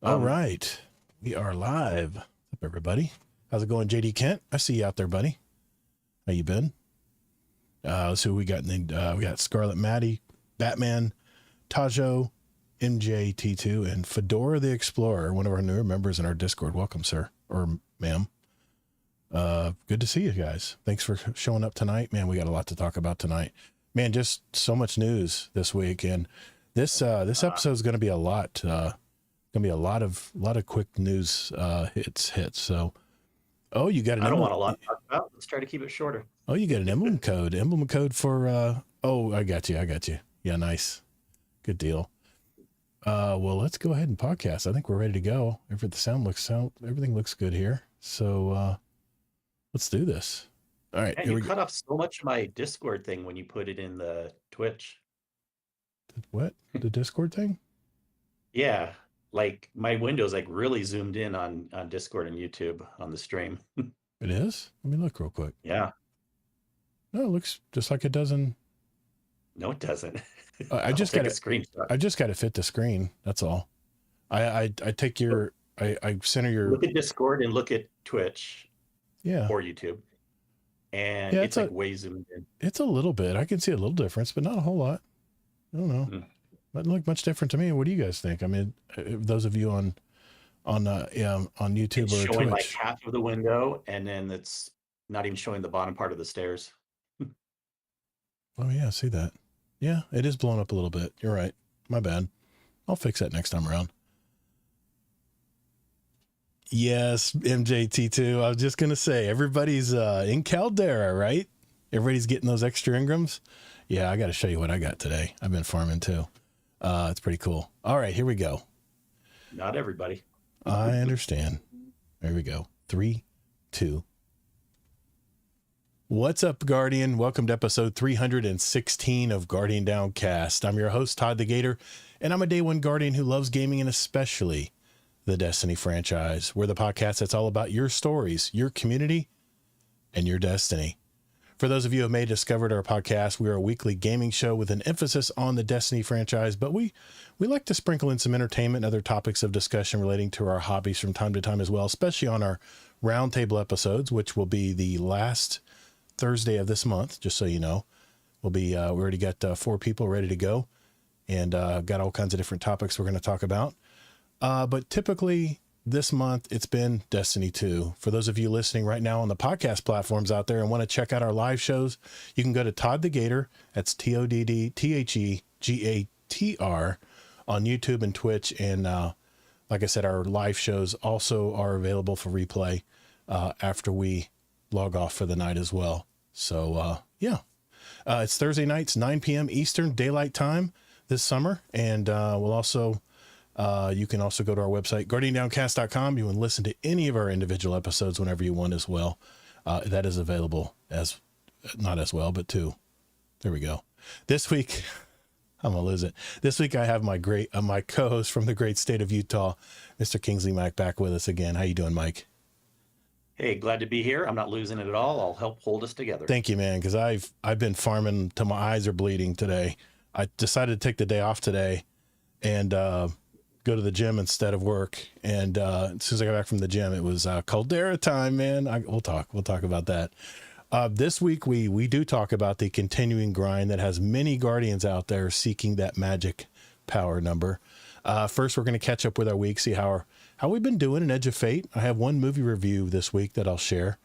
All right. We are live. What's up, everybody? How's it going, JD Kent? I see you out there, buddy. How you been? So we got we got Scarlet Maddie, Batman, Tajo, MJT2, and Fedora the Explorer, one of our newer members in our Discord. Welcome, sir or ma'am. Good to see you guys. Thanks for showing up tonight. Man, we got a lot to talk about tonight. Man, just so much news this week, and this episode is going to be a lot. Gonna be a lot of quick news hits. So, oh, you got an I don't want a lot to talk about. Let's try to keep it shorter. Oh, you got an emblem code for oh, I got you. Yeah, nice. Good deal. Well, let's go ahead and podcast. I think we're ready to go. Everything looks good here. So, let's do this. All right. And you cut off so much of my Discord thing when you put it in the Twitch. What? The Discord thing? Yeah. Like my window's like really zoomed in on Discord and YouTube on the stream. It is? Let me look real quick. Yeah. No, it looks just like it does in... No, it doesn't. I just got a screenshot. I just got to fit the screen. That's all. I take your... I center your... Look at Discord and look at Twitch. Yeah. Or YouTube. And it's like way zoomed in. It's a little bit. I can see a little difference, but not a whole lot. I don't know. Doesn't look much different to me. What do you guys think? I mean, those of you on YouTube it's or showing Twitch. like half of the window, and then it's not even showing the bottom part of the stairs. Oh yeah, I see that. Yeah, it is blown up a little bit. You're right. My bad. I'll fix that next time around. Yes, MJT2. I was just gonna say everybody's in Caldera, right? Everybody's getting those extra Ingrams. Yeah, I got to show you what I got today. I've been farming too. It's pretty cool. All right, here we go. Not everybody. I understand. There we go. 3, 2. What's up, Guardian? Welcome to episode 316 of Guardian Downcast. I'm your host, Todd the Gator, and I'm a day one Guardian who loves gaming and especially the Destiny franchise. We're the podcast that's all about your stories, your community, and your destiny. For those of you who may have discovered our podcast, we are a weekly gaming show with an emphasis on the Destiny franchise, but we like to sprinkle in some entertainment and other topics of discussion relating to our hobbies from time to time as well, especially on our roundtable episodes, which will be the last Thursday of this month, just so you know. We'll be, we already got 4 people ready to go and got all kinds of different topics we're going to talk about. But typically this month, it's been Destiny 2. For those of you listening right now on the podcast platforms out there and want to check out our live shows, you can go to Todd the Gator. That's TODDTHEGATR on YouTube and Twitch. And like I said, our live shows also are available for replay after we log off for the night as well. So, yeah. It's Thursday nights, 9 p.m. Eastern Daylight Time this summer. And we'll also... you can also go to our website, guardiandowncast.com. You can listen to any of our individual episodes whenever you want as well. That is available as, not as well, but too. There we go. This week, I'm going to lose it. This week I have my co-host from the great state of Utah, Mr. Kingsley Mack, back with us again. How you doing, Mike? Hey, glad to be here. I'm not losing it at all. I'll help hold us together. Thank you, man, because I've been farming till my eyes are bleeding today. I decided to take the day off today and go to the gym instead of work. And as soon as I got back from the gym, it was Caldera time, man. We'll talk about that. This week, we do talk about the continuing grind that has many Guardians out there seeking that magic power number. First, we're going to catch up with our week, see how we've been doing in Edge of Fate. I have one movie review this week that I'll share.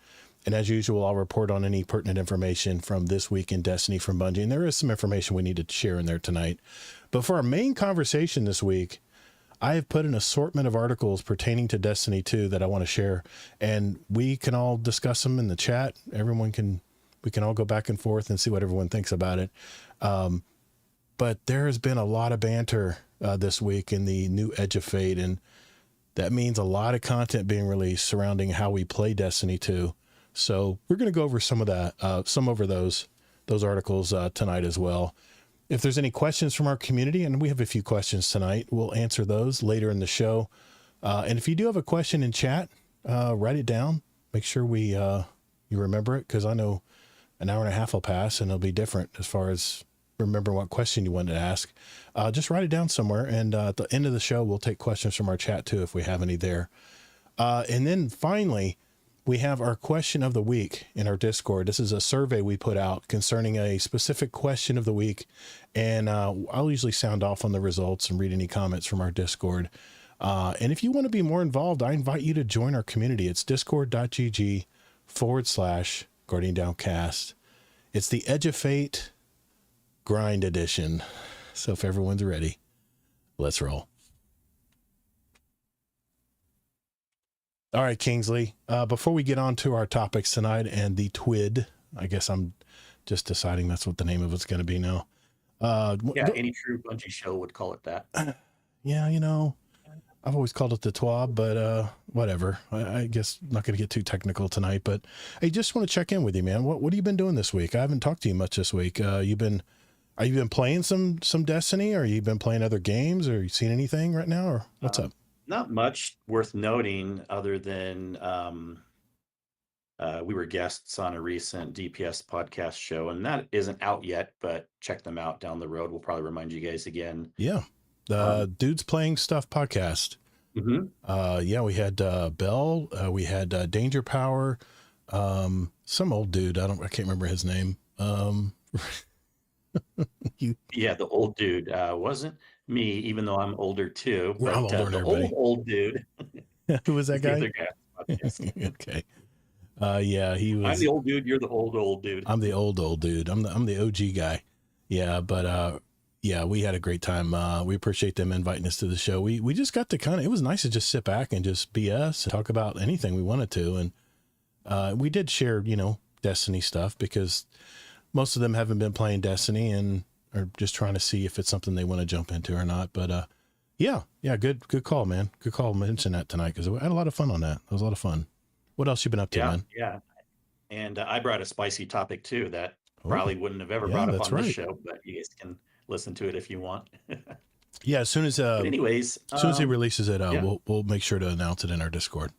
And as usual, I'll report on any pertinent information from this week in Destiny from Bungie. And there is some information we need to share in there tonight. But for our main conversation this week, I have put an assortment of articles pertaining to Destiny 2 that I want to share, and we can all discuss them in the chat. We can all go back and forth and see what everyone thinks about it. But there has been a lot of banter this week in the new Edge of Fate, and that means a lot of content being released surrounding how we play Destiny 2. So we're going to go over some of that, over those articles tonight as well. If there's any questions from our community, and we have a few questions tonight, we'll answer those later in the show. And if you do have a question in chat, write it down. Make sure you remember it, because I know an hour and a half will pass and it'll be different as far as remember what question you wanted to ask, just write it down somewhere. And at the end of the show, we'll take questions from our chat too, if we have any there. And then finally, we have our question of the week in our Discord. This is a survey we put out concerning a specific question of the week. And I'll usually sound off on the results and read any comments from our Discord. And if you want to be more involved, I invite you to join our community. It's discord.gg/Guardian Downcast. It's the Edge of Fate Grind Edition. So if everyone's ready, let's roll. All right, Kingsley, before we get on to our topics tonight and the TWID, I guess I'm just deciding that's what the name of it's going to be now. Any true Bungie show would call it that. Yeah, you know, I've always called it the TWAB, but whatever. I guess I'm not going to get too technical tonight, but I just want to check in with you, man. What have you been doing this week? I haven't talked to you much this week. Have you been playing some Destiny, or you been playing other games, or you seen anything right now, or what's up? Not much worth noting other than we were guests on a recent DPS podcast show, and that isn't out yet, but check them out down the road. We'll probably remind you guys again. Yeah. The Dudes Playing Stuff podcast. Mm-hmm. We had Bell, we had Danger Power, some old dude. I can't remember his name. The old dude wasn't me, even though I'm older too. But I'm older than the everybody. old dude. Who was that is the guy? other guy on the podcast. Okay. He was. I'm the old dude. You're the old dude. I'm the old dude. I'm the OG guy. Yeah, but we had a great time. We appreciate them inviting us to the show. We just got to it was nice to just sit back and just BS and talk about anything we wanted to. And we did share, Destiny stuff, because most of them haven't been playing Destiny and are just trying to see if it's something they want to jump into or not. But good call, man. Good call. Mention that tonight, because we had a lot of fun on that. It was a lot of fun. What else you been up to, man? Yeah. And I brought a spicy topic too that probably wouldn't have ever brought up on this show, but you guys can listen to it if you want. Yeah, as soon as anyways, as soon as he releases it, we'll make sure to announce it in our Discord.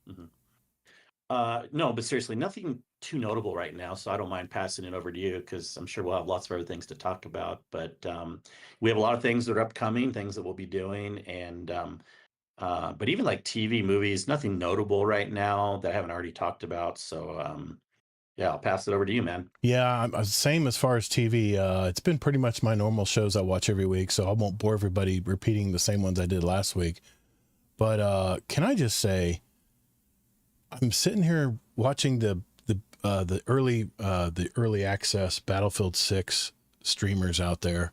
Mm-hmm. No, but seriously, nothing too notable right now, so I don't mind passing it over to you, because I'm sure we'll have lots of other things to talk about. But we have a lot of things that are upcoming, things that we'll be doing, and but even like TV, movies, nothing notable right now that I haven't already talked about. So I'll pass it over to you, man. Yeah, same as far as TV. It's been pretty much my normal shows I watch every week, so I won't bore everybody repeating the same ones I did last week. But can I just say, I'm sitting here watching the early access Battlefield 6 streamers out there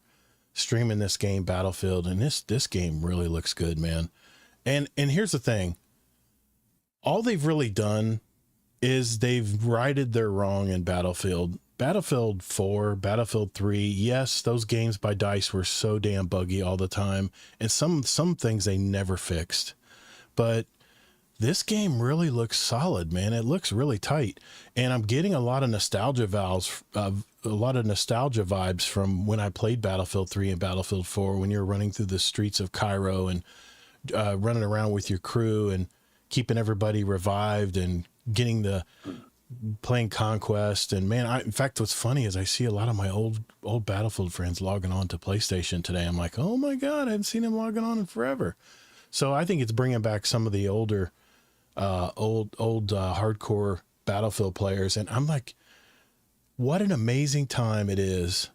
streaming this game Battlefield, and this game really looks good, man. And here's the thing. All they've really done is they've righted their wrong in Battlefield. Battlefield 4, Battlefield 3, yes, those games by DICE were so damn buggy all the time, and some things they never fixed. But this game really looks solid, man. It looks really tight, and I'm getting a lot of nostalgia vibes from when I played Battlefield 3 and Battlefield 4, when you're running through the streets of Cairo and running around with your crew and keeping everybody revived and playing Conquest. And man, in fact, what's funny is I see a lot of my old Battlefield friends logging on to PlayStation today. I'm like, oh my God, I haven't seen them logging on in forever. So I think it's bringing back some of the older, hardcore Battlefield players. And I'm like, what an amazing time it is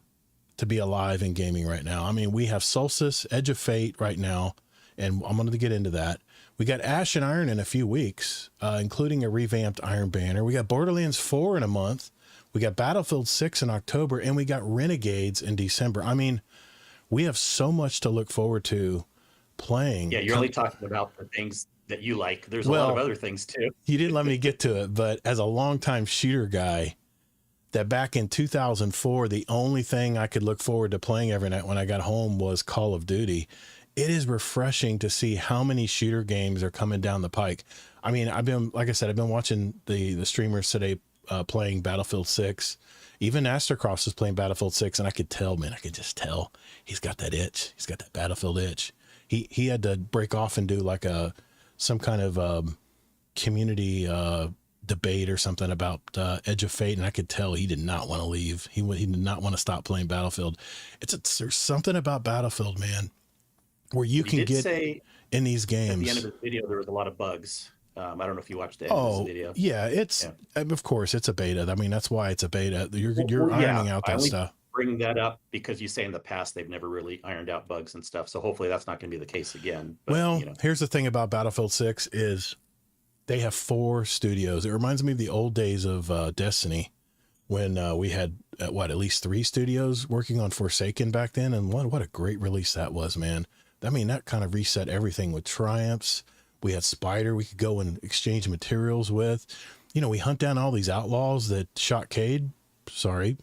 to be alive in gaming right now. I mean, we have Solstice, Edge of Fate right now, and I'm going to get into that. We got Ash and Iron in a few weeks, including a revamped Iron Banner. We got Borderlands 4 in a month. We got Battlefield 6 in October, and we got Renegades in December. I mean, we have so much to look forward to playing. Yeah, you're only talking about the things that you like. There's a lot of other things too. You didn't let me get to it, but as a longtime shooter guy, that back in 2004, the only thing I could look forward to playing every night when I got home was Call of Duty. It is refreshing to see how many shooter games are coming down the pike. I mean, I've been watching the streamers today playing Battlefield 6. Even Astercross is playing Battlefield 6, and I could just tell he's got that itch. He's got that Battlefield itch. He had to break off and do like some kind of community debate or something about Edge of Fate, and I could tell he did not want to leave. He did not want to stop playing Battlefield. There's something about Battlefield, man, where you He can did get say in these at the end of games. his video there was a lot of bugs. I don't know if you watched the end of his Oh video. yeah, Yeah. of course it's a beta. I mean, that's why it's a beta. You're Well, yeah, ironing out I that only stuff. bring that up because you say in the past they've never really ironed out bugs and stuff. So hopefully that's not going to be the case again. But, Well, here's the thing about Battlefield 6 is they have 4 studios. It reminds me of the old days of Destiny when we had at least 3 studios working on Forsaken back then. And what a great release that was, man. I mean, that kind of reset everything with Triumphs. We had Spider we could go and exchange materials with. We hunt down all these outlaws that shot Cade. Sorry,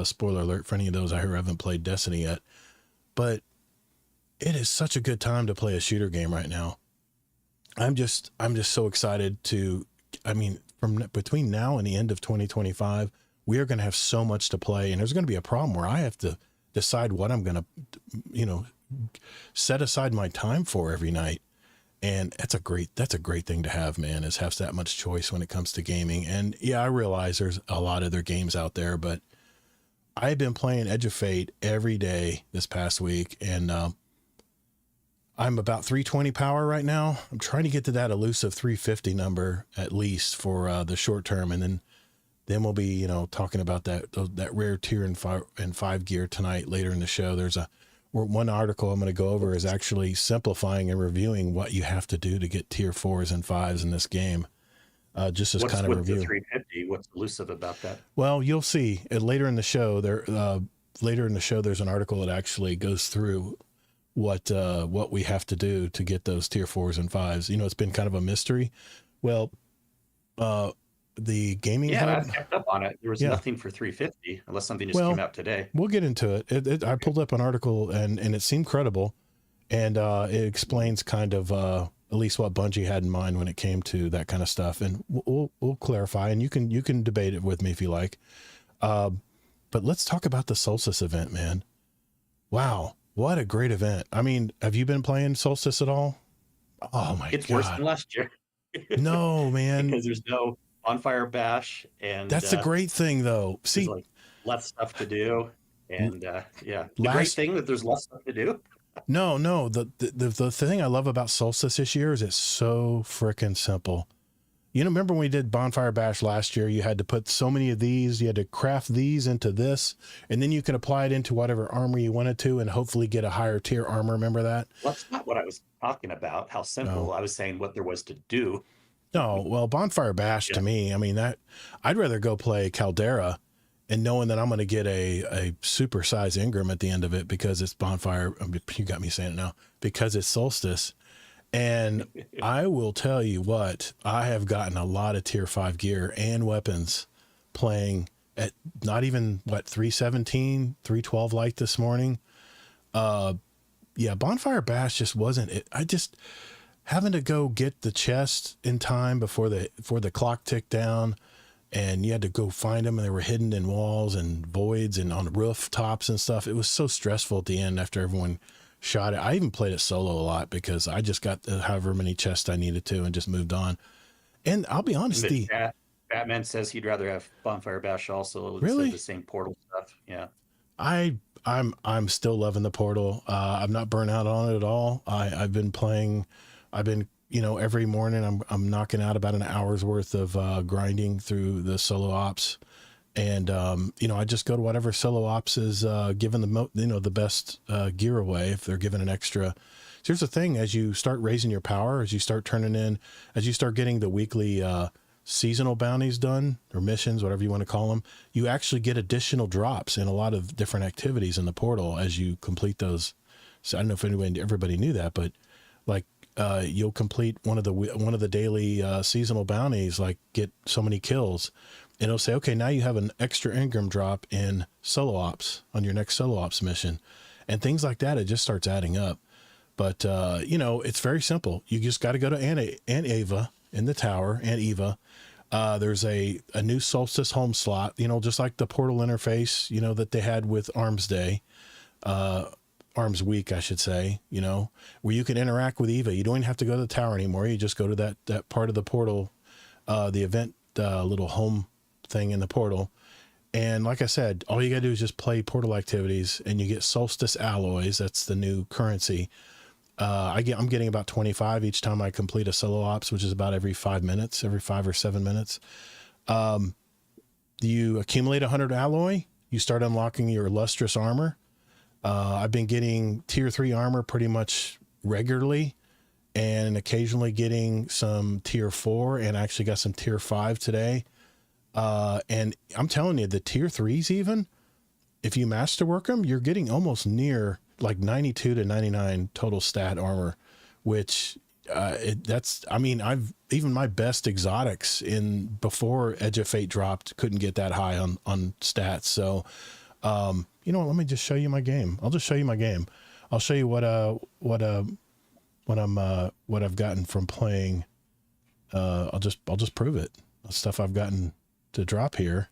spoiler alert for any of those I who haven't played Destiny yet. But it is such a good time to play a shooter game right now. I'm just so excited to, from between now and the end of 2025, we are going to have so much to play, and there's going to be a problem where I have to decide what I'm going to, set aside my time for every night. And that's a great thing to have, man, is have that much choice when it comes to gaming. And yeah, I realize there's a lot of other games out there, but I've been playing Edge of Fate every day this past week, and I'm about 320 power right now. I'm trying to get to that elusive 350 number at least for the short term, and then we'll be talking about that rare tier and 5 gear tonight later in the show. There's one article I'm going to go over is actually simplifying and reviewing what you have to do to get tier 4s and 5s in this game. Just as kind of review. What's with the 350? What's elusive about that? Well, you'll see later in the show. There's an article that actually goes through what we have to do to get those tier 4s and 5s. It's been kind of a mystery. Well, the gaming hub, I kept up on it. There was nothing for 350 unless something just came out today. We'll get into it. I pulled up an article and it seemed credible, and it explains kind of at least what Bungie had in mind when it came to that kind of stuff. And we'll clarify, and you can debate it with me if you like. But let's talk about the Solstice event, man. Wow, what a great event! I mean, have you been playing Solstice at all? Oh my God, it's worse than last year. No, man, because there's no Bonfire Bash, and that's a great thing, though. See, like less stuff to do, and the great thing that there's less stuff to do. No, the thing I love about Solstice this year is it's so freaking simple. Remember when we did Bonfire Bash last year? You had to put so many of these, you had to craft these into this, and then you could apply it into whatever armor you wanted to, and hopefully get a higher tier armor. Remember that? Well, that's not what I was talking about. How simple. No. I was saying what there was to do. No, well, Bonfire Bash to me, I'd rather go play Caldera and knowing that I'm going to get a super size Ingram at the end of it because it's Bonfire. You got me saying it now, because it's Solstice. And I will tell you what, I have gotten a lot of tier 5 gear and weapons playing at not even 317, 312 light this morning. Bonfire Bash just wasn't it. Having to go get the chest in time before the clock ticked down, and you had to go find them, and they were hidden in walls and voids and on rooftops and stuff. It was so stressful at the end after everyone shot it. I even played it solo a lot because I just got however many chests I needed to and just moved on. And I'll be honest, Batman says he'd rather have Bonfire Bash also. Really? The same Portal stuff. Yeah. I'm still loving the Portal. I'm not burnt out on it at all. I've been playing. I've been, every morning I'm knocking out about an hour's worth of grinding through the solo ops, and I just go to whatever solo ops is given the best gear away if they're given an extra. So here's the thing: as you start raising your power, as you start getting the weekly seasonal bounties done or missions, whatever you want to call them, you actually get additional drops in a lot of different activities in the portal as you complete those. So I don't know if everybody knew that, but like. You'll complete one of the daily seasonal bounties, like get so many kills, and it'll say, okay, now you have an extra Ingram drop in solo ops on your next solo ops mission, and things like that. It just starts adding up. But it's very simple. You just got to go to Aunt Ava in the tower, Aunt Eva. There's a new Solstice home slot, just like the portal interface, that they had with Arms Day. Arms Week, I should say, where you can interact with Eva. You don't even have to go to the tower anymore. You just go to that part of the portal, the event little home thing in the portal. And like I said, all you got to do is just play portal activities and you get Solstice alloys. That's the new currency. I'm getting about 25 each time I complete a solo ops, which is about every 5 minutes, every 5 or 7 minutes. You accumulate 100 alloy, you start unlocking your lustrous armor. I've been getting tier 3 armor pretty much regularly and occasionally getting some tier 4, and I actually got some tier 5 today. And I'm telling you, the tier 3s, even if you masterwork them, you're getting almost near like 92 to 99 total stat armor, which even my best exotics in before Edge of Fate dropped couldn't get that high on stats. So, you know what, let me just show you my game. I'll just show you my game. I'll show you what I've gotten from playing. I'll just prove it. The stuff I've gotten to drop here.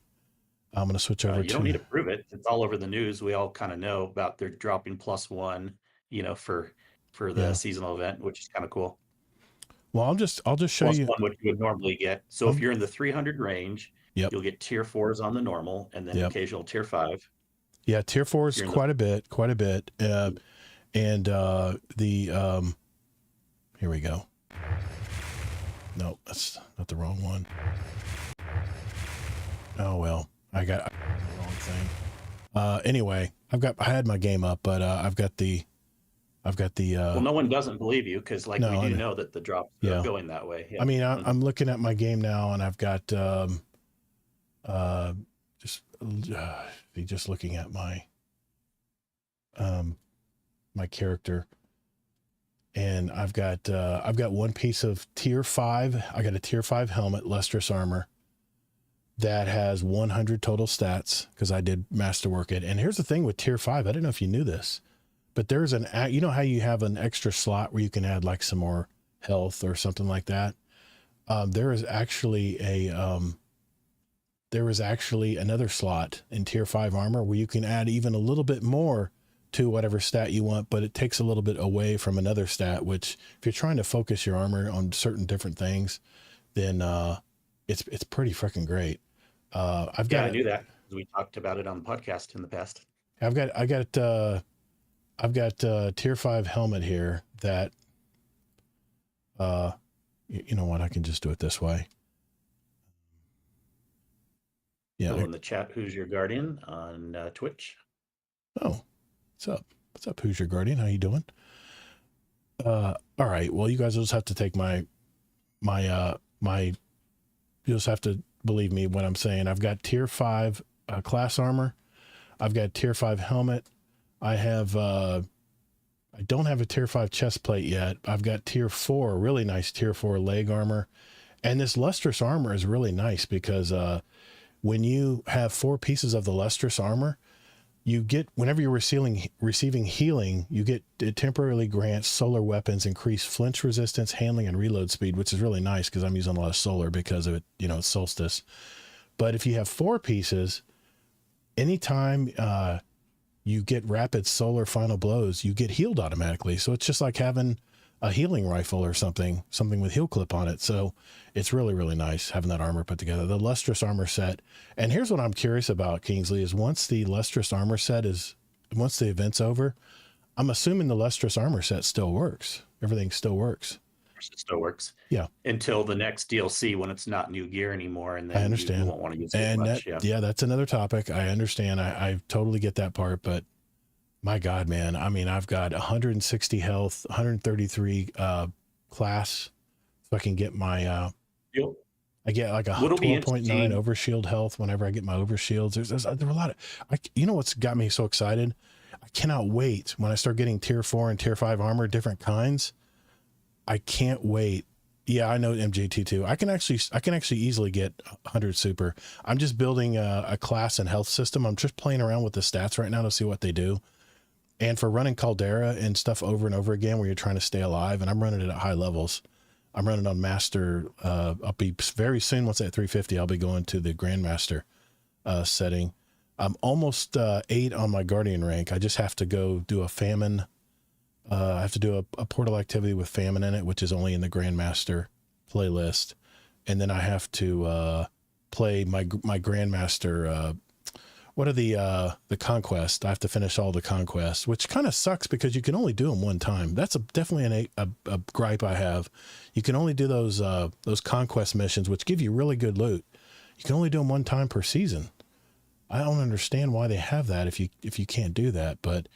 I'm going to switch over you don't need to prove it. It's all over the news. We all kind of know about their dropping +1, for the seasonal event, which is kind of cool. Well, I'll just show you what you would normally get. So if you're in the 300 range, you'll get tier 4s on the normal, and then occasional tier 5. Yeah, tier 4 is quite a bit. Here we go. No, that's not the wrong one. Oh well, I got the wrong thing. Anyway, I had my game up, but I've got the. Well, no one doesn't believe you because, we do know that the drops are going that way. Yeah. I mean, I'm looking at my game now, and I've got just looking at my my character, and I've got one piece of tier 5. I got a tier 5 helmet, lustrous armor, that has 100 total stats because I did masterwork it. And here's the thing with tier 5, I don't know if you knew this, but there's you know how you have an extra slot where you can add like some more health or something like that. There is actually another slot in tier 5 armor where you can add even a little bit more to whatever stat you want, but it takes a little bit away from another stat, which if you're trying to focus your armor on certain different things, then it's pretty freaking great. I knew that. We talked about it on the podcast in the past. I've got tier 5 helmet here that, you know what? I can just do it this way. Yeah. In the chat, who's your guardian on Twitch? Oh, what's up? What's up? Who's your guardian? How you doing? All right. Well, you guys will just have to take my, you just have to believe me when I'm saying I've got tier 5 class armor. I've got tier 5 helmet. I don't have a tier 5 chest plate yet. I've got tier 4, really nice tier 4 leg armor. And this lustrous armor is really nice because when you have 4 pieces of the lustrous armor, you get, whenever you're receiving healing, it temporarily grants solar weapons, increase flinch resistance, handling, and reload speed, which is really nice because I'm using a lot of solar because of it, it's solstice. But if you have 4 pieces, anytime you get rapid solar final blows, you get healed automatically. So it's just like having a healing rifle or something with heal clip on it. So it's really, really nice having that armor put together. The lustrous armor set. And here's what I'm curious about, Kingsley, is once the lustrous armor set once the event's over, I'm assuming the lustrous armor set still works. Everything still works. It still works. Yeah. Until the next DLC when it's not new gear anymore. And then I understand. You won't want to use it as much. Yeah, that's another topic. I understand. I totally get that part, but my God, man. I mean, I've got 160 health, 133 class. So I can get my, I get like a 12.9 overshield health whenever I get my overshields. There's a lot of, you know what's got me so excited? I cannot wait when I start getting tier 4 and tier 5 armor, different kinds. I can't wait. Yeah, I know MJT2. I can actually easily get 100 super. I'm just building a class and health system. I'm just playing around with the stats right now to see what they do. And for running Caldera and stuff over and over again where you're trying to stay alive, and I'm running it at high levels. I'm running on master. I'll be very soon, once at 350, I'll be going to the grandmaster setting. I'm almost 8 on my guardian rank. I just have to go do a famine. I have to do a portal activity with famine in it, which is only in the grandmaster playlist. and then I have to play my Grandmaster. What are the conquest? I have to finish all the conquests, which kind of sucks because you can only do them one time. That's definitely a gripe I have. You can only do those conquest missions, which give you really good loot. You can only do them one time per season. I don't understand why they have that if you can't do that. But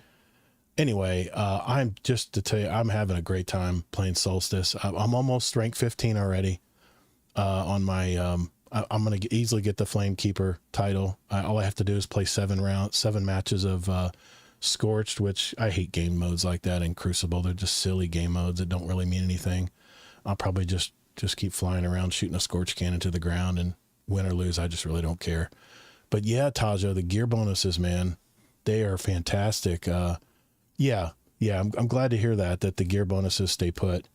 anyway, I'm just to tell you, I'm having a great time playing Solstice. I'm almost rank 15 already on my. I'm going to easily get the Flamekeeper title. All I have to do is play 7 matches of Scorched, which I hate game modes like that in Crucible. They're just silly game modes that don't really mean anything. I'll probably just keep flying around shooting a Scorch cannon to the ground, and win or lose, I just really don't care. But yeah, Tajo, the gear bonuses, man, they are fantastic. Yeah, I'm glad to hear that the gear bonuses stay put.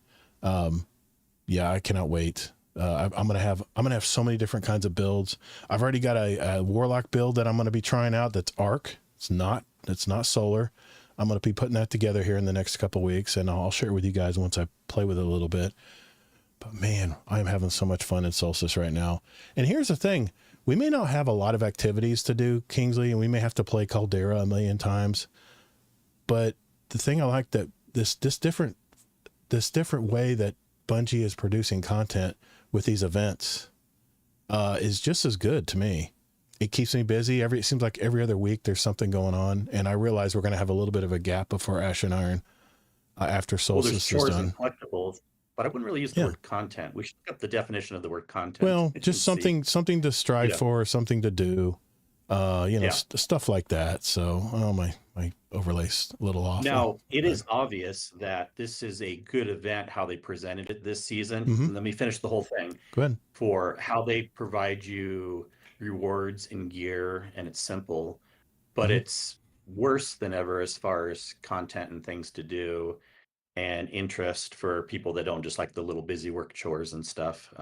Yeah, I cannot wait. I'm gonna have so many different kinds of builds. I've already got a Warlock build that I'm gonna be trying out. That's Arc. It's not Solar. I'm gonna be putting that together here in the next couple weeks, and I'll share it with you guys once I play with it a little bit. But man, I'm having so much fun in Solstice right now. And here's the thing: we may not have a lot of activities to do, Kingsley, and we may have to play Caldera a million times. But the thing I like that this different way that Bungie is producing content with these events is just as good to me. It keeps me busy. It seems like every other week there's something going on, and I realize we're going to have a little bit of a gap before Ash and Iron after Solstice is done. And collectibles, but I wouldn't really use the word content. We should look up the definition of the word content. Well, just something to strive for, something to do, stuff like that. So, my overlay's a little off. Now, it is obvious that this is a good event, how they presented it this season. Mm-hmm. Let me finish the whole thing. Go ahead. For how they provide you rewards and gear, and it's simple, but it's worse than ever as far as content and things to do and interest for people that don't just like the little busy work chores and stuff.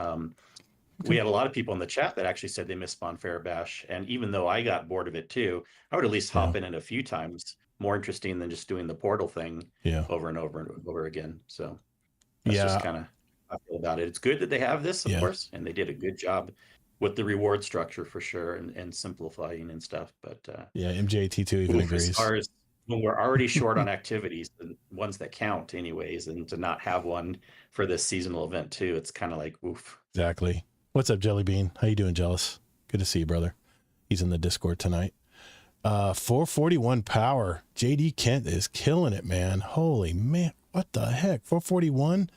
We had a lot of people in the chat that actually said they missed Bonfire Bash, and even though I got bored of it too, I would at least hop in it a few times. More interesting than just doing the portal thing over and over and over again. So that's just kind of how I feel about it. It's good that they have this, of course, and they did a good job with the reward structure for sure, and simplifying and stuff. But MJT2 even agrees. As far as when we're already short on activities, the ones that count anyways, and to not have one for this seasonal event too, it's kind of like, oof. Exactly. What's up, Jelly Bean? How you doing, Jealous? Good to see you, brother. He's in the Discord tonight. 441 power. JD Kent is killing it, man. Holy man, what the heck? 441.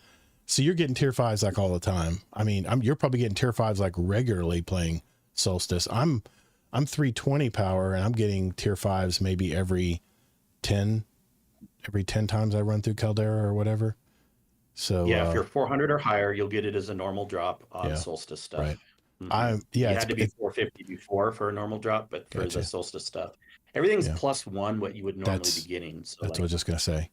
So you're getting tier 5s like all the time. I mean, you're probably getting tier 5s like regularly playing Solstice. I'm 320 power, and I'm getting tier 5s maybe every 10 times I run through Caldera or whatever. So if you're 400 or higher, you'll get it as a normal drop on Solstice stuff. Right. Mm-hmm. You had to be 450 before for a normal drop, but for the Solstice stuff, everything's +1 what you would normally be getting. So that's what I was just gonna say.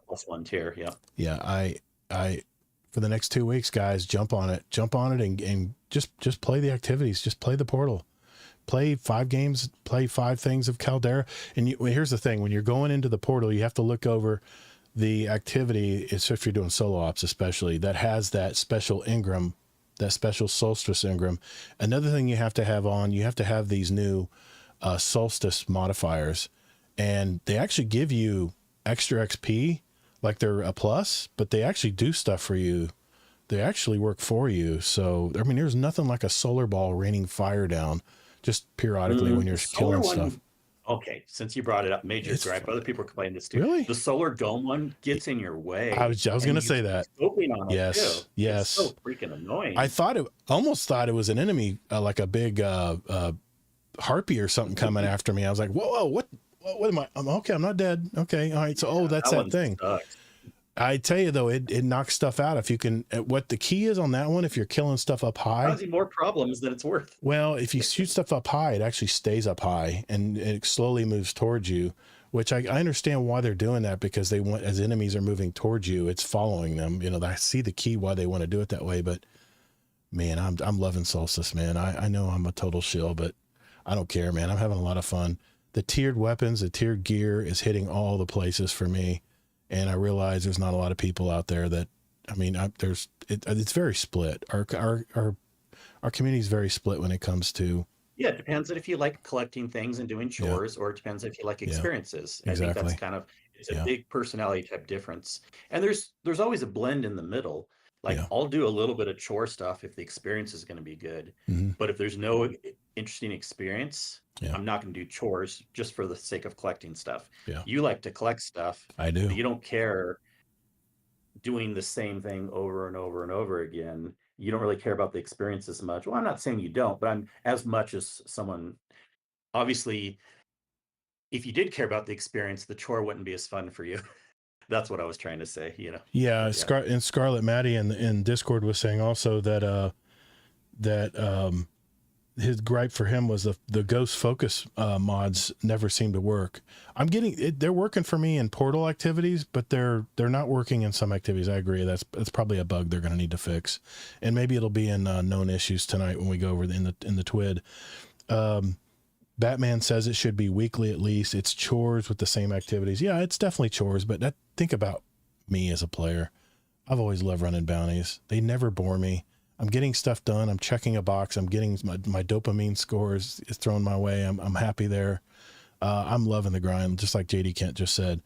+1 tier, Yeah, I for the next 2 weeks, guys, jump on it and just play the activities, just play the portal, play 5 games, play 5 things of Caldera. And here's the thing: when you're going into the portal, you have to look over the activity. It's if you're doing solo ops, especially, that has that special Engram, that special Solstice Engram. Another thing you have to have these new Solstice modifiers, and they actually give you extra XP, like they're a plus, but they actually do stuff for you. They actually work for you. So, I mean, there's nothing like a solar ball raining fire down just periodically when you're killing stuff. Okay, since you brought it up, major gripe. Other people are complaining this too. Really? The solar dome one gets in your way. I was going to say that. On yes, it too. yes. It's so freaking annoying. I almost thought it was an enemy, like a big harpy or something coming after me. I was like, whoa, what am I? I'm not dead. Okay, all right. So, that's that thing. Sucks. I tell you though, it knocks stuff out. If you can, what the key is on that one, if you're killing stuff up high, causing more problems than it's worth. Well, if you shoot stuff up high, it actually stays up high and it slowly moves towards you, which I understand why they're doing that, because they want, as enemies are moving towards you, it's following them. I see the key why they want to do it that way, but man, I'm loving Solstice, man. I know I'm a total shill, but I don't care, man. I'm having a lot of fun. The tiered weapons, the tiered gear is hitting all the places for me. And I realize there's not a lot of people out there that, it's very split. Our our community is very split when it comes to. Yeah, it depends on if you like collecting things and doing Yeah, chores, or it depends if you like yeah, experiences. I think that's exactly. kind of it's a Yeah, big personality type difference. And there's always a blend in the middle. Like yeah, I'll do a little bit of chore stuff if the experience is going to be good. hmm, But if there's no interesting experience, yeah, I'm not going to do chores just for the sake of collecting stuff. yeah. You like to collect stuff, I but do. you don't care doing the same thing over and over and over again. You don't really care about the experience as much. Well, I'm not saying you don't, but I'm as much as someone obviously, if you did care about the experience, the chore wouldn't be as fun for you. That's what I was trying to say. Yeah, But yeah. And Scarlet Maddie in Discord was saying also that his gripe for him was the ghost focus mods never seem to work. I'm getting it, they're working for me in portal activities, but they're not working in some activities. I agree. That's probably a bug they're going to need to fix, and maybe it'll be in known issues tonight when we go over in the TWID. Batman says it should be weekly at least. It's chores with the same activities. Yeah, it's definitely chores, but think about me as a player. I've always loved running bounties. They never bore me. I'm getting stuff done. I'm checking a box. I'm getting my dopamine scores is thrown my way. I'm happy there. I'm loving the grind, just like JD Kent just said.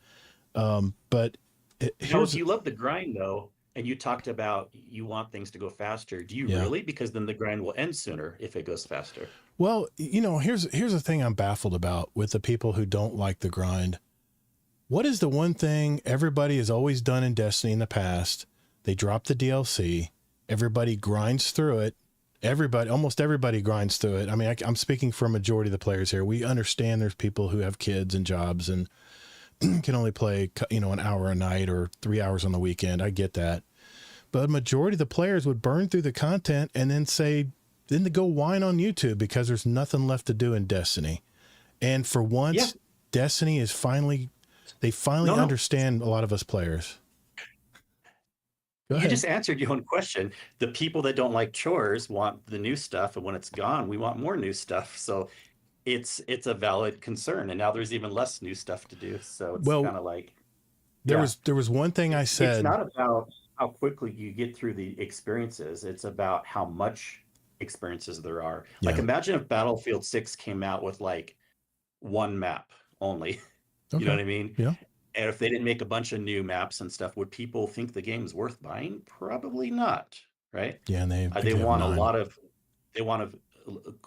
But If you love the grind though, and you talked about you want things to go faster, do you really? Because then the grind will end sooner if it goes faster. Well, here's the thing I'm baffled about with the people who don't like the grind. What is the one thing everybody has always done in Destiny in the past? They drop the DLC. Everybody grinds through it. Almost everybody grinds through it. I mean, I'm speaking for a majority of the players here. We understand there's people who have kids and jobs and can only play, an hour a night or 3 hours on the weekend. I get that. But a majority of the players would burn through the content and then to go whine on YouTube because there's nothing left to do in Destiny. And for once, Destiny is finally understand a lot of us players. You just answered your own question. The people that don't like chores want the new stuff, and when it's gone, we want more new stuff. So it's a valid concern, and now there's even less new stuff to do. So it's kind of like there was one thing I said. It's not about how quickly you get through the experiences. It's about how much experiences there are. Like imagine if Battlefield 6 came out with like one map only. You know what I mean? Yeah. And if they didn't make a bunch of new maps and stuff, would people think the game's worth buying? Probably not, right? Yeah, and they want a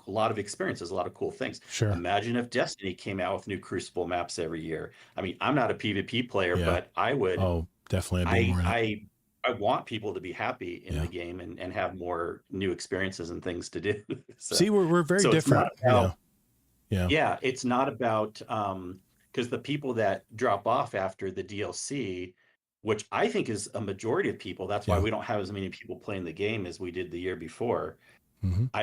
lot of experiences, a lot of cool things. Sure. Imagine if Destiny came out with new Crucible maps every year. I mean, I'm not a PvP player, but I would. Oh, definitely. I want people to be happy in the game and have more new experiences and things to do. So, see, we're very different. Yeah, it's not about because the people that drop off after the DLC, which I think is a majority of people, that's why we don't have as many people playing the game as we did the year before. Mm-hmm. I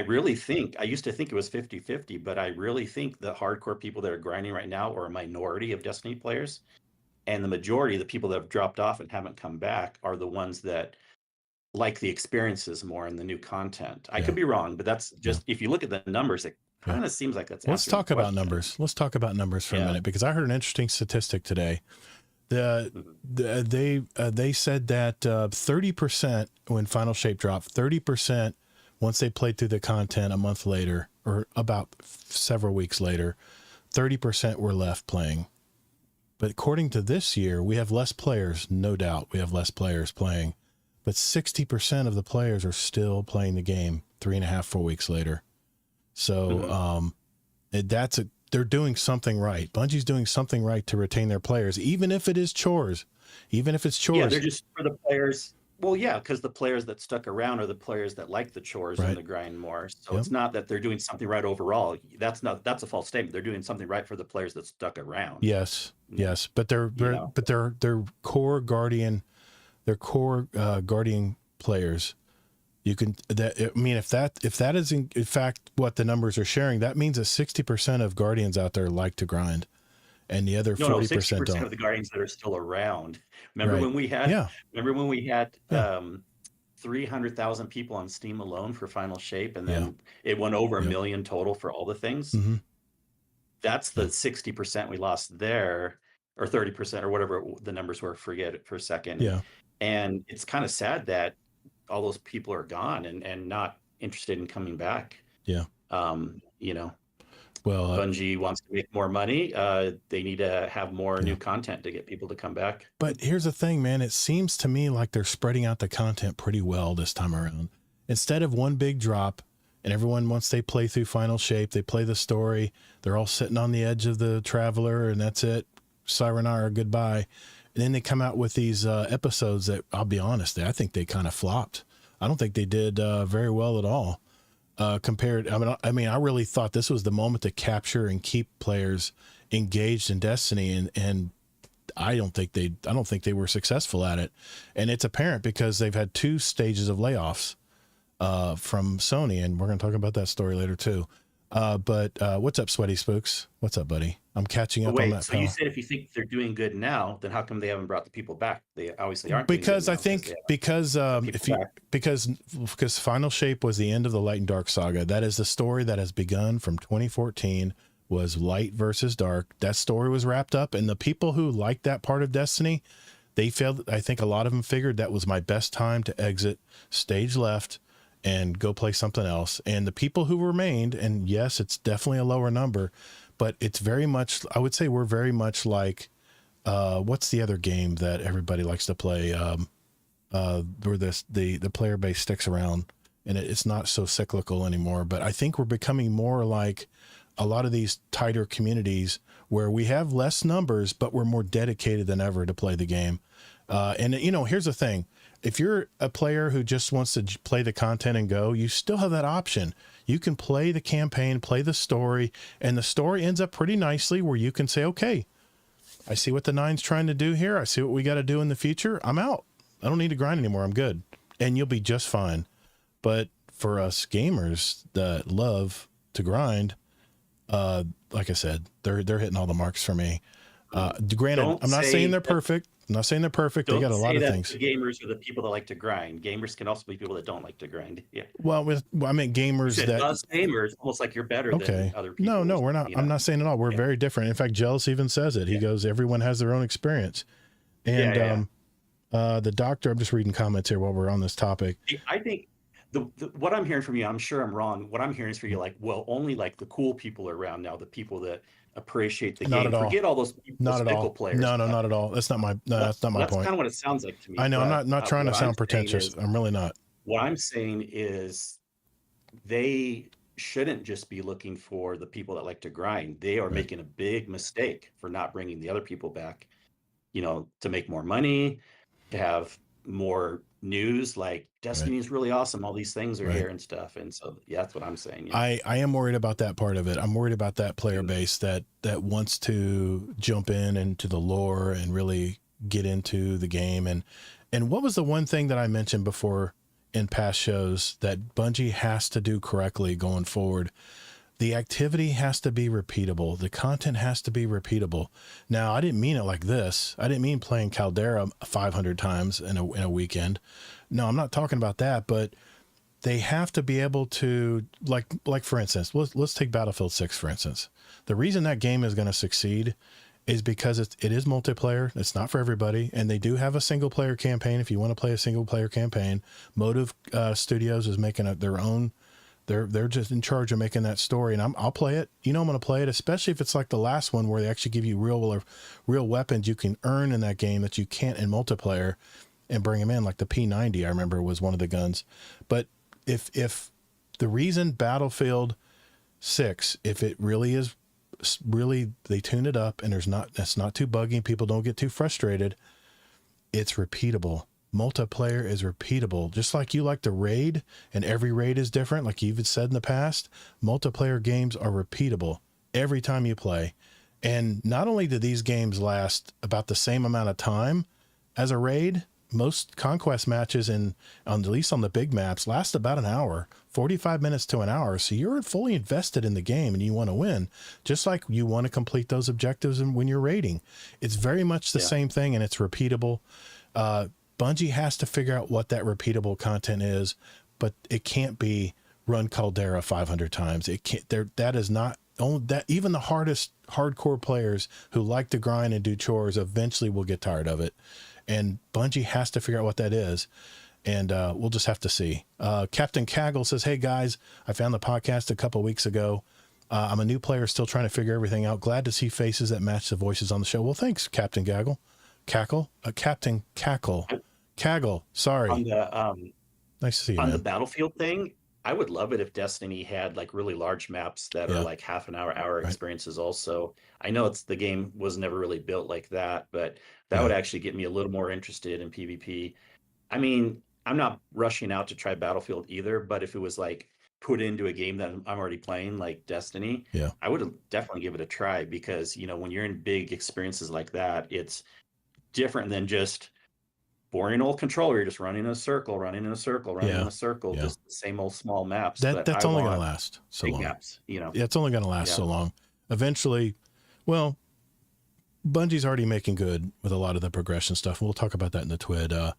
used to think it was 50-50, but I really think the hardcore people that are grinding right now are a minority of Destiny players. And the majority of the people that have dropped off and haven't come back are the ones that like the experiences more and the new content. I could be wrong, but that's just, if you look at the numbers, it kind of seems like that's. Let's talk about numbers. Let's talk about numbers for a minute, because I heard an interesting statistic today. They said that 30% when Final Shape dropped, 30% once they played through the content a month later, or about several weeks later, 30% were left playing. But according to this year, we have less players. No doubt we have less players playing, but 60% of the players are still playing the game 3.5, 4 weeks later. So they're doing something right. Bungie's doing something right to retain their players, even if it is chores. Even if it's chores. Yeah, they're just for the players. Well, yeah, because the players that stuck around are the players that like the chores and the grind more. So it's not that they're doing something right overall. That's a false statement. They're doing something right for the players that stuck around. Yes, but their core Guardian, Guardian players. You can if that is in fact what the numbers are sharing, that means that 60% of Guardians out there like to grind, and the other 40% don't. Of the Guardians that are still around. Remember when we had 300,000 people on Steam alone for Final Shape, and then it went over 1 million total for all the things. Mm-hmm. That's the 60% we lost there, or 30% or whatever the numbers were. Forget it for a second. Yeah, and it's kind of sad that all those people are gone and not interested in coming back. Yeah. You know, Well, Bungie wants to make more money. They need to have more new content to get people to come back. but here's the thing, man. It seems to me like they're spreading out the content pretty well this time around. Instead of one big drop, and everyone, once they play through Final Shape, they play the story, they're all sitting on the edge of the Traveler, and that's it. Sayonara, goodbye. And then they come out with these episodes that, I'll be honest, I think they kind of flopped. I don't think they did very well at all. Compared, I mean, I really thought this was the moment to capture and keep players engaged in Destiny, and I don't think they were successful at it. And it's apparent because they've had 2 stages of layoffs from Sony, and we're going to talk about that story later too. But what's up, Sweaty Spooks? What's up, buddy? I'm catching up on that. So you said if you think they're doing good now, then how come they haven't brought the people back? They obviously aren't. Because I think because Final Shape was the end of the Light and Dark saga. That is the story that has begun from 2014. Was Light versus Dark. That story was wrapped up, and the people who liked that part of Destiny, they felt, I think a lot of them figured that was my best time to exit stage left and go play something else. And the people who remained, and yes, it's definitely a lower number, but it's very much, I would say we're very much like, what's the other game that everybody likes to play? Where the player base sticks around and it's not so cyclical anymore. But I think we're becoming more like a lot of these tighter communities where we have less numbers, but we're more dedicated than ever to play the game. And you know, here's the thing. If you're a player who just wants to play the content and go, you still have that option. You can play the campaign, play the story, and the story ends up pretty nicely where you can say, okay, I see what the 9's trying to do here. I see what we got to do in the future. I'm out. I don't need to grind anymore. I'm good. And you'll be just fine. But for us gamers that love to grind, like I said, they're hitting all the marks for me. Granted, I'm not saying they're perfect. I'm not saying they're perfect. They got a lot of things. The gamers are the people that like to grind. Gamers can also be people that don't like to grind. Yeah. Well, I mean gamers that us gamers, almost like you're better than other people. No, we're not. I'm not saying at all. We're very different. In fact, Jealous even says it. He goes, everyone has their own experience. And the doctor, I'm just reading comments here while we're on this topic. I think what I'm hearing from you, I'm sure I'm wrong. What I'm hearing is for you, like, well, only like the cool people are around now, the people that appreciate the not game. At all. Forget all those not at all. players. No, not at all. That's not my that's not my point. That's kind of what it sounds like to me. I know. I'm not trying to sound pretentious. I'm really not. What I'm saying is they shouldn't just be looking for the people that like to grind. They are making a big mistake for not bringing the other people back, you know, to make more money, to have more news, like Destiny is really awesome. All these things are here and stuff. And so, yeah, that's what I'm saying. Yeah. I am worried about that part of it. I'm worried about that player base that wants to jump into the lore and really get into the game. And what was the one thing that I mentioned before in past shows that Bungie has to do correctly going forward? The activity has to be repeatable. The content has to be repeatable. Now, I didn't mean it like this. I didn't mean playing Caldera 500 times in a weekend. No, I'm not talking about that, but they have to be able to, like for instance, let's take Battlefield 6, for instance. The reason that game is going to succeed is because it is multiplayer. It's not for everybody. And they do have a single player campaign. If you want to play a single player campaign, Motive Studios is making their own. They're just in charge of making that story, and I'll play it. You know, I'm going to play it, especially if it's like the last one where they actually give you real weapons you can earn in that game that you can't in multiplayer, and bring them in. Like the P90, I remember, was one of the guns. But if the reason Battlefield 6, if it really is they tune it up and that's not too buggy and people don't get too frustrated, it's repeatable. Multiplayer is repeatable, just like you like to raid, and every raid is different. Like you've said in the past, multiplayer games are repeatable every time you play. And not only do these games last about the same amount of time as a raid, most conquest matches at least on the big maps last about an hour, 45 minutes to an hour. So you're fully invested in the game and you want to win, just like you want to complete those objectives when you're raiding. It's very much the same thing, and it's repeatable. Bungie has to figure out what that repeatable content is, but it can't be run Caldera 500 times. It can't. That is not only that. Even the hardest hardcore players who like to grind and do chores eventually will get tired of it, and Bungie has to figure out what that is. and we'll just have to see. Captain Kaggle says, "Hey guys, I found the podcast a couple weeks ago. I'm a new player, still trying to figure everything out. Glad to see faces that match the voices on the show." Well, thanks, Captain Captain Kaggle. Sorry. On the Nice to see you, on the man. Battlefield thing, I would love it if Destiny had like really large maps that Yeah. are like half an hour Right. experiences also. I know the game was never really built like that, but that Yeah. would actually get me a little more interested in PvP. I mean, I'm not rushing out to try Battlefield either, but if it was like put into a game that I'm already playing, like Destiny, Yeah. I would definitely give it a try because, when you're in big experiences like that, it's different than just boring old controller. You're just running in a circle, running in a circle, running in a circle, Yeah. just the same old small maps. That's I only going to want last so big long. maps, Yeah, it's only going to last Yeah. so long. Eventually, well, Bungie's already making good with a lot of the progression stuff. We'll talk about that in the TWID.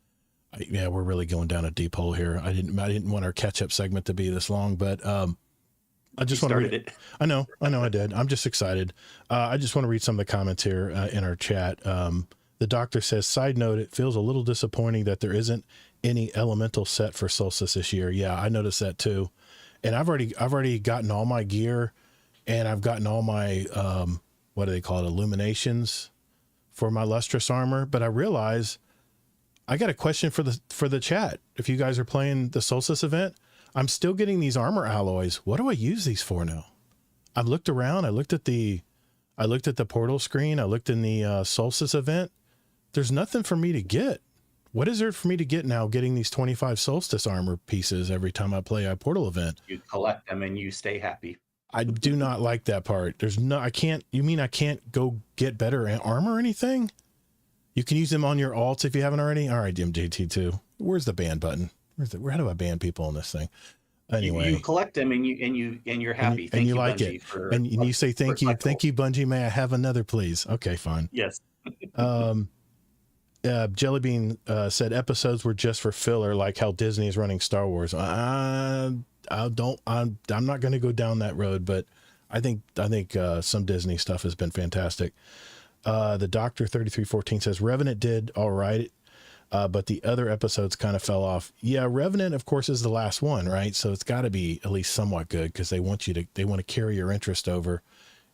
Yeah, we're really going down a deep hole here. I didn't want our catch up segment to be this long, but I just want to read it. I know I did. I'm just excited. I just want to read some of the comments here in our chat. The doctor says, side note, it feels a little disappointing that there isn't any elemental set for Solstice this year. Yeah, I noticed that too. And I've already gotten all my gear, and I've gotten all my what do they call it, illuminations for my lustrous armor. But I realize I got a question for the chat. If you guys are playing the Solstice event, I'm still getting these armor alloys. What do I use these for now? I've looked around. I looked at the portal screen. I looked in the Solstice event. There's nothing for me to get. What is there for me to get now getting these 25 Solstice armor pieces every time I play a portal event? You collect them and you stay happy. I do not like that part. You mean I can't go get better armor or anything? You can use them on your alts if you haven't already. All right, MJT2. Where's the ban button? How do I ban people on this thing? Anyway, you collect them and you're happy. And you like Bungie, it. And you say, thank you, Bungie. May I have another, please? Okay, fine. Yes. Jellybean said episodes were just for filler, like how Disney is running Star Wars. I'm not going to go down that road, but I think some Disney stuff has been fantastic. The Doctor 3314 says Revenant did all right, but the other episodes kind of fell off. Yeah, Revenant, of course, is the last one, right? So it's got to be at least somewhat good because they want to carry your interest over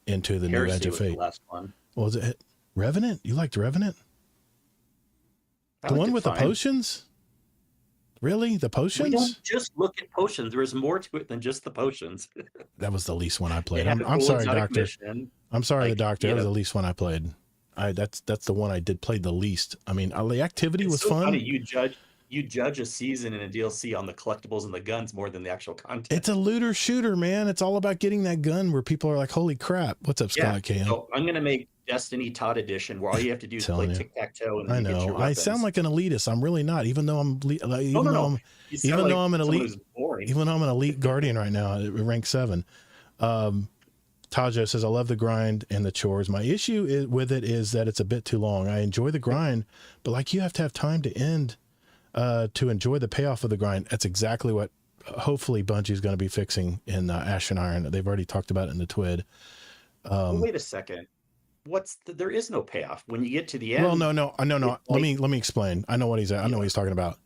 into the Heresy new Edge of Fate. the last one. Well, was it Revenant? You liked Revenant? The one with the potions? Really? The potions? We don't just look at potions. There's more to it than just the potions. That was the least one I played. I'm sorry, Doctor. I'm sorry, the Doctor. That was the least one I played. That's the one I did play the least. I mean, the activity was fun. Funny. You judge a season and a DLC on the collectibles and the guns more than the actual content. It's a looter shooter, man. It's all about getting that gun where people are like, "Holy crap!" What's up, Scott Cam? So I'm gonna make Destiny Todd Edition, where all you have to do is play tic-tac-toe. And I know. I sound like an elitist. I'm really not. Even though I'm an elite guardian right now at rank 7. Tajo says, I love the grind and the chores. My issue with it is that it's a bit too long. I enjoy the grind, but you have to have time to end to enjoy the payoff of the grind. That's exactly what hopefully Bungie is going to be fixing in Ash and Iron. They've already talked about it in the TWID. Wait a second. There is no payoff when you get to the end. Well, no. Let me explain. I know what he's talking about.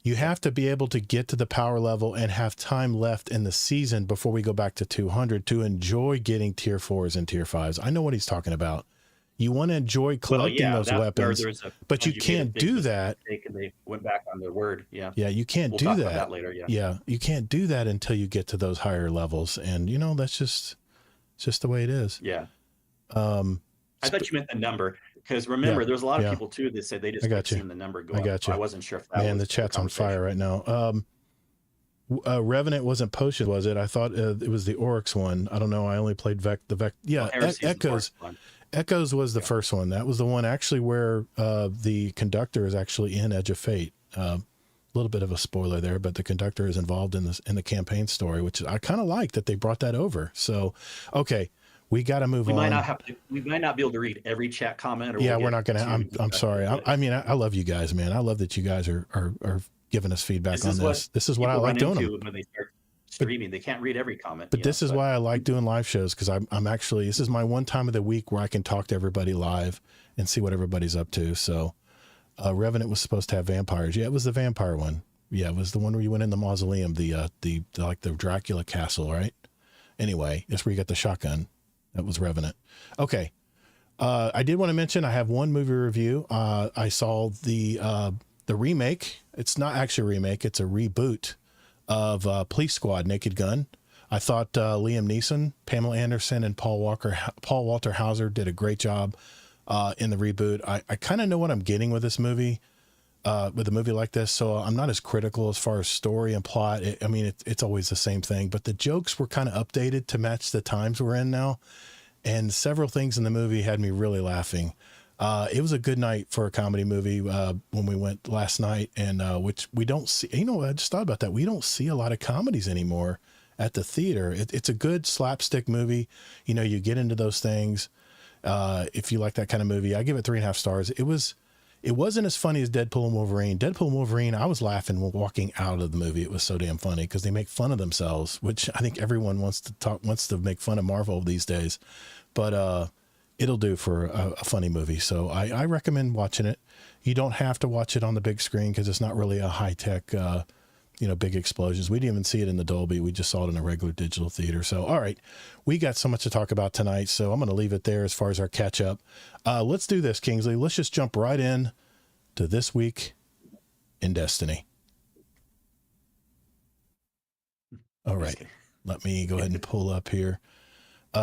You have to be able to get to the power level and have time left in the season before we go back to 200 to enjoy getting tier 4s and tier 5s. I know what he's talking about. You want to enjoy collecting those weapons, but you can't do that. They went back on their word. Yeah. Yeah. You can't do that. About that later. Yeah. Yeah. You can't do that until you get to those higher levels. And that's just the way it is. Yeah. I thought you meant the number. Because remember, there's a lot of people too that said they just kept seeing the number go up. So I wasn't sure if that was the chat's on fire right now. Revenant wasn't potion, was it? I thought it was the Oryx one. I don't know. I only played Echoes. Echoes was the first one. That was the one actually where the conductor is actually in Edge of Fate. A little bit of a spoiler there, but the conductor is involved in the campaign story, which I kind of like that they brought that over. So, okay. We got to move on. We might not be able to read every chat comment. We're not going to. I'm sorry. I love you guys, man. I love that you guys are giving us feedback on this. This is what I like doing them. When they start streaming, they can't read every comment. But this is why I like doing live shows, because I'm actually, this is my one time of the week where I can talk to everybody live and see what everybody's up to. So Revenant was supposed to have vampires. Yeah, it was the vampire one. Yeah, it was the one where you went in the mausoleum, the like the Dracula castle, right? Anyway, that's where you got the shotgun. That was Revenant. Okay. I did want to mention I have one movie review. I saw the remake. It's not actually a remake. It's a reboot of Police Squad: Naked Gun. I thought Liam Neeson, Pamela Anderson, and Paul Walter Hauser did a great job in the reboot. I kind of know what I'm getting with this movie, with a movie like this, so I'm not as critical as far as story and plot. It's always the same thing, but the jokes were kind of updated to match the times we're in now, and several things in the movie had me really laughing. It was a good night for a comedy movie when we went last night, and which we don't see. I just thought about that. We don't see a lot of comedies anymore at the theater. It's a good slapstick movie. You get into those things. If you like that kind of movie, I give it 3.5 stars. It wasn't as funny as Deadpool and Wolverine. Deadpool and Wolverine, I was laughing walking out of the movie. It was so damn funny because they make fun of themselves, which I think everyone wants to make fun of Marvel these days. But it'll do for a funny movie. So I recommend watching it. You don't have to watch it on the big screen because it's not really a high tech, big explosions. We didn't even see it in the Dolby. We just saw it in a regular digital theater. So, all right, we got so much to talk about tonight. So I'm going to leave it there as far as our catch up. Let's do this, Kingsley. Let's just jump right in to This Week in Destiny. All right, let me go ahead and pull up here.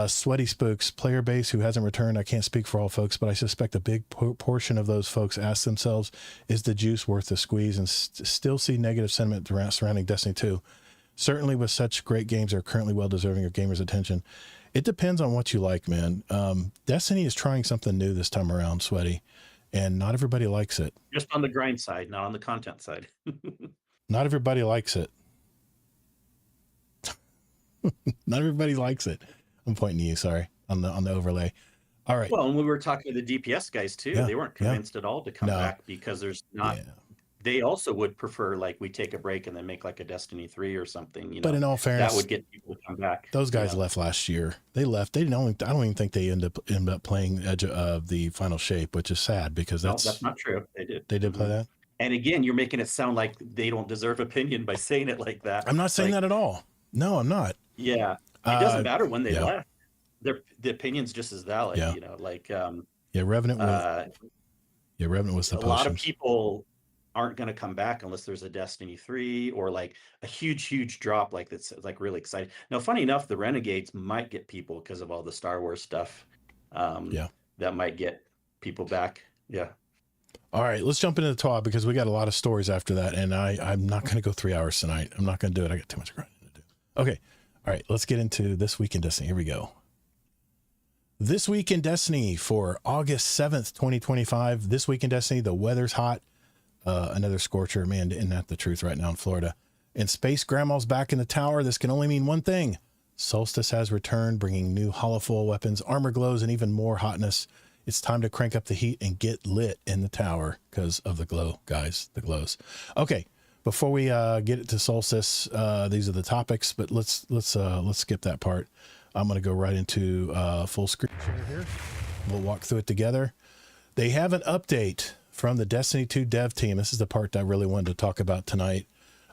Sweaty Spooks player base who hasn't returned. I can't speak for all folks, but I suspect a big portion of those folks ask themselves, is the juice worth the squeeze, and still see negative sentiment surrounding Destiny 2. Certainly with such great games that are currently well deserving of gamers' attention. It depends on what you like, man. Destiny is trying something new this time around, Sweaty, and not everybody likes it. Just on the grind side, not on the content side. Not everybody likes it. Not everybody likes it. I'm pointing to you, sorry, on the overlay. All right. Well, and we were talking to the DPS guys too. They weren't convinced at all to come back because there's not. They also would prefer like we take a break and then make like a Destiny 3 or something. But in all fairness, that would get people to come back. Those guys left last year. They left. I don't even think they end up playing Edge of the Final Shape, which is sad because that's not true. They did. They did play that. And again, you're making it sound like they don't deserve opinion by saying it like that. I'm not saying that at all. No, I'm not. Yeah. It doesn't matter when they left. The opinion's just as valid, Revenant. Revenant was the a lot of people aren't going to come back unless there's a Destiny 3 or like a huge drop like that's like really exciting. Now, funny enough, the Renegades might get people because of all the Star Wars stuff. That might get people back. Yeah. All right, let's jump into the talk because we got a lot of stories after that, and I'm not going to go 3 hours tonight. I'm not going to do it. I got too much grinding to do. Okay. All right, let's get into This Week in Destiny. Here we go. This Week in Destiny for August 7th, 2025. This Week in Destiny, the weather's hot. Another scorcher, man, isn't that the truth right now in Florida? And Space Grandma's back in the tower. This can only mean one thing. Solstice has returned, bringing new holofoil weapons, armor glows, and even more hotness. It's time to crank up the heat and get lit in the tower because of the glow, guys, the glows. Okay, before we get it to Solstice, these are the topics, but let's skip that part. I'm going to go right into full screen share here. We'll walk through it together. They have an update from the Destiny 2 dev team. This is the part that I really wanted to talk about tonight.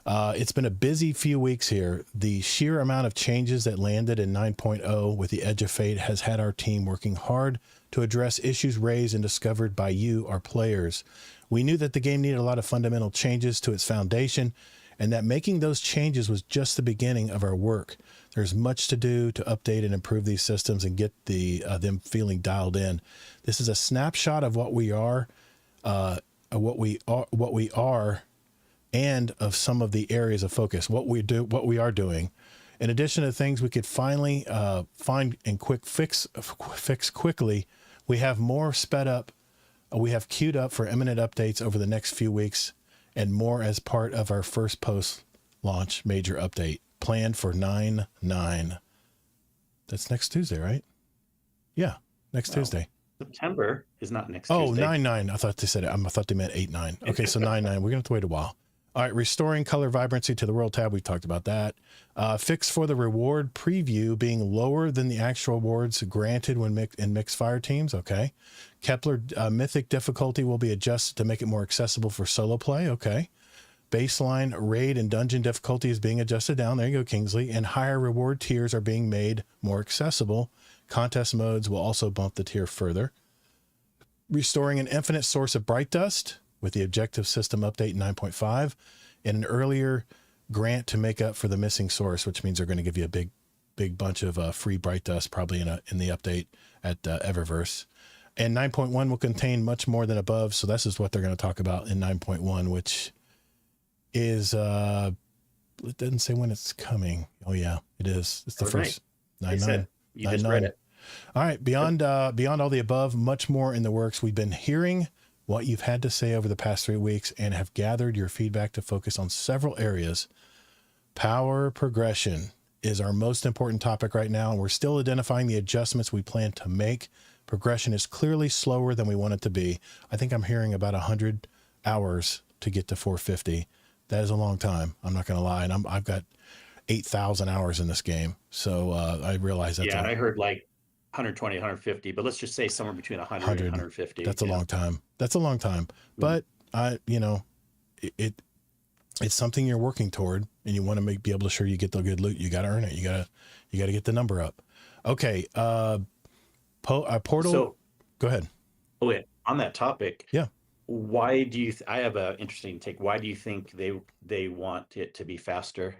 It's been a busy few weeks here. The sheer amount of changes that landed in 9.0 with the Edge of Fate has had our team working hard to address issues raised and discovered by you, our players. We knew that the game needed a lot of fundamental changes to its foundation, and that making those changes was just the beginning of our work. There's much to do to update and improve these systems and get them feeling dialed in. This is a snapshot of what we are, and of some of the areas of focus, what we are doing. In addition to things we could finally find and fix quickly, we have more sped up. We have queued up for imminent updates over the next few weeks, and more as part of our first post-launch major update planned for 9/9. That's next Tuesday, right? Yeah, next Tuesday. September is not next Tuesday. 9/9. I thought they said it. I thought they meant 8/9. Okay, so 9/9. We're gonna have to wait a while. All right, restoring color vibrancy to the world tab. We talked about that. Fix for the reward preview being lower than the actual rewards granted when in mixed fire teams. Okay. Kepler mythic difficulty will be adjusted to make it more accessible for solo play. Okay. Baseline raid and dungeon difficulty is being adjusted down. There you go, Kingsley. And higher reward tiers are being made more accessible. Contest modes will also bump the tier further. Restoring an infinite source of bright dust with the objective system update 9.5 and an earlier grant to make up for the missing source, which means they're going to give you a big bunch of free bright dust probably in the update at Eververse. And 9.1 will contain much more than above. So this is what they're going to talk about in 9.1, which is it doesn't say when it's coming. Oh yeah, it is. It's the first 9.9. You just read it. All right. Beyond all the above, much more in the works. We've been hearing what you've had to say over the past 3 weeks and have gathered your feedback to focus on several areas. Power progression is our most important topic right now, and we're still identifying the adjustments we plan to make. Progression is clearly slower than we want it to be. I think I'm hearing about 100 hours to get to 450. That is a long time. I'm not going to lie. And I've got 8,000 hours in this game. So I realize that's I heard like 120, 150, but let's just say somewhere between 100 and 150. That's a long time. That's a long time. But it's something you're working toward, and you want to be able to sure you get the good loot. You got to earn it. You got to get the number up. Okay. Portal. So, go ahead. Oh, yeah. On that topic. Yeah. Why do you, I have an interesting take. Why do you think they want it to be faster?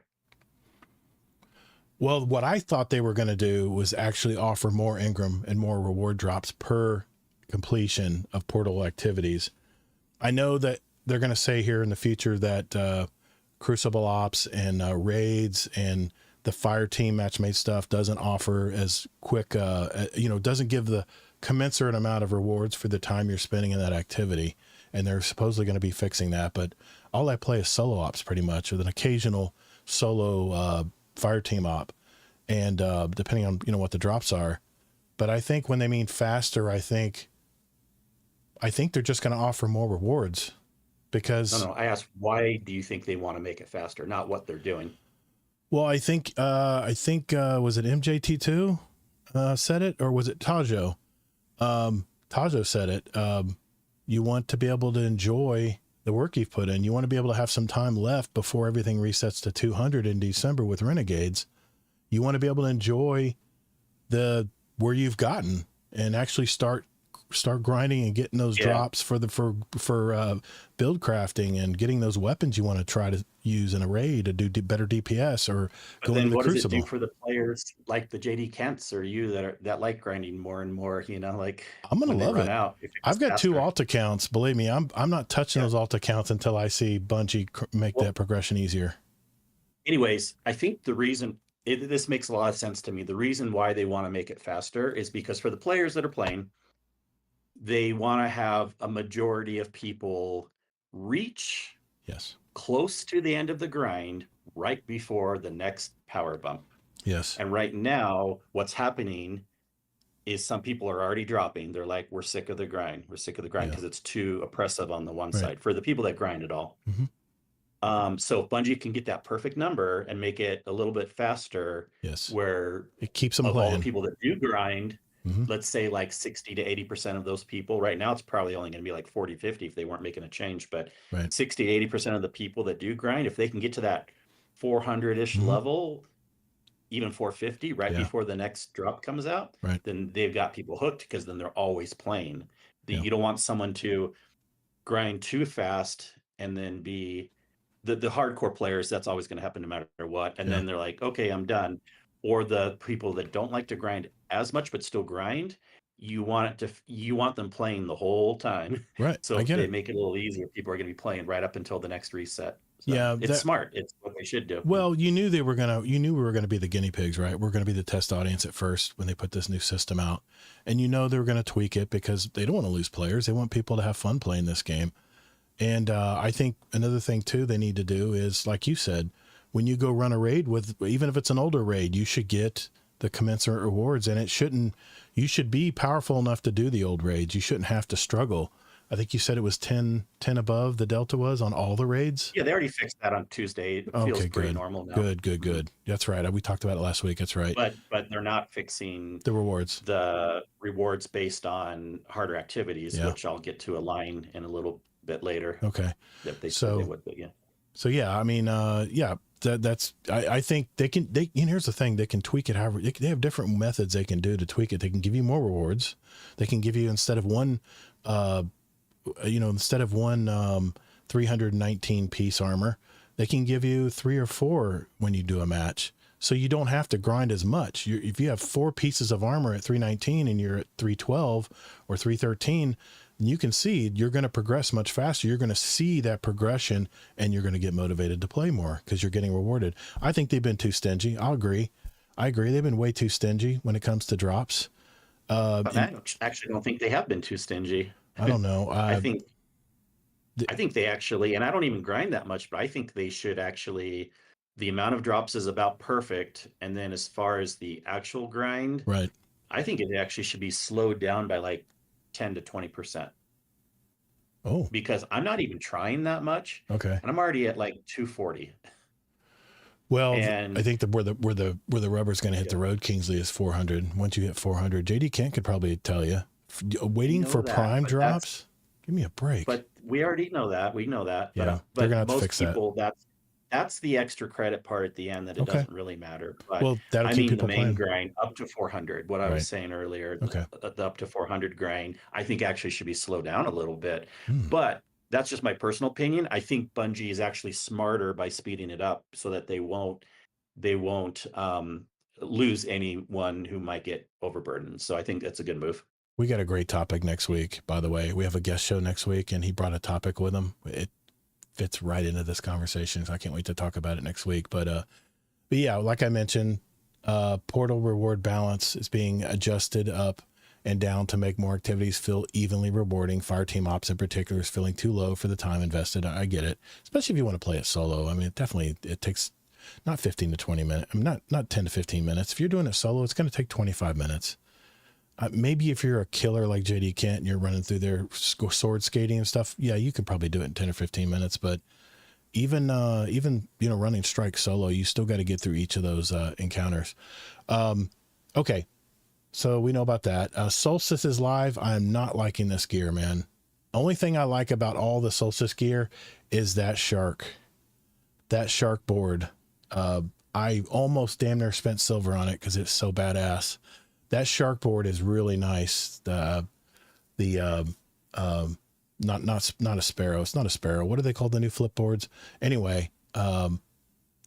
Well, what I thought they were going to do was actually offer more Engram and more reward drops per completion of portal activities. I know that they're going to say here in the future that Crucible Ops and raids and the fire team match-made stuff doesn't offer as quick, doesn't give the commensurate amount of rewards for the time you're spending in that activity. And they're supposedly going to be fixing that. But all I play is solo ops pretty much, with an occasional solo fire team op, and depending on what the drops are. But I think when they mean faster, I think they're just going to offer more rewards, because no, I asked, why do you think they want to make it faster, not what they're doing? Well, I think was it MJT2 said it, or was it Tajo? Tajo said it. You want to be able to enjoy the work you've put in. You want to be able to have some time left before everything resets to 200 in December with Renegades. You want to be able to enjoy where you've gotten and actually start grinding and getting those drops for build crafting and getting those weapons you want to try to use in a raid to do better DPS or go into the Crucible. What does it do for the players like the JD Kents or you that like grinding more and more? I'm gonna love it. I've got faster. 2 alt accounts. Believe me, I'm not touching those alt accounts until I see Bungie make that progression easier. Anyways, I think the reason this makes a lot of sense to me. The reason why they want to make it faster is because for the players that are playing, they want to have a majority of people reach close to the end of the grind right before the next power bump. Yes. And right now, what's happening is some people are already dropping. They're like, we're sick of the grind. We're sick of the grind because it's too oppressive on the one side for the people that grind it all. Mm-hmm. So if Bungie can get that perfect number and make it a little bit faster, where it keeps them playing. All the people that do grind, let's say like 60 to 80% of those people right now, it's probably only going to be like 40, 50 if they weren't making a change, but 60 to 80% of the people that do grind, if they can get to that 400-ish level, even 450 before the next drop comes out, then they've got people hooked, because then they're always playing. You don't want someone to grind too fast and then be the hardcore players. That's always going to happen no matter what. And then they're like, okay, I'm done. Or the people that don't like to grind as much but still grind, you want them playing the whole time. Right. So if they make it a little easier, people are going to be playing right up until the next reset. So it's smart. It's what they should do. Well, you knew we were going to be the guinea pigs, right? We're going to be the test audience at first when they put this new system out. And they were going to tweak it because they don't want to lose players. They want people to have fun playing this game. And I think another thing too they need to do is, like you said, when you go run a raid even if it's an older raid, you should get the commensurate rewards, and you should be powerful enough to do the old raids. You shouldn't have to struggle. I think you said it was 10 above the Delta was on all the raids. Yeah, they already fixed that on Tuesday. It feels pretty normal now. Good. That's right. We talked about it last week. That's right. But they're not fixing the rewards. The rewards based on harder activities, which I'll get to a line in a little bit later. Okay. That they said they would, but So yeah, I mean, I think and here's the thing, they can tweak it however, they have different methods they can do to tweak it. They can give you more rewards. They can give you, instead of one 319 piece armor, they can give you 3 or 4 when you do a match. So you don't have to grind as much. If you have 4 pieces of armor at 319 and you're at 312 or 313, you can see you're going to progress much faster. You're going to see that progression and you're going to get motivated to play more because you're getting rewarded. I think they've been too stingy. I agree. They've been way too stingy when it comes to drops. I actually don't think they have been too stingy. I don't know. I think they actually, and I don't even grind that much, but I think they should actually, the amount of drops is about perfect. And then as far as the actual grind, right. I think it actually should be slowed down by like 10 to 20%. Oh, because I'm not even trying that much. okay. And I'm already at like 240. Well, And I think where the rubber's going to hit the road, Kingsley, is 400. Once you hit 400, JD Kent could probably tell you. Waiting for prime drops? Give me a break. But we already know that. We know that. Yeah, but they're going to have to most fix people, that's the extra credit part at the end that it doesn't really matter. But well, that'll I keep mean, the people main playing. grind up to 400, what I was saying earlier, Okay. the up to 400 grind, I think actually should be slowed down a little bit. But that's just my personal opinion. I think Bungie is actually smarter by speeding it up so that they won't lose anyone who might get overburdened. So I think that's a good move. We got a great topic next week, by the way. We have a guest show next week, and he brought a topic with him. It fits right into this conversation, so I can't wait to talk about it next week. But yeah, like I mentioned, portal reward balance is being adjusted up and down to make more activities feel evenly rewarding. Fireteam Ops in particular is feeling too low for the time invested. I get it, especially if you want to play it solo. I mean, it takes not 15 to 20 minutes. I mean, not 10 to 15 minutes. If you're doing it solo, it's going to take 25 minutes. Maybe if you're a killer like JD Kent and you're running through their sword skating and stuff, yeah, you could probably do it in 10 or 15 minutes. But even running strike solo, you still got to get through each of those encounters. Okay, so we know about that. Solstice is live. I'm not liking this gear, man. Only thing I like about all the Solstice gear is that shark board. I almost damn near spent silver on it because it's so badass. That shark board is really nice. Not a sparrow. It's not a sparrow. What are they called? The new flip boards. Anyway, that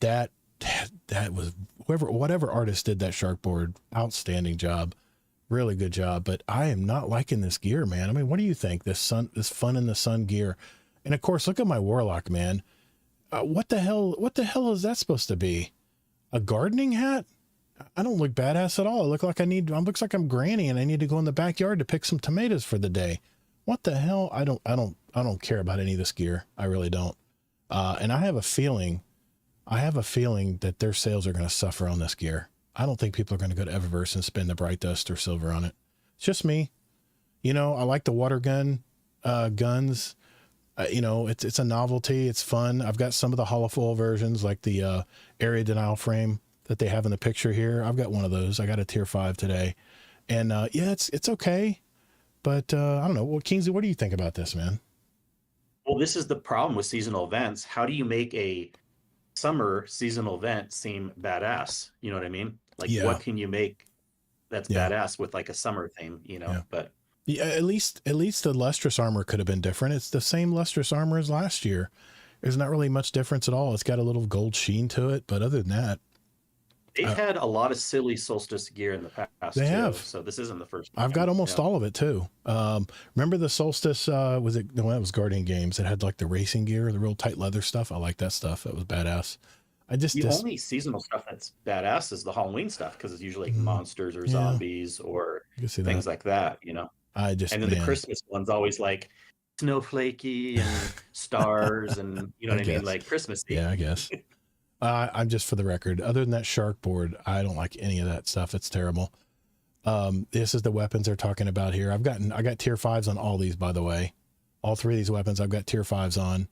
was whatever artist did that shark board. Outstanding job. Really good job. But I am not liking this gear, man. I mean, what do you think? This fun in the sun gear. And of course, look at my warlock, man. What the hell is that supposed to be? A gardening hat? I don't look badass at all. I look like looks like I'm Granny and I need to go in the backyard to pick some tomatoes for the day. What the hell? I don't care about any of this gear. I really don't. And I have a feeling that their sales are going to suffer on this gear. I don't think people are going to go to Eververse and spend the Bright Dust or silver on it. It's just me. I like the water guns. It's a novelty. It's fun. I've got some of the hollow foil versions, like the area denial frame that they have in the picture here. I've got one of those. I got a tier 5 today, and yeah, it's okay, but I don't know. Well, Kingsley, what do you think about this, man? Well, this is the problem with seasonal events. How do you make a summer seasonal event seem badass? You know what I mean? Like, what can you make that's badass with like a summer theme? But yeah, at least the lustrous armor could have been different. It's the same lustrous armor as last year. There's not really much difference at all. It's got a little gold sheen to it, but other than that, they've had a lot of silly Solstice gear in the past. They have. So this isn't the first time. I've got almost all of it too. Remember the Solstice? That was Guardian Games. It had like the racing gear, the real tight leather stuff. I like that stuff. That was badass. Only seasonal stuff that's badass is the Halloween stuff because it's usually like monsters or zombies or things like that. And then the Christmas one's always like snowflakey and stars and you know what I mean, like Christmassy. Yeah, I guess. I'm just, for the record, other than that shark board, I don't like any of that stuff. It's terrible. This is the weapons they're talking about here. I got tier 5s on all these, by the way. All 3 of these weapons I've got tier 5s on,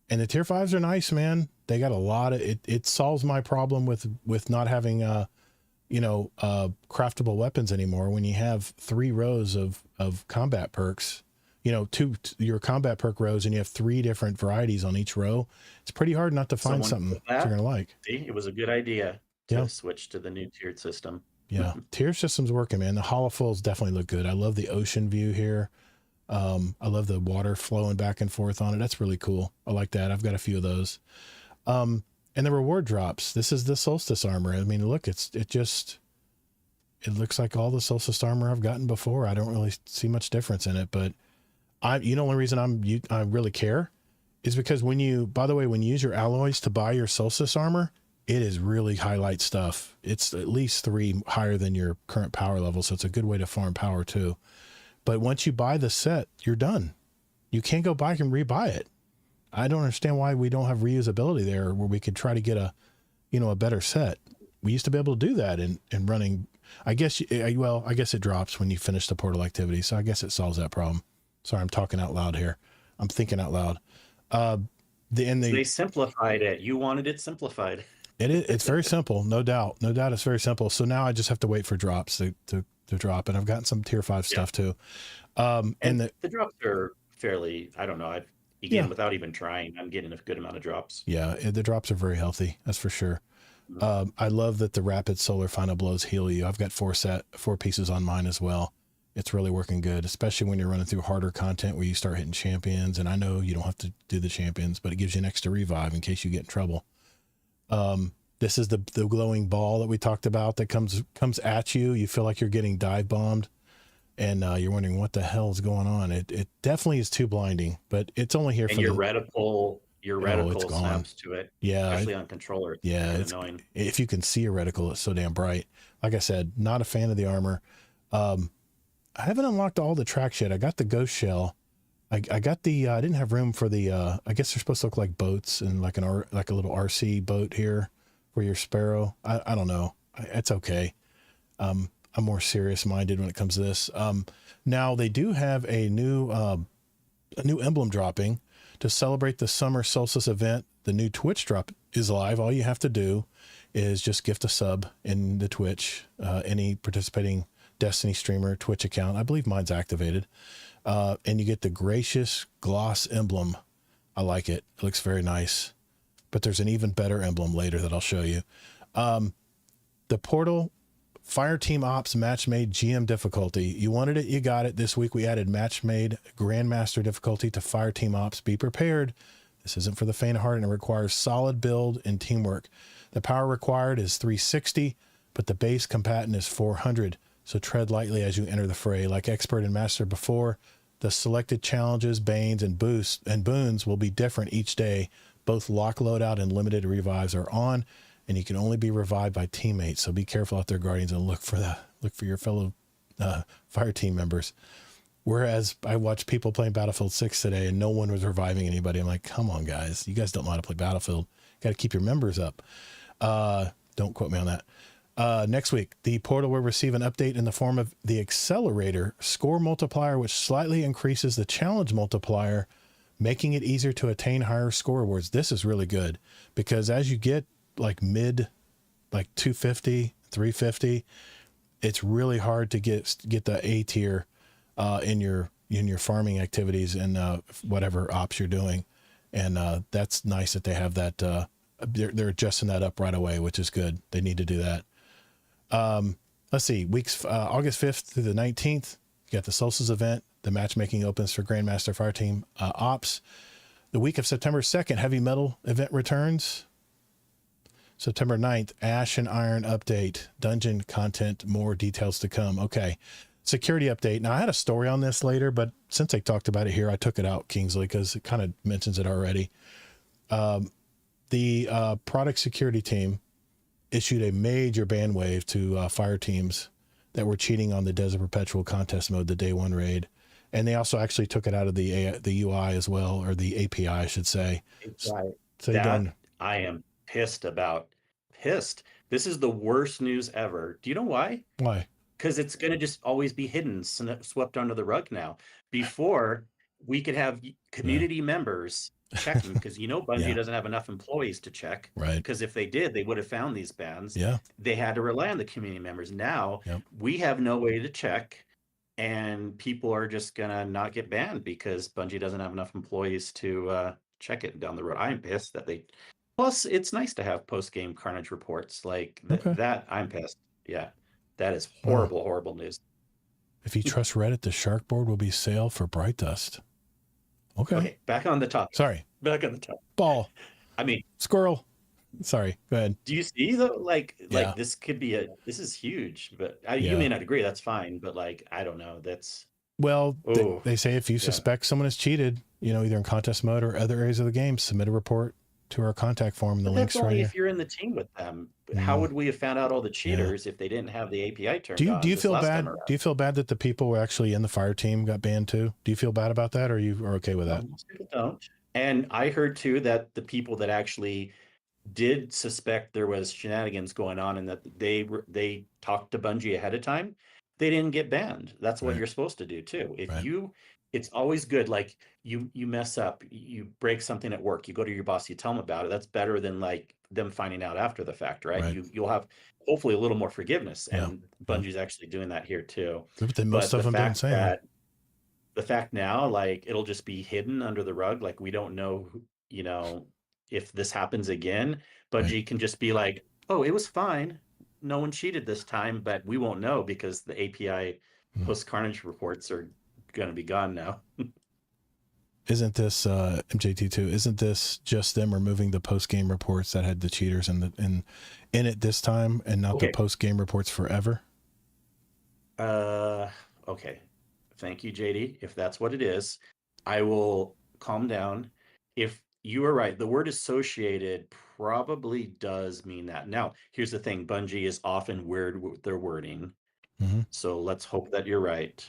and the tier 5s are nice, man. They got a lot of it solves my problem with not having craftable weapons anymore. When you have 3 rows of combat perks, your combat perk rows and you have 3 different varieties on each row, it's pretty hard not to find something that you're going to like. See, it was a good idea to switch to the new tiered system. Yeah. Tier system's working, man. The holofulls definitely look good. I love the ocean view here. I love the water flowing back and forth on it. That's really cool. I like that. I've got a few of those. And the reward drops. This is the Solstice armor. I mean, look, it looks like all the Solstice armor I've gotten before. I don't really see much difference in it, but the only reason I really care is because when you use your alloys to buy your Solstice armor, it is really highlight stuff. It's at least 3 higher than your current power level. So it's a good way to farm power too. But once you buy the set, you're done. You can't go back and rebuy it. I don't understand why we don't have reusability there where we could try to get a better set. We used to be able to do that in running. I guess it drops when you finish the portal activity. So I guess it solves that problem. Sorry, I'm talking out loud here. I'm thinking out loud. They simplified it. You wanted it simplified. It's very simple. No doubt. It's very simple. So now I just have to wait for drops to drop. And I've gotten some tier 5 stuff too. And the drops are fairly, I don't know. Without even trying, I'm getting a good amount of drops. Yeah. The drops are very healthy. That's for sure. I love that the rapid solar final blows heal you. I've got 4 pieces on mine as well. It's really working good, especially when you're running through harder content where you start hitting champions. And I know you don't have to do the champions, but it gives you an extra revive in case you get in trouble. This is the glowing ball that we talked about that comes at you. You feel like you're getting dive bombed and you're wondering what the hell is going on. It definitely is too blinding, but it's only here for your reticle snaps to it. Yeah. Especially on controller. It's annoying. If you can see a reticle, it's so damn bright. Like I said, not a fan of the armor. I haven't unlocked all the tracks yet. I got the ghost shell. I got the, I didn't have room for the, I guess they're supposed to look like boats and like a little RC boat here for your Sparrow. I don't know. It's okay. I'm more serious minded when it comes to this. Now they do have a new emblem dropping to celebrate the summer solstice event. The new Twitch drop is live. All you have to do is just gift a sub in the Twitch, any participating Destiny streamer Twitch account. I believe mine's activated. And you get the gracious gloss emblem. I like it. It looks very nice, but there's an even better emblem later that I'll show you. The Portal Fire Team Ops Match Made GM difficulty. You wanted it, you got it. This week we added Match Made Grandmaster difficulty to Fire Team Ops. Be prepared. This isn't for the faint of heart and it requires solid build and teamwork. The power required is 360, but the base combatant is 400. So tread lightly as you enter the fray. Like Expert and Master before, the selected challenges, banes, and boosts and boons will be different each day. Both lock loadout and limited revives are on, and you can only be revived by teammates. So be careful out there, Guardians, and look for your fellow fire team members. Whereas I watched people playing Battlefield 6 today, and no one was reviving anybody. I'm like, come on, guys, you guys don't know how to play Battlefield. Got to keep your members up. Don't quote me on that. Next week, the portal will receive an update in the form of the Accelerator score multiplier, which slightly increases the challenge multiplier, making it easier to attain higher score awards. This is really good because as you get like 250, 350, it's really hard to get the A tier in your farming activities and whatever ops you're doing. And that's nice that they have that. They're adjusting that up right away, which is good. They need to do that. Let's see, weeks August 5th through the 19th, you got the Solstice event. The matchmaking opens for Grandmaster Fire Team Ops. The week of September 2nd, Heavy Metal event returns. September 9th, Ash and Iron update, dungeon content, more details to come. Okay, security update. Now I had a story on this later, but since I talked about it here, I took it out, Kingsley, because it kind of mentions it already. The product security team issued a major ban wave to fire teams that were cheating on the Desert Perpetual contest mode, the day one raid. And they also actually took it out of the UI as well, or the API, I should say. Right. So I am pissed. This is the worst news ever. Do you know why? Why? Because it's going to just always be hidden, swept under the rug now. Before, we could have community members checking, because Bungie doesn't have enough employees to check. Right. Because if they did, they would have found these bans. Yeah. They had to rely on the community members. Now we have no way to check and people are just gonna not get banned because Bungie doesn't have enough employees to check it down the road. I'm pissed that they. Plus, it's nice to have post-game Carnage reports like Okay. that. I'm pissed. Yeah, that is Wow. horrible, horrible news. If you trust Reddit, the shark board will be sale for Bright Dust. Okay. Back on the top. Sorry. Back on the top. Ball. I mean, Squirrel. Sorry. Go ahead. do you see though? Like Yeah. this could be this is huge, but Yeah. you may not agree. That's fine, but like I don't know. That's Well, Ooh. they say if you Yeah. suspect someone has cheated, you know, either in contest mode or other areas of the game, submit a report to our contact form. The But link's that's right only here. if you're in the team with them. How Mm. would we have found out all the cheaters if they didn't have the API turned on? Do you this feel last bad? time around? Do you feel bad that the people who were actually in the fire team got banned too? Do you feel bad about that, or you are okay with that? Most people don't. And I heard too that the people that actually did suspect there was shenanigans going on and that they talked to Bungie ahead of time, they didn't get banned. That's what Right. you're supposed to do too. If Right. it's always good. Like you mess up, you break something at work, you go to your boss, you tell them about it. That's better than like them finding out after the fact, right? Right. You'll have hopefully a little more forgiveness, Yeah. and Bungie's actually doing that here too. But then most But of them don't say that. the fact now, like it'll just be hidden under the rug, like we don't know, if this happens again, Bungie can just be like, "Oh, it was fine. No one cheated this time," but we won't know because the API post Carnage reports are going to be gone now. Isn't this MJT2? Isn't this just them removing the post game reports that had the cheaters in it this time, and not the post game reports forever? Okay. Thank you, JD. If that's what it is, I will calm down. If you are right, the word associated probably does mean that. Now, here's the thing. Bungie is often weird with their wording. Mm-hmm. So let's hope that you're right.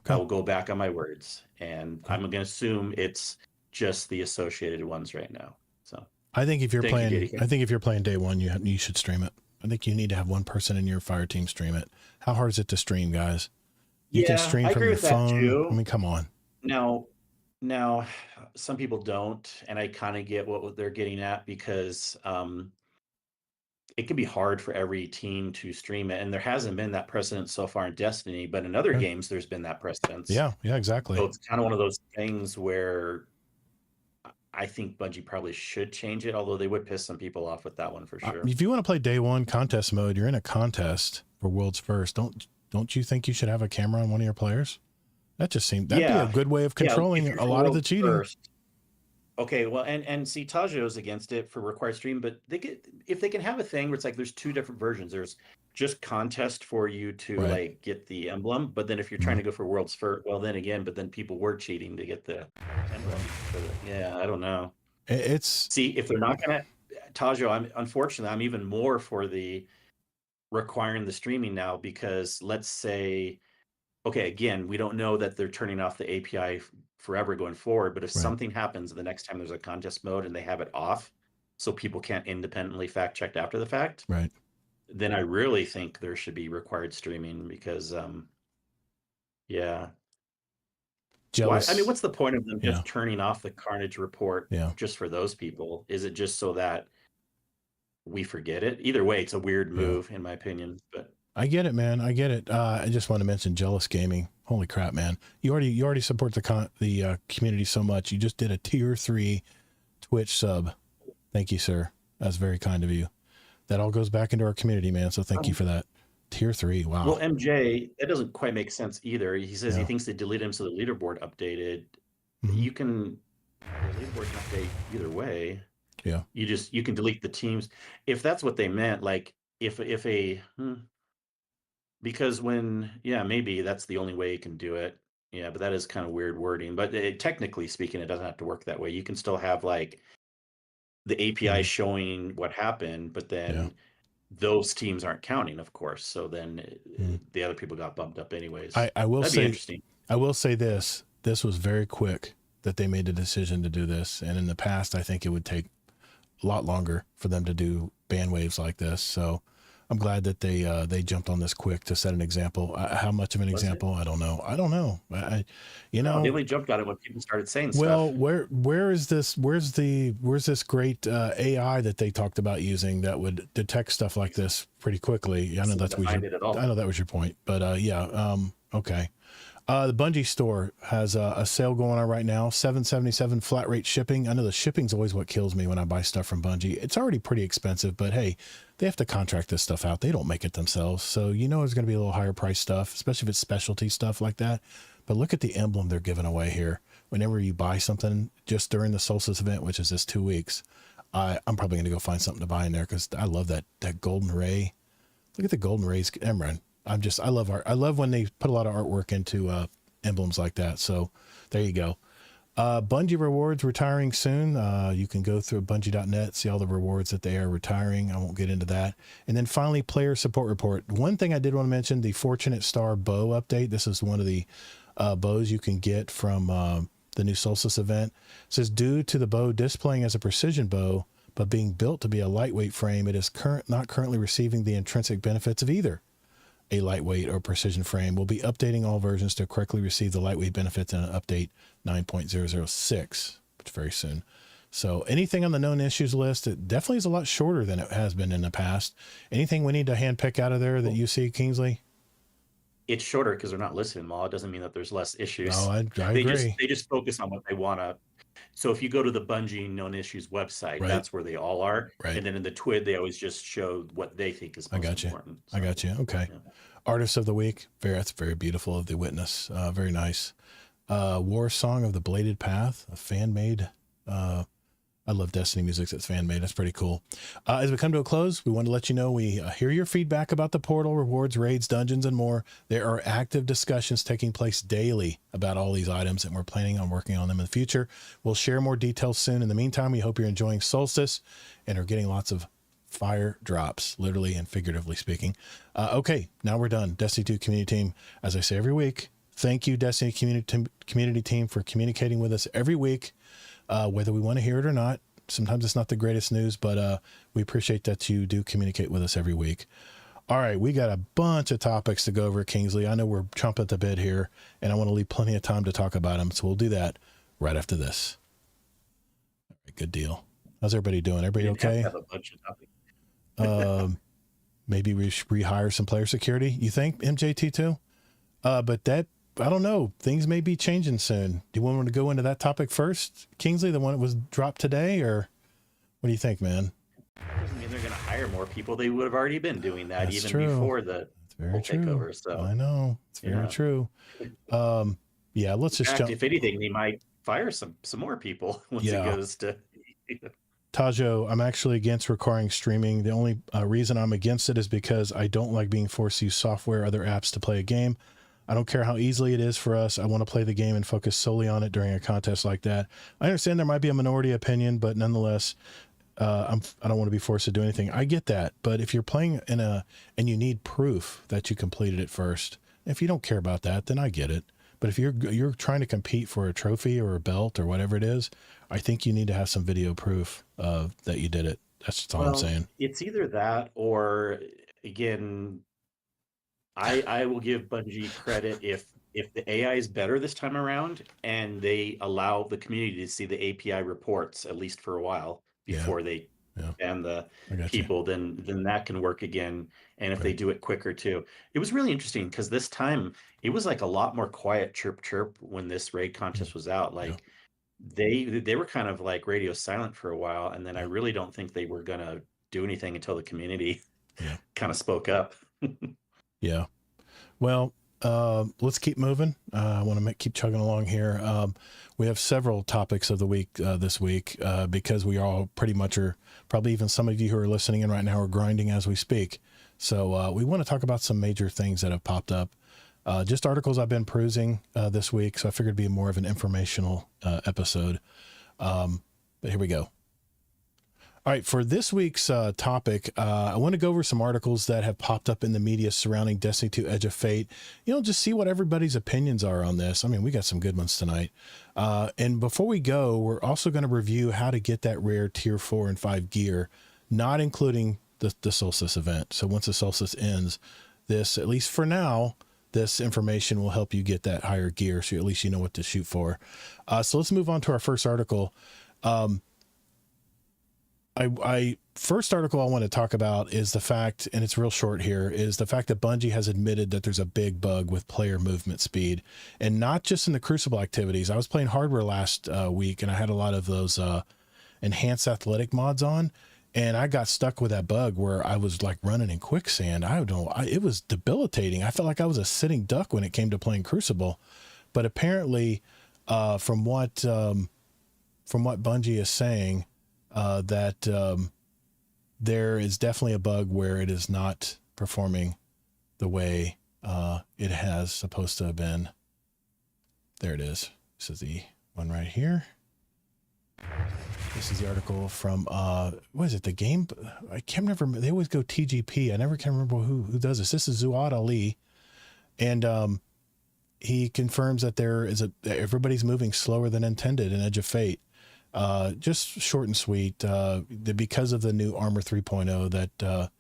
Okay. I will go back on my words, and I'm going to assume it's just the associated ones right now. So I think if you're Thank you, playing, JD. I think if you're playing day one, you should stream it. I think you need to have one person in your fire team stream it. How hard is it to stream, guys? You can stream I from agree your with that phone. too. I mean, come on. Now, some people don't, and I kind of get what they're getting at because it can be hard for every team to stream it, and there hasn't been that precedent so far in Destiny, but in other Sure. games, there's been that precedence. Yeah, exactly. So it's kind of one of those things where I think Bungie probably should change it, although they would piss some people off with that one for sure. If you want to play day one contest mode, you're in a contest for World's First. Don't you think you should have a camera on one of your players? That just seemed that'd be a good way of controlling a lot of the cheating. First. Okay, well, and see, Tajio's against it for required stream, but if they can have a thing where it's like there's two different versions. There's just contest for you to like get the emblem, but then if you're trying to go for World's First, well, then again, but then people were cheating to get the emblem. Yeah, I don't know. See, if they're not gonna, Tajio, unfortunately, I'm even more for the requiring the streaming now, because let's say, okay, again, we don't know that they're turning off the API forever going forward, but if something happens the next time there's a contest mode and they have it off so people can't independently fact check after the fact, then I really think there should be required streaming, because Jealous. I mean, what's the point of them just turning off the Carnage report just for those people? Is it just so that we forget it? Either way, it's a weird move in my opinion, but I get it, man. I get it. I just want to mention Jealous Gaming. Holy crap, man! You already support the community so much. You just did a tier 3 Twitch sub. Thank you, sir. That's very kind of you. That all goes back into our community, man. So thank you for that. Tier 3. Wow. Well, MJ, that doesn't quite make sense either. He says he thinks they deleted him so the leaderboard updated. You can the leaderboard can update either way. Yeah. You can delete the teams if that's what they meant. Like if because maybe that's the only way you can do it. Yeah, but that is kind of weird wording. But technically speaking, it doesn't have to work that way. You can still have like the API showing what happened, but then those teams aren't counting, of course. So then the other people got bumped up anyways. I will That'd say be interesting. I will say this was very quick that they made the decision to do this. And in the past, I think it would take a lot longer for them to do ban waves like this. So I'm glad that they jumped on this quick to set an example. How much of an example? I don't know. They only jumped on it when people started saying stuff. Well, where is this? Where's this great AI that they talked about using that would detect stuff like this pretty quickly? I know that was your point, but okay. The Bungie store has a sale going on right now, $7.77 flat rate shipping. I know the shipping's always what kills me when I buy stuff from Bungie. It's already pretty expensive, but hey, they have to contract this stuff out. They don't make it themselves. So you know there's going to be a little higher price stuff, especially if it's specialty stuff like that. But look at the emblem they're giving away here. Whenever you buy something just during the Solstice event, which is this 2 weeks, I'm probably going to go find something to buy in there because I love that golden ray. Look at the golden rays, Emran. I love art. I love when they put a lot of artwork into emblems like that. So there you go. Bungie rewards retiring soon. You can go through bungie.net, see all the rewards that they are retiring. I won't get into that. And then finally, player support report. One thing I did want to mention, the Fortunate Star bow update. This is one of the bows you can get from the new Solstice event. It says, due to the bow displaying as a precision bow, but being built to be a lightweight frame, it is not currently receiving the intrinsic benefits of either a lightweight or precision frame. We'll be updating all versions to correctly receive the lightweight benefits in an update 9.006, which very soon. So anything on the known issues list, it definitely is a lot shorter than it has been in the past. Anything we need to hand pick out of there that you see, Kingsley? It's shorter because they're not listed in them all. It doesn't mean that there's less issues. No, I agree. They just focus on what they want to. So if you go to the Bungie known issues website, Right. That's where they all are. Right. And then in the TWID, they always just show what they think is most important. I got you. Okay. Yeah. Artist of the week. That's very beautiful of the Witness. Very nice. War Song of the Bladed Path, a fan made. I love Destiny music that's fan made. That's pretty cool. As we come to a close, we want to let you know we hear your feedback about the portal, rewards, raids, dungeons, and more. There are active discussions taking place daily about all these items, and we're planning on working on them in the future. We'll share more details soon. In the meantime, we hope you're enjoying Solstice and are getting lots of fire drops, literally and figuratively speaking. Okay, now we're done. Destiny 2 community team, as I say every week, thank you, Destiny community team, for communicating with us every week. Whether we want to hear it or not. Sometimes it's not the greatest news, but we appreciate that you do communicate with us every week. All right, we got a bunch of topics to go over, Kingsley. I know we're chomping at the bit here, and I want to leave plenty of time to talk about them, so we'll do that right after this. All right, good deal. How's everybody doing? Everybody okay? Have a bunch of topics. Maybe we should rehire some player security, you think, MJT2? But that, I don't know. Things may be changing soon. Do you want to go into that topic first, Kingsley, the one that was dropped today, or what do you think, man? Doesn't mean they're going to hire more people. They would have already been doing that. That's even true. Before the whole takeover. So I know it's very true. Yeah, let's just jump. If anything, they might fire some more people once it goes to. Tajo, I'm actually against requiring streaming. The only reason I'm against it is because I don't like being forced to use software or other apps to play a game. I don't care how easily it is for us. I want to play the game and focus solely on it during a contest like that. I understand there might be a minority opinion, but nonetheless, I don't want to be forced to do anything. I get that. But if you're playing and you need proof that you completed it first, if you don't care about that, then I get it. But if you're trying to compete for a trophy or a belt or whatever it is, I think you need to have some video proof that you did it. That's all I'm saying. It's either that or, again, I will give Bungie credit if the AI is better this time around and they allow the community to see the API reports at least for a while before they ban the people, then that can work again. And if they do it quicker too. It was really interesting because this time it was like a lot more quiet chirp when this raid contest was out. Like they were kind of like radio silent for a while, and then I really don't think they were gonna do anything until the community kind of spoke up. Yeah. Well, let's keep moving. I want to keep chugging along here. We have several topics of the week this week because we all pretty much are, probably even some of you who are listening in right now are grinding as we speak. So we want to talk about some major things that have popped up. Just articles I've been perusing this week. So I figured it'd be more of an informational episode. But here we go. All right, for this week's topic, I want to go over some articles that have popped up in the media surrounding Destiny 2 Edge of Fate. Just see what everybody's opinions are on this. I mean, we got some good ones tonight. And before we go, we're also going to review how to get that rare tier 4 and 5 gear, not including the Solstice event. So once the Solstice ends, this, at least for now, this information will help you get that higher gear, so at least you know what to shoot for. So let's move on to our first article. I first article I want to talk about is the fact, and it's real short here, is the fact that Bungie has admitted that there's a big bug with player movement speed, and not just in the Crucible activities. I was playing hardware last week, and I had a lot of those enhanced athletic mods on, and I got stuck with that bug where I was like running in quicksand. I don't know, it was debilitating. I felt like I was a sitting duck when it came to playing Crucible, but apparently, from what Bungie is saying, that there is definitely a bug where it is not performing the way it has supposed to have been. There it is. This is the one right here. This is the article from what is it? The game? I can't remember. They always go TGP. I never can remember who does this. This is Zuad Ali, and he confirms that everybody's moving slower than intended in Edge of Fate. Just short and sweet, because of the new Armor 3.0, that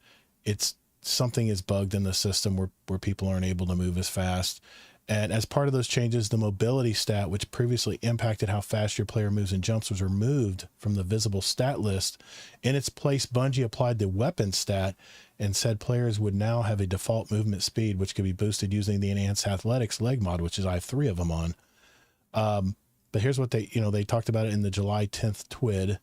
it's something is bugged in the system where people aren't able to move as fast. And as part of those changes, the mobility stat, which previously impacted how fast your player moves and jumps, was removed from the visible stat list. In its place, Bungie applied the weapon stat and said players would now have a default movement speed, which could be boosted using the Enhanced Athletics leg mod, which I have 3 of them on. But here's what they talked about it in the July 10th TWID.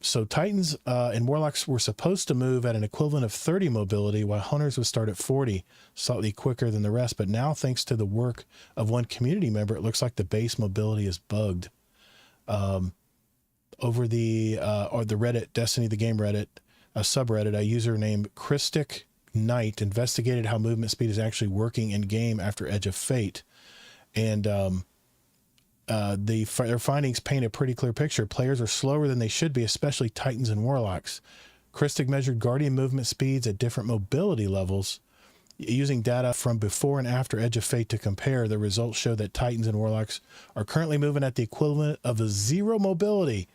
So Titans and Warlocks were supposed to move at an equivalent of 30 mobility, while Hunters would start at 40, slightly quicker than the rest. But now, thanks to the work of one community member, it looks like the base mobility is bugged. Over the Reddit, Destiny the Game Reddit, a subreddit, a user named Christic Knight investigated how movement speed is actually working in game after Edge of Fate, and their findings paint a pretty clear picture. Players are slower than they should be, especially Titans and Warlocks. Christic measured Guardian movement speeds at different mobility levels. Using data from before and after Edge of Fate to compare, the results show that Titans and Warlocks are currently moving at the equivalent of a 0 mobility.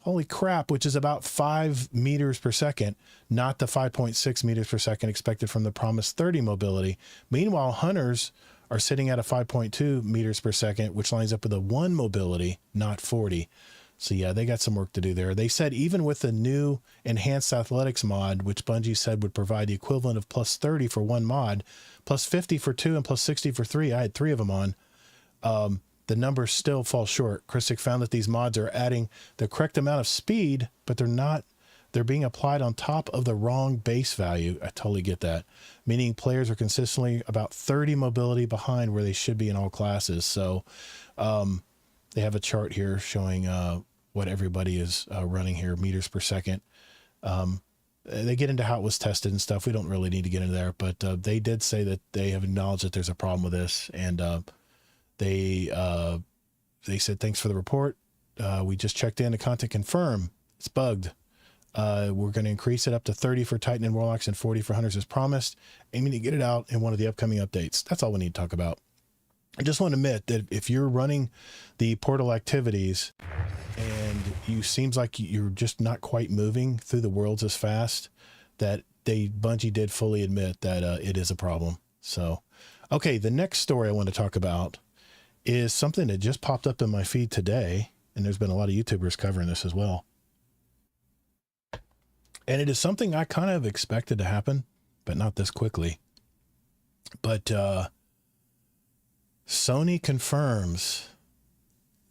Holy crap, which is about 5 meters per second, not the 5.6 meters per second expected from the promised 30 mobility. Meanwhile, Hunters are sitting at a 5.2 meters per second, which lines up with a 1 mobility, not 40. So yeah, they got some work to do there. They said even with the new Enhanced Athletics mod, which Bungie said would provide the equivalent of plus 30 for 1 mod, plus 50 for 2, and plus 60 for 3, I had 3 of them on, the numbers still fall short. Christic found that these mods are adding the correct amount of speed, but they're being applied on top of the wrong base value. I totally get that. Meaning players are consistently about 30 mobility behind where they should be in all classes. So they have a chart here showing what everybody is running here, meters per second. They get into how it was tested and stuff. We don't really need to get into there, but they did say that they have acknowledged that there's a problem with this, and they said, thanks for the report. We just checked in. The content confirm it's bugged. We're going to increase it up to 30 for Titan and Warlocks and 40 for Hunters as promised, aiming to get it out in one of the upcoming updates. That's all we need to talk about. I just want to admit that if you're running the portal activities and you seems like you're just not quite moving through the worlds as fast, that Bungie did fully admit that it is a problem. So, okay, the next story I want to talk about is something that just popped up in my feed today, and there's been a lot of YouTubers covering this as well. And it is something I kind of expected to happen, but not this quickly. But Sony confirms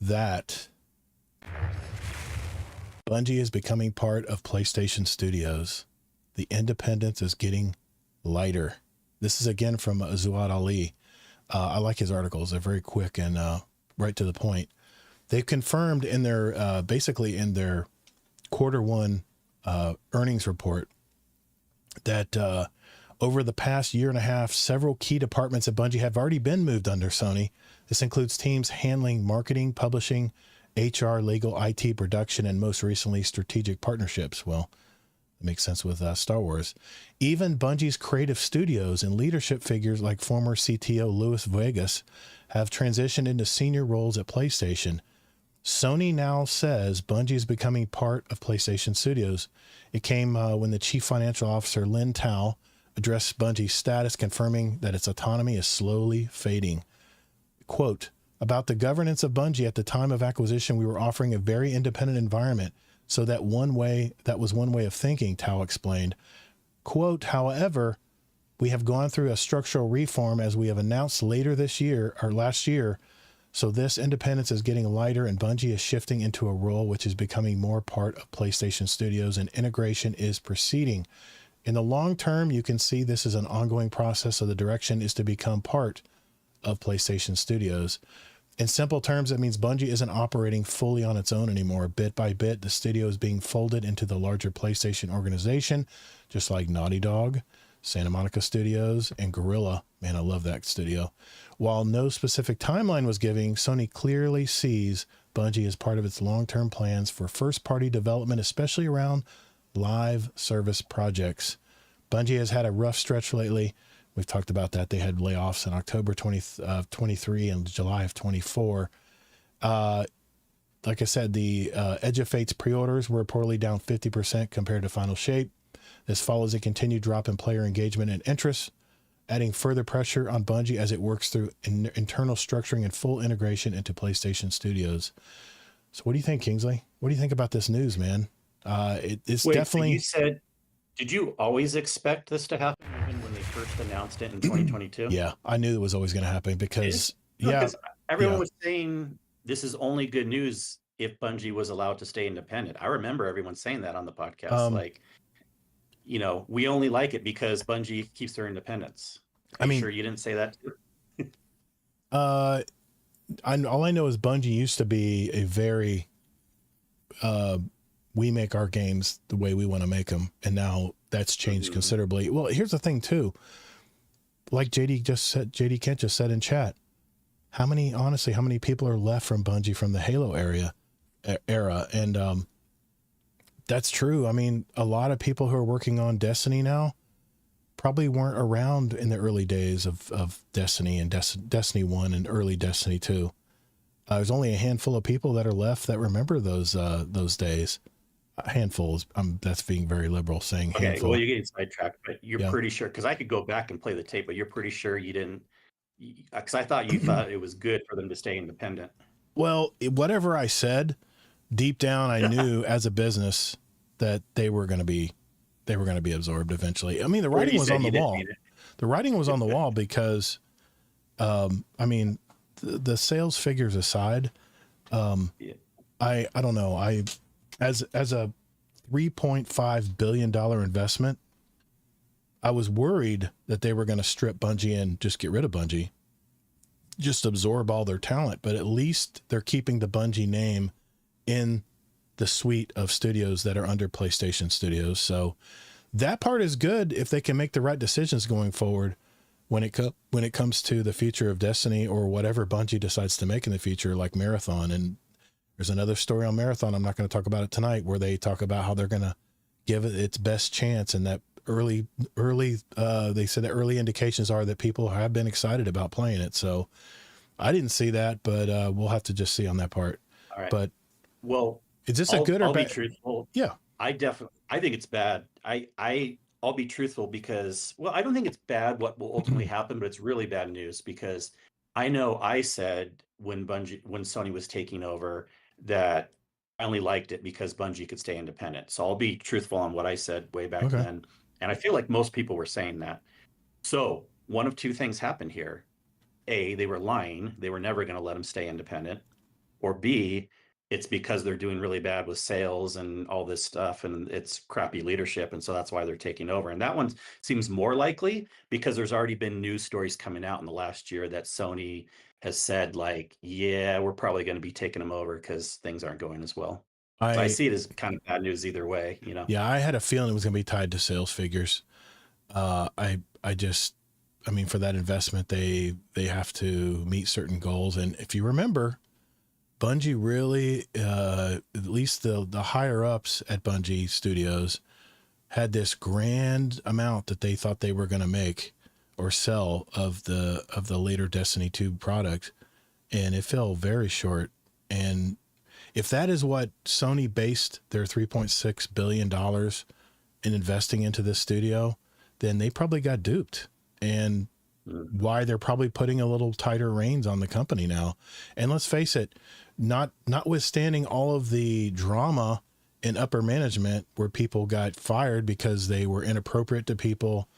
that Bungie is becoming part of PlayStation Studios. The independence is getting lighter. This is again from Zuad Ali. I like his articles. They're very quick and right to the point. They've confirmed in their basically in their Q1 earnings report that over the past year and a half, several key departments at Bungie have already been moved under Sony. This includes teams handling marketing, publishing, HR, legal, IT, production, and most recently, strategic partnerships. Well, it makes sense with Star Wars. Even Bungie's creative studios and leadership figures like former CTO Luis Vegas have transitioned into senior roles at PlayStation. Sony now says Bungie is becoming part of PlayStation Studios. It came when the chief financial officer, Lin Tao, addressed Bungie's status, confirming that its autonomy is slowly fading. Quote, about the governance of Bungie at the time of acquisition, we were offering a very independent environment. So that was one way of thinking, Tao explained. Quote, however, we have gone through a structural reform as we have announced last year. So this independence is getting lighter and Bungie is shifting into a role which is becoming more part of PlayStation Studios and integration is proceeding. In the long term, you can see this is an ongoing process. So the direction is to become part of PlayStation Studios. In simple terms, it means Bungie isn't operating fully on its own anymore. Bit by bit, the studio is being folded into the larger PlayStation organization, just like Naughty Dog, Santa Monica Studios, and Guerrilla. Man, I love that studio. While no specific timeline was given, Sony clearly sees Bungie as part of its long-term plans for first-party development, especially around live service projects. Bungie has had a rough stretch lately. We've talked about that. They had layoffs in October 23 and July of 24. Like I said, the Edge of Fate's pre-orders were reportedly down 50% compared to Final Shape. This follows a continued drop in player engagement and interest, adding further pressure on Bungie as it works through internal structuring and full integration into PlayStation Studios. So what do you think, Kingsley? What do you think about this news, man? It's definitely... So you said, did you always expect this to happen even when they first announced it in 2022? Yeah, I knew it was always going to happen because... Because everyone was saying this is only good news if Bungie was allowed to stay independent. I remember everyone saying that on the podcast. We only like it because Bungie keeps their independence. Are you sure you didn't say that too? All I know is Bungie used to be a very... we make our games the way we want to make them. And now that's changed considerably. Well, here's the thing too. Like JD Kent just said in chat, how many people are left from Bungie from the Halo era? And, that's true. I mean, a lot of people who are working on Destiny now probably weren't around in the early days of Destiny and Destiny 1 and early Destiny 2. There's only a handful of people that are left that remember those days. A handful is, that's being very liberal saying handful. Well, you're getting sidetracked, but you're pretty sure, because I could go back and play the tape, but you're pretty sure you didn't, because I thought you thought it was good for them to stay independent. Well, whatever I said, deep down, I knew as a business that they were going to be absorbed eventually. I mean, the writing was on the wall. The writing was on the wall because, I mean, the sales figures aside, I don't know. As a $3.5 billion investment, I was worried that they were going to strip Bungie and just get rid of Bungie, just absorb all their talent. But at least they're keeping the Bungie name in the suite of studios that are under PlayStation Studios. So that part is good if they can make the right decisions going forward when it comes to the future of Destiny or whatever Bungie decides to make in the future, like Marathon. And there's another story on Marathon. I'm not going to talk about it tonight, where they talk about how they're going to give it its best chance. And that they said that early indications are that people have been excited about playing it. So I didn't see that, but we'll have to just see on that part. All right. But well, is this a good or bad? I'll be truthful. Yeah. I think it's bad. I'll be truthful because, well, I don't think it's bad what will ultimately happen, but it's really bad news because I know I said when Sony was taking over that I only liked it because Bungie could stay independent. So I'll be truthful on what I said way back then. And I feel like most people were saying that. So one of two things happened here. A, they were lying. They were never going to let them stay independent. Or B, it's because they're doing really bad with sales and all this stuff and it's crappy leadership. And so that's why they're taking over. And that one seems more likely because there's already been news stories coming out in the last year that Sony has said, like, yeah, we're probably going to be taking them over because things aren't going as well. So I see it as kind of bad news either way, you know? Yeah, I had a feeling it was going to be tied to sales figures. I mean, for that investment, they have to meet certain goals. And if you remember, Bungie really, at least the higher ups at Bungie Studios, had this grand amount that they thought they were going to make or sell of the later Destiny 2 product, and it fell very short. And if that is what Sony based their $3.6 billion in investing into this studio, then they probably got duped. And why they're probably putting a little tighter reins on the company now. And let's face it, notwithstanding all of the drama in upper management where people got fired because they were inappropriate to people,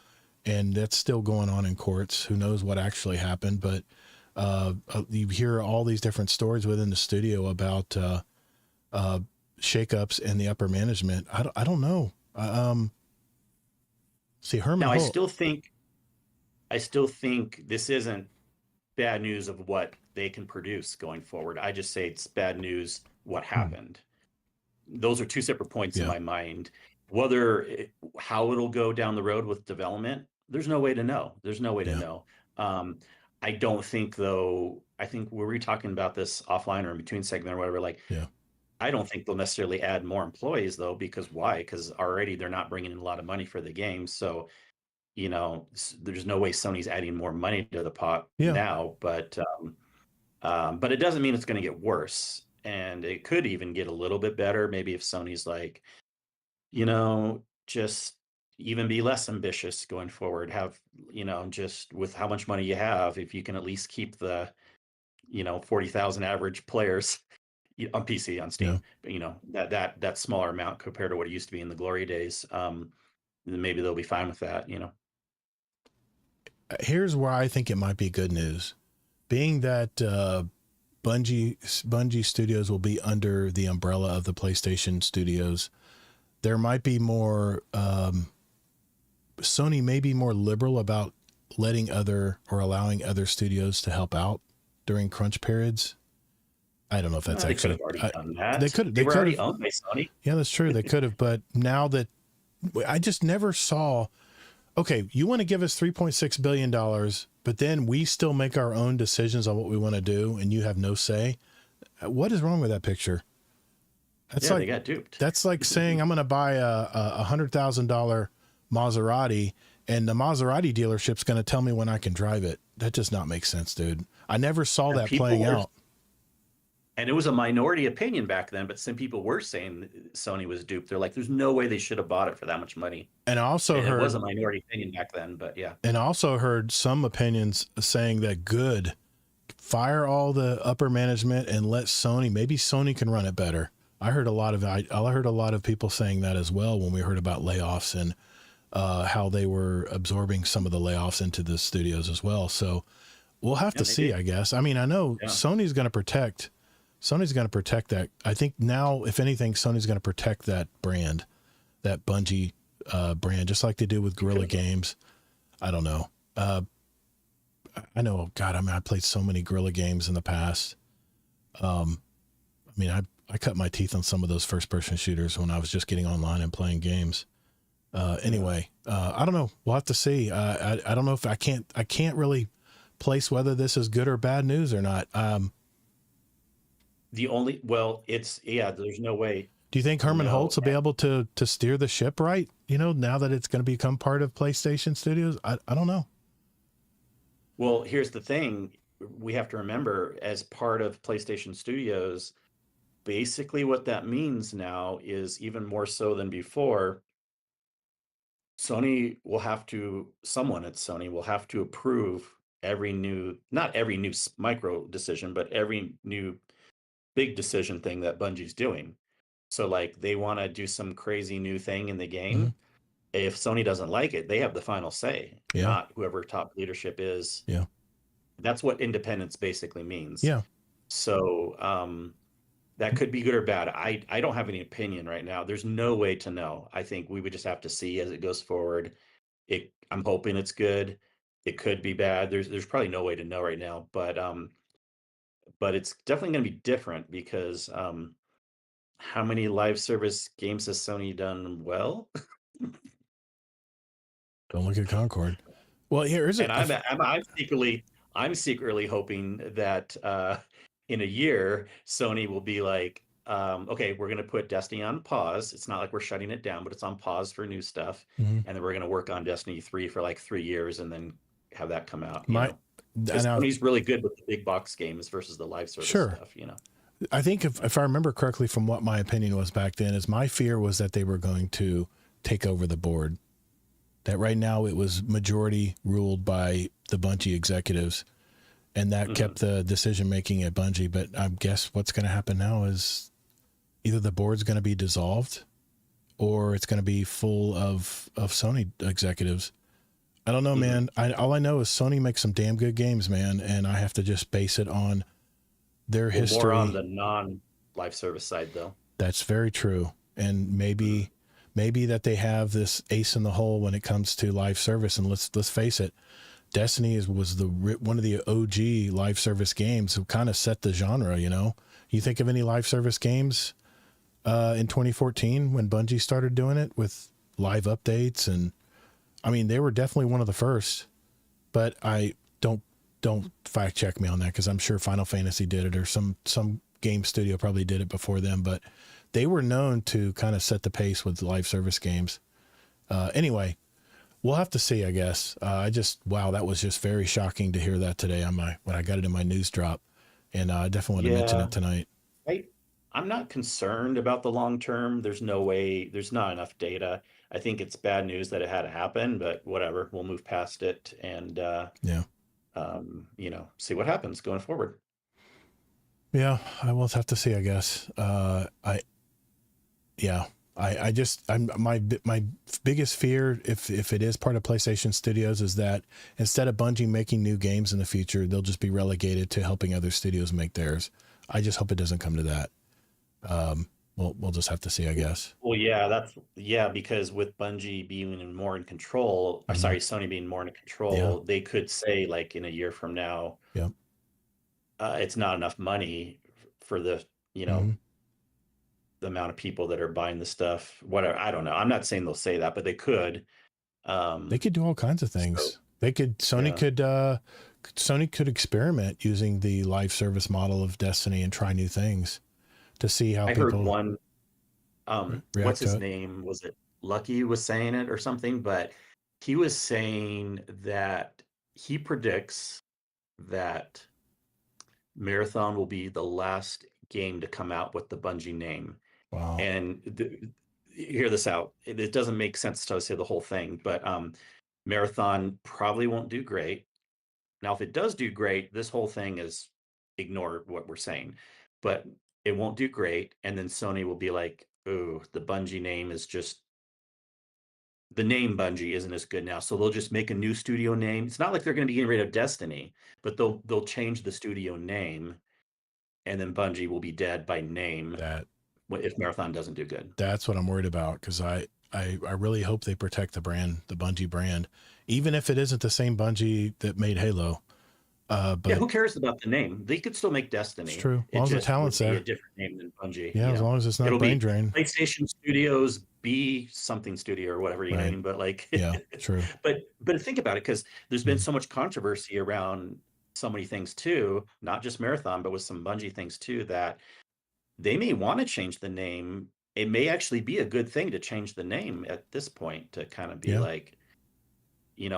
and that's still going on in courts. Who knows what actually happened? But you hear all these different stories within the studio about shakeups in the upper management. I don't know. See, Herman Now, Holt. I still think this isn't bad news of what they can produce going forward. I just say it's bad news what happened. Those are two separate points in my mind. How it'll go down the road with development, there's no way to know. There's no way to know. I don't think, though, I think we were talking about this offline or in between segment or whatever, like, I don't think they'll necessarily add more employees, though, because why? Because already they're not bringing in a lot of money for the game. So, you know, there's no way Sony's adding more money to the pot now, but it doesn't mean it's going to get worse. And it could even get a little bit better. Maybe if Sony's like, you know, just even be less ambitious going forward, have, you know, just with how much money you have, if you can at least keep the, you know, 40,000 average players on PC, on Steam, you know, that smaller amount compared to what it used to be in the glory days, then maybe they'll be fine with that, you know. Here's where I think it might be good news, being that Bungie Studios will be under the umbrella of the PlayStation Studios. There might be more, Sony may be more liberal about letting allowing other studios to help out during crunch periods. I don't know if that's actually, they could have already done that. They were could already have owned by Sony. Yeah, that's true. They could have, but now that I just never saw, okay, you want to give us $3.6 billion, but then we still make our own decisions on what we want to do, and you have no say. What is wrong with that picture? That's they got duped. That's like saying I'm going to buy a $100,000 Maserati, and the Maserati dealership's going to tell me when I can drive it. That does not make sense, dude. I never saw that playing out. And it was a minority opinion back then, but some people were saying Sony was duped. They're like, there's no way they should have bought it for that much money. And I also heard, it was a minority opinion back then, but yeah. And I also heard some opinions saying that fire all the upper management and let maybe Sony can run it better. I heard a lot of people saying that as well when we heard about layoffs and how they were absorbing some of the layoffs into the studios as well. So we'll have to see, I guess. I mean, I know Sony's going to protect that. I think now, if anything, Sony's going to protect that brand, that Bungie brand, just like they do with Guerrilla Games. I don't know. I know, God, I mean, I played so many Guerrilla Games in the past. I mean, I cut my teeth on some of those first-person shooters when I was just getting online and playing games. Anyway, I don't know. We'll have to see. I don't know if I can't really place whether this is good or bad news or not. There's no way. Do you think Herman Holtz will be able to steer the ship right? You know, now that it's going to become part of PlayStation Studios? I don't know. Well, here's the thing. We have to remember, as part of PlayStation Studios, basically what that means now is, even more so than before, someone at Sony will have to approve not every new micro decision, but every new big decision thing that Bungie's doing. So like, they want to do some crazy new thing in the game. Mm-hmm. If Sony doesn't like it, they have the final say, not whoever top leadership is. Yeah. That's what independence basically means. Yeah. So that could be good or bad. I don't have any opinion right now. There's no way to know. I think we would just have to see as it goes forward. I'm hoping it's good. It could be bad. There's probably no way to know right now, but it's definitely going to be different because how many live service games has Sony done well? Don't look at Concord. Well, here's it. And I'm secretly hoping that in a year, Sony will be like, okay, we're going to put Destiny on pause. It's not like we're shutting it down, but it's on pause for new stuff. Mm-hmm. And then we're going to work on Destiny 3 for like 3 years and then have that come out. Sony's really good with the big box games versus the live service stuff, you know. I think if I remember correctly from what my opinion was back then, is my fear was that they were going to take over the board. That right now it was majority ruled by the Bungie executives, and that kept the decision making at Bungie. But I guess what's going to happen now is, either the board's going to be dissolved or it's going to be full of Sony executives. I don't know, man. All I know is Sony makes some damn good games, man, and I have to just base it on their history. More on the non-live service side, though. That's very true, and maybe that they have this ace in the hole when it comes to live service. And let's face it, Destiny was one of the OG live service games who kind of set the genre. You know, you think of any live service games in 2014 when Bungie started doing it with live updates, and I mean they were definitely one of the first. But I don't fact check me on that, because I'm sure Final Fantasy did it, or some game studio probably did it before them. But they were known to kind of set the pace with live service games. Anyway, we'll have to see, I guess. Wow, that was just very shocking to hear that today when I got it in my news drop, and I definitely want to mention it tonight. I'm not concerned about the long term. There's no way, there's not enough data. I think it's bad news that it had to happen, but whatever, we'll move past it and see what happens going forward. Yeah, I will have to see, I guess. My biggest fear, if it is part of PlayStation Studios, is that instead of Bungie making new games in the future, they'll just be relegated to helping other studios make theirs. I just hope it doesn't come to that. We'll just have to see, I guess. Well, because with Bungie being more in control, Sony being more in control, they could say, like, in a year from now, it's not enough money for the the amount of people that are buying the stuff. Whatever, I don't know. I'm not saying they'll say that, but they could. They could do all kinds of things. Sony could experiment using the live service model of Destiny and try new things to see how people. I heard one. What's his name? Was it Lucky was saying it or something? But he was saying that he predicts that Marathon will be the last game to come out with the Bungie name. Wow. And hear this out. It doesn't make sense to say the whole thing, but Marathon probably won't do great. Now, if it does do great, this whole thing is ignore what we're saying, but it won't do great. And then Sony will be like, oh, the Bungie name is just, the name Bungie isn't as good now. So they'll just make a new studio name. It's not like they're going to be getting rid of Destiny, but they'll change the studio name, and then Bungie will be dead by name if Marathon doesn't do good. That's what I'm worried about, because I really hope they protect the brand, the Bungie brand, even if it isn't the same Bungie that made Halo. But who cares about the name? They could still make Destiny. It's true. As long as the talent's there. A different name than Bungie. Yeah, as long as it's not brain drain. PlayStation Studios B something studio or whatever you name, but like true. But think about it, because there's been so much controversy around so many things too, not just Marathon, but with some Bungie things too, that they may want to change the name. It may actually be a good thing to change the name at this point, to kind of be like,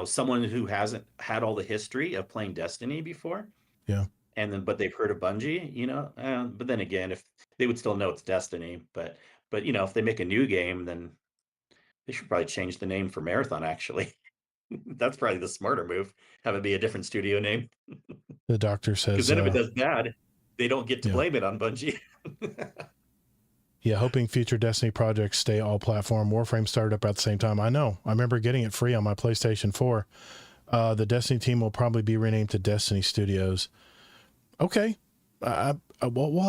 someone who hasn't had all the history of playing Destiny before. Yeah. But they've heard of Bungie, but then again, if they would still know it's Destiny, but if they make a new game, then they should probably change the name for Marathon, actually. That's probably the smarter move. Have it be a different studio name. The doctor says, because then if it does bad, they don't get to blame it on Bungie. Yeah, hoping future Destiny projects stay all platform. Warframe started up at the same time. I know. I remember getting it free on my PlayStation 4. The Destiny team will probably be renamed to Destiny Studios. Okay. We'll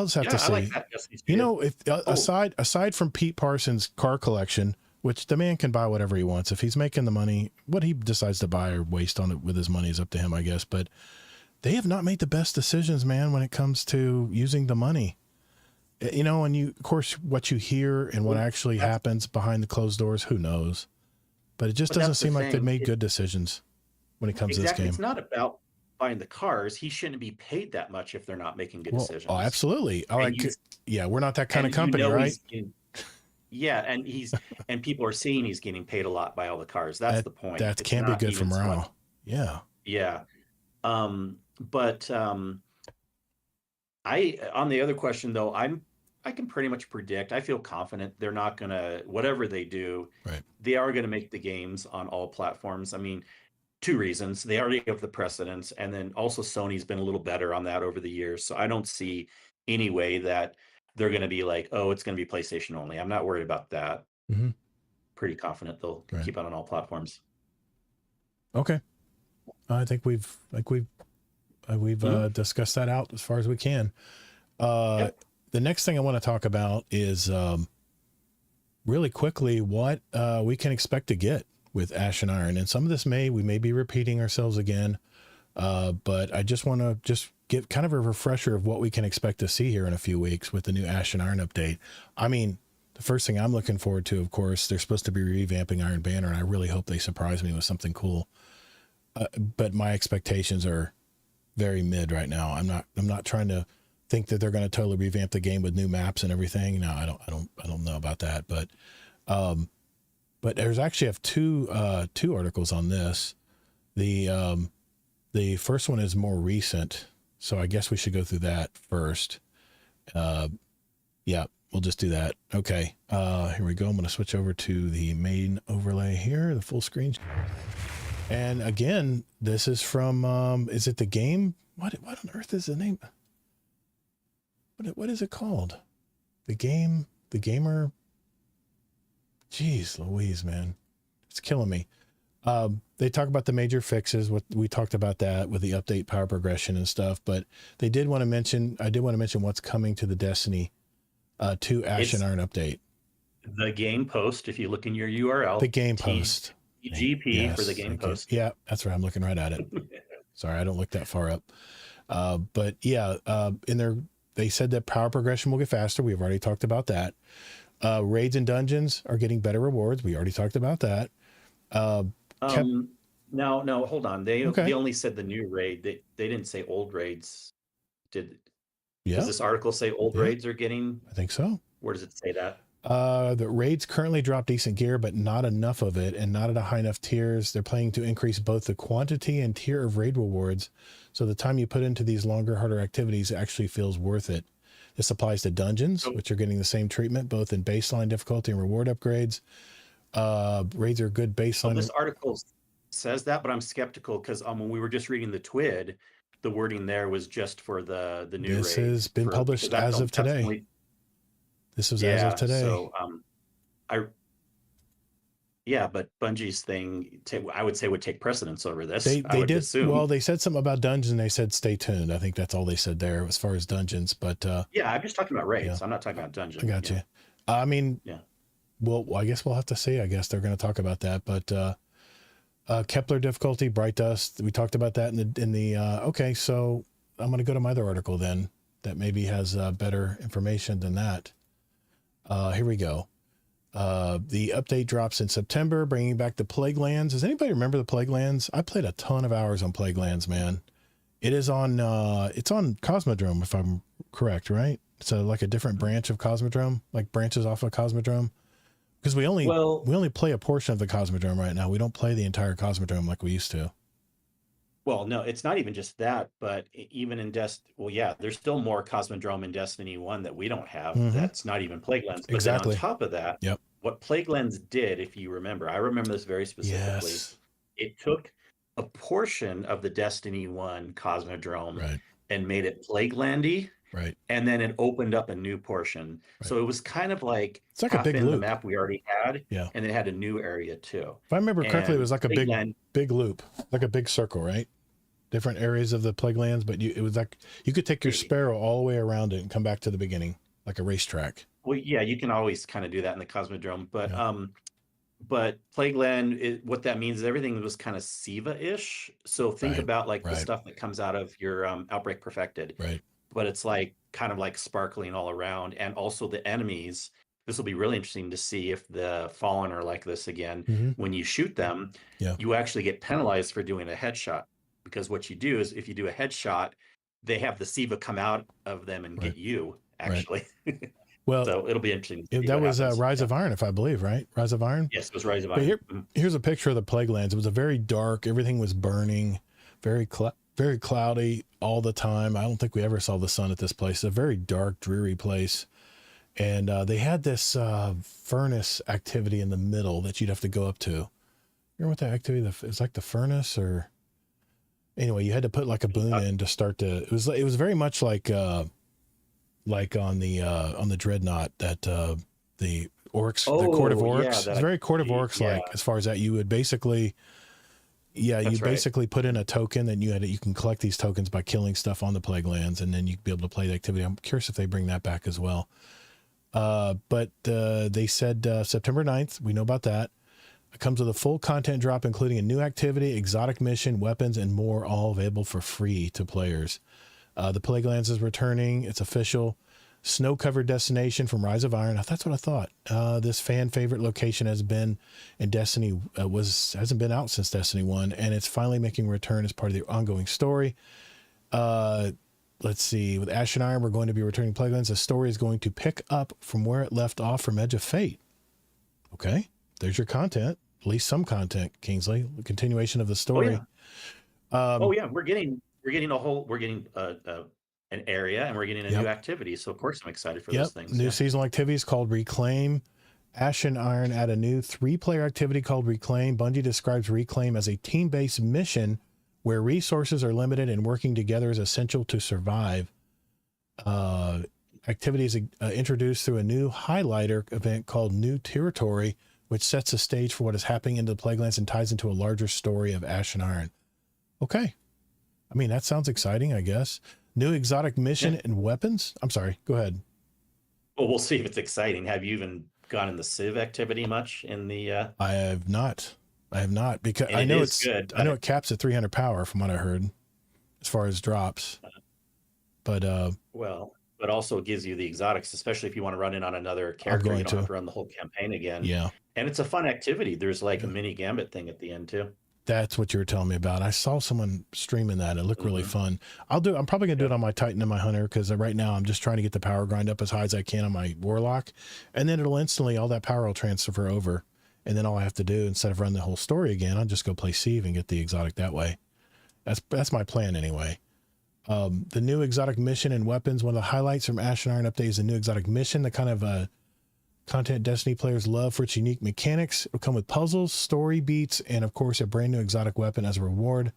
just have to see. Like that, if aside from Pete Parsons' car collection, which the man can buy whatever he wants. If he's making the money, what he decides to buy or waste on it with his money is up to him, I guess. But they have not made the best decisions, man, when it comes to using the money. And of course, what you hear and what actually happens behind the closed doors, who knows? But it just doesn't seem like they've made good decisions when it comes to this game. It's not about buying the cars. He shouldn't be paid that much if they're not making good decisions. Oh, absolutely. We're not that kind of company, right? And people are seeing he's getting paid a lot by all the cars. That's the point. That can't be good for morale. Yeah. Yeah. But on the other question though, I can pretty much predict, I feel confident they're not going to, whatever they do, they are going to make the games on all platforms. I mean, two reasons. They already have the precedence, and then also Sony's been a little better on that over the years. So I don't see any way that they're going to be like, oh, it's going to be PlayStation only. I'm not worried about that. Mhm. Pretty confident they'll Right. keep it on all platforms. Okay. I think we've discussed that out as far as we can. Yep. The next thing I want to talk about is really quickly what we can expect to get with Ashen Iron. And some of this we may be repeating ourselves again, but I just want to give kind of a refresher of what we can expect to see here in a few weeks with the new Ashen Iron update. I mean, the first thing I'm looking forward to, of course, they're supposed to be revamping Iron Banner, and I really hope they surprise me with something cool. But my expectations are very mid right now. I'm not trying to think that they're going to totally revamp the game with new maps and everything. No, I don't know about that. But there's actually have two articles on this. The first one is more recent, so I guess we should go through that first. Yeah, we'll just do that. Okay. Here we go. I'm going to switch over to the main overlay here, the full screen. And again, this is from, is it the game? What on earth is the name? What is it called? The gamer. Jeez Louise, man. It's killing me. They talk about the major fixes. What we talked about that with the update power progression and stuff, but I did want to mention what's coming to the Destiny 2 Ashen Iron update. The game post, if you look in your URL. The game post. GP yes, for the game post. Yeah, that's right. I'm looking right at it. Sorry, I don't look that far up. But yeah, in there, they said that power progression will get faster. We've already talked about that. Raids and dungeons are getting better rewards. We already talked about that. No, hold on. They only said the new raid. They didn't say old raids. Does this article say old raids are getting? I think so. Where does it say that? The raids currently drop decent gear, but not enough of it, and not at a high enough tiers. They're planning to increase both the quantity and tier of raid rewards, so the time you put into these longer, harder activities actually feels worth it. This applies to dungeons, which are getting the same treatment, both in baseline difficulty and reward upgrades. Raids are good baseline. Well, this article says that, but I'm skeptical because when we were just reading the TWID, the wording there was just for the new raid. This has been published as of today. This was as of today. So, but Bungie's thing, I would say, would take precedence over this. They did. Assume. Well, they said something about dungeons. And they said, "Stay tuned." I think that's all they said there as far as dungeons. But I'm just talking about raids. I'm not talking about dungeons. I got you. I mean, well, I guess we'll have to see. I guess they're going to talk about that. But Kepler difficulty, Bright Dust. We talked about that in the. Okay, so I'm going to go to my other article then that maybe has better information than that. Here we go. The update drops in September, bringing back the Plaguelands. Does anybody remember the Plaguelands? I played a ton of hours on Plaguelands, man. It is on, it's on Cosmodrome, if I'm correct, right? So like a different branch of Cosmodrome, like branches off of Cosmodrome. Because we only play a portion of the Cosmodrome right now. We don't play the entire Cosmodrome like we used to. Well, no, it's not even just that, but even in there's still more Cosmodrome in Destiny 1 that we don't have. Mm-hmm. That's not even Plaguelands. But exactly. Then on top of that, what Plaguelands did, if you remember, I remember this very specifically. Yes. It took a portion of the Destiny 1 Cosmodrome and made it Plaguelandy. Right. And then it opened up a new portion. Right. So it was kind of like it's like a big loop. The map we already had. Yeah. And it had a new area too. If I remember correctly, it was like a big loop, like a big circle, right? Different areas of the Plaguelands, but it was like you could take your Sparrow all the way around it and come back to the beginning, like a racetrack. Well, yeah, you can always kind of do that in the Cosmodrome, but Plagueland, what that means is everything was kind of Siva-ish. So think about like the stuff that comes out of your Outbreak Perfected. Right. But it's like kind of like sparkling all around, and also the enemies. This will be really interesting to see if the Fallen are like this again. Mm-hmm. When you shoot them, you actually get penalized for doing a headshot, because what you do is if you do a headshot, they have the Siva come out of them and get you actually. Right. Well, so it'll be interesting. That was Rise of Iron, if I believe, right? Rise of Iron. Yes, it was Rise of Iron. But here's a picture of the Plaguelands. It was a very dark. Everything was burning, very cloudy all the time. I don't think we ever saw the sun at this place. It's a very dark, dreary place. And they had this furnace activity in the middle that you'd have to go up to. Remember what that activity? It's like the furnace, or anyway, you had to put like a boon in to start to. It was very much like like on the Dreadnought, that the orcs, the Court of Oh, yeah, Orcs. It's very Court of Orcs yeah, like, as far as that. You would basically, yeah, you that's right. basically put in a token, and you can collect these tokens by killing stuff on the Plague Lands, and then you'd be able to play the activity. I'm curious if they bring that back as well. But they said September 9th. We know about that. It comes with a full content drop, including a new activity, exotic mission, weapons, and more, all available for free to players. The Plague Lands is returning. It's official. Snow-covered destination from Rise of Iron. That's what I thought. This fan favorite location has been in Destiny, hasn't been out since Destiny 1, and it's finally making a return as part of the ongoing story. Let's see. With Ash and Iron, we're going to be returning Plague Lands. The story is going to pick up from where it left off from Edge of Fate. Okay. There's your content. At least some content, Kingsley. The continuation of the story. Oh yeah. We're getting an area, and we're getting a new activity. So of course I'm excited for those things. New seasonal activities called Reclaim. Ash and Iron add a new 3-player activity called Reclaim. Bungie describes Reclaim as a team-based mission where resources are limited and working together is essential to survive. Activities introduced through a new highlighter event called New Territory, which sets the stage for what is happening into the Plague Lands and ties into a larger story of Ash and Iron. Okay. I mean, that sounds exciting, I guess. New exotic mission and weapons. I'm sorry. Go ahead. Well, we'll see if it's exciting. Have you even gone in the Civ activity much in the I have not because and I know it's good. I know it caps at 300 power from what I heard as far as drops. But well, but also it gives you the exotics, especially if you want to run in on another character. You don't have to run the whole campaign again. Yeah. And it's a fun activity. There's like a mini gambit thing at the end too. That's what you were telling me about. I saw someone streaming that. It looked really fun. I'm probably going to do it on my Titan and my Hunter, because right now I'm just trying to get the power grind up as high as I can on my Warlock. And then it'll instantly, all that power will transfer over. And then all I have to do, instead of running the whole story again, I'll just go play Sieve and get the exotic that way. That's my plan anyway. The new exotic mission and weapons. One of the highlights from Ash and Iron update is the new exotic mission, the kind of content Destiny players love for its unique mechanics. It'll come with puzzles, story beats, and of course a brand new exotic weapon as a reward.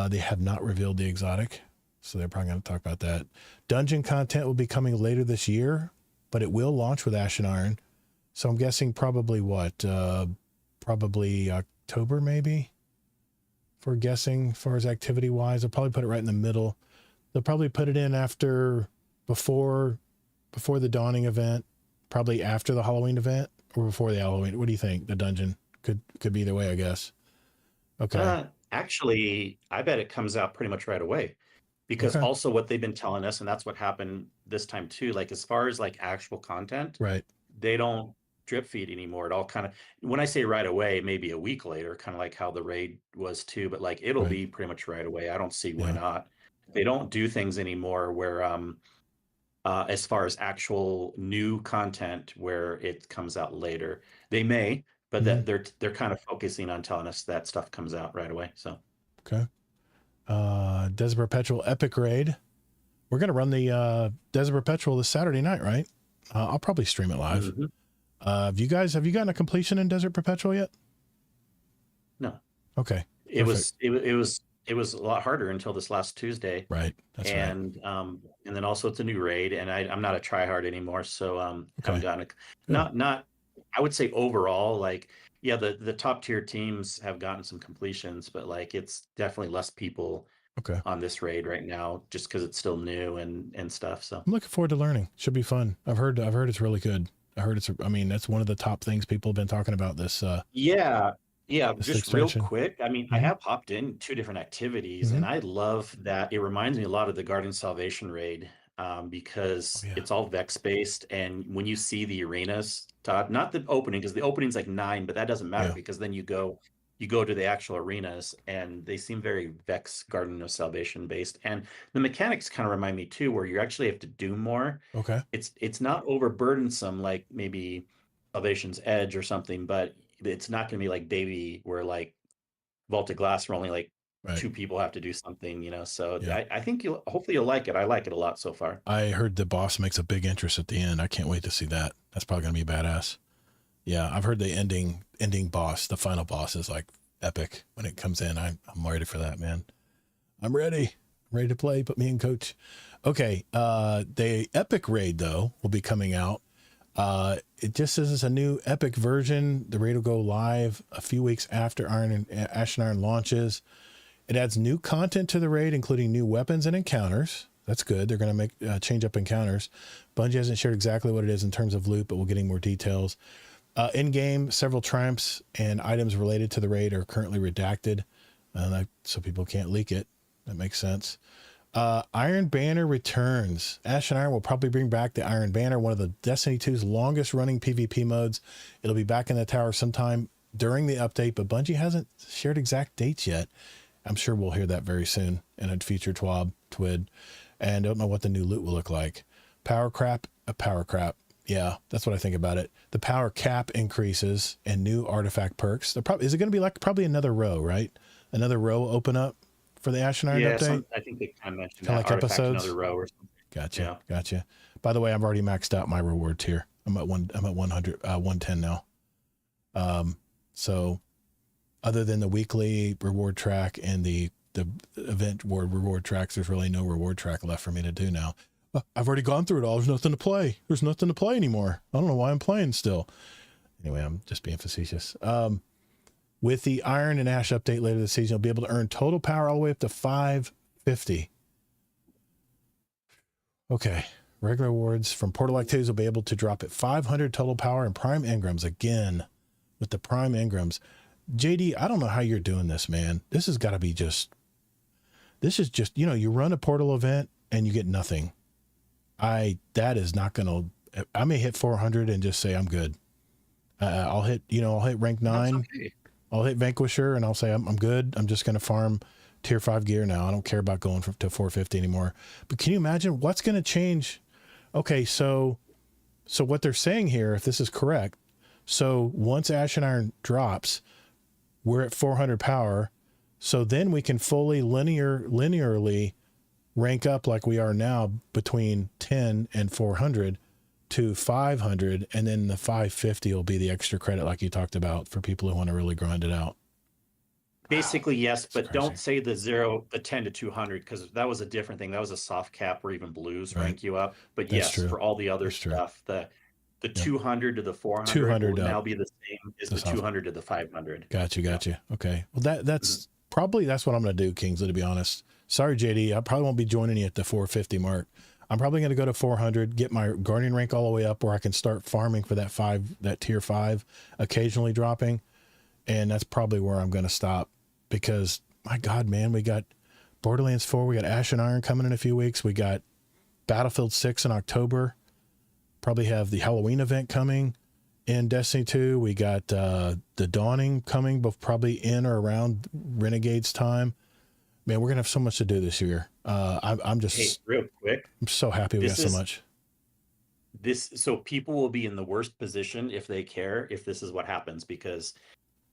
They have not revealed the exotic, so they're probably going to talk about that. Dungeon content will be coming later this year, but it will launch with Ash and Iron. So I'm guessing probably probably October maybe, for guessing as far as activity wise. They'll probably put it right in the middle. They'll probably put it in before the Dawning event, probably after the Halloween event, or before the Halloween. What do you think? The dungeon could be either way, I guess. Okay. Actually, I bet it comes out pretty much right away, because also what they've been telling us, and that's what happened this time too, like as far as like actual content, right, they don't drip feed anymore. It all kind of, when I say right away, maybe a week later, kind of like how the raid was too, but like it'll be pretty much right away. I don't see why not. They don't do things anymore where as far as actual new content where it comes out later. They may, but that they're kind of focusing on telling us that stuff comes out right away. So okay. Desert Perpetual Epic Raid. We're gonna run the Desert Perpetual this Saturday night, right? I'll probably stream it live. Have you gotten a completion in Desert Perpetual yet? No. Okay. It was a lot harder until this last Tuesday. Right. That's and then also it's a new raid, and I'm not a tryhard anymore, so haven't gotten not I would say overall, like, yeah, the top tier teams have gotten some completions, but like it's definitely less people on this raid right now, just because it's still new and stuff. So I'm looking forward to learning. Should be fun. I've heard it's really good. That's one of the top things people have been talking about this. Yeah, this just expansion. real quick. I mean, I have hopped in 2 different activities, and I love that. It reminds me a lot of the Guardian Salvation raid, because it's all Vex based, and when you see the arenas, Todd, not the opening, because the opening's like 9, but that doesn't matter because then you go to the actual arenas, and they seem very Vex Garden of Salvation based, and the mechanics kind of remind me too, where you actually have to do more. It's not overburdensome like maybe Salvation's Edge or something, but it's not going to be like Davey, where like Vaulted Glass, where only like 2 people have to do something, so I think hopefully you'll like it. I like it a lot so far. I heard the boss makes a big entrance at the end. I can't wait to see that. That's probably gonna be badass. Yeah, I've heard the ending boss, the final boss, is like epic when it comes in. I'm ready for that, man. I'm ready. ready to play. Put me in, coach. Okay. The Epic raid though will be coming out. It just says it's a new Epic version. The raid will go live a few weeks after Ashen Iron launches. It adds new content to the raid, including new weapons and encounters. That's good. They're going to make change up encounters. Bungie hasn't shared exactly what it is in terms of loot, but we're getting more details. In game, several triumphs and items related to the raid are currently redacted, so people can't leak it. That makes sense. Iron Banner returns. Ashen Iron will probably bring back the Iron Banner, one of the Destiny 2's longest running PvP modes. It'll be back in the tower sometime during the update, but Bungie hasn't shared exact dates yet. I'm sure we'll hear that very soon in a future TWID. And don't know what the new loot will look like. Power crap. Yeah, that's what I think about it. The power cap increases and new artifact perks. Is it going to be like probably another row, right? Another row open up for the Ashen Iron update? I think they kind of mentioned Kinda that. like episodes? Another row or something. Gotcha. By the way, I've already maxed out my reward tier. I'm at 100, 110 now. So other than the weekly reward track and the event reward tracks, there's really no reward track left for me to do now. I've already gone through it all. There's nothing to play. There's nothing to play anymore. I don't know why I'm playing still. Anyway, I'm just being facetious. With the Iron and Ash update later this season, you'll be able to earn total power all the way up to 550. Okay. Regular rewards from Portal Activities will be able to drop at 500 total power and Prime Engrams again with the Prime Engrams. JD, I don't know how you're doing this, man. This is just, you run a Portal event and you get nothing. That is not going to, I may hit 400 and just say I'm good. I'll hit rank 9. Okay. I'll hit Vanquisher and I'll say I'm good. I'm just going to farm tier 5 gear now. I don't care about going to 450 anymore. But can you imagine what's going to change? Okay, so what they're saying here, if this is correct, so once Ashen Iron drops, we're at 400 power. So then we can fully linearly rank up like we are now between 10 and 400 to 500. And then the 550 will be the extra credit like you talked about for people who want to really grind it out. Basically, yes, but crazy. don't say the 10 to 200 because that was a different thing. That was a soft cap where even blues Right. rank you up. But That's yes, true. for all the other That's true. stuff, the 200 to the 400 200 will up. now be the same as The the soft. 200 to the 500. Gotcha. Okay. Well, that's probably what I'm going to do, Kingsley, to be honest. Sorry, JD. I probably won't be joining you at the 450 mark. I'm probably going to go to 400, get my Guardian rank all the way up where I can start farming for that tier 5, occasionally dropping. And that's probably where I'm going to stop because my God, man, we got Borderlands 4. We got Ashen Iron coming in a few weeks. We got Battlefield 6 in October. Probably have the Halloween event coming in Destiny 2. We got the Dawning coming, but probably in or around Renegade's time. Man, we're going to have so much to do this year. I'm just real quick. I'm so happy we got so much. So people will be in the worst position if they care if this is what happens, because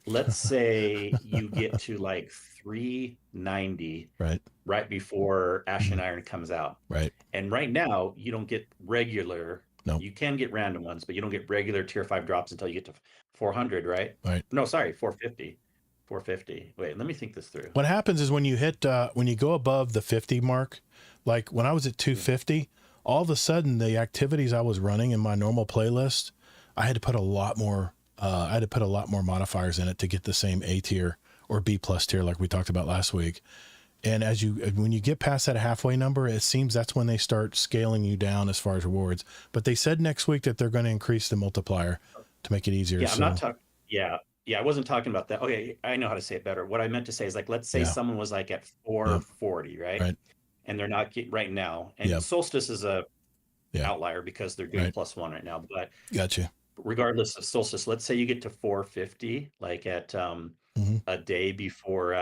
let's say you get to like 390 right before Ashen Iron comes out. Right. And right now you don't get regular. No. You can get random ones, but you don't get regular tier 5 drops until you get to 400, right? Right. No, sorry, 450. 450. Wait, let me think this through. What happens is when you hit when you go above the 50 mark, like when I was at 250, all of a sudden the activities I was running in my normal playlist, I had to put a lot more modifiers in it to get the same A tier or B plus tier like we talked about last week. And when you get past that halfway number, it seems that's when they start scaling you down as far as rewards. But they said next week that they're going to increase the multiplier to make it easier. Yeah, I'm not talking. Yeah, I wasn't talking about that. Okay, I know how to say it better. What I meant to say is, like, let's say someone was like at 440, right? And they're not getting right now. And Solstice is a outlier because they're doing +1 right now. But gotcha. Regardless of Solstice, let's say you get to 450, like at a day before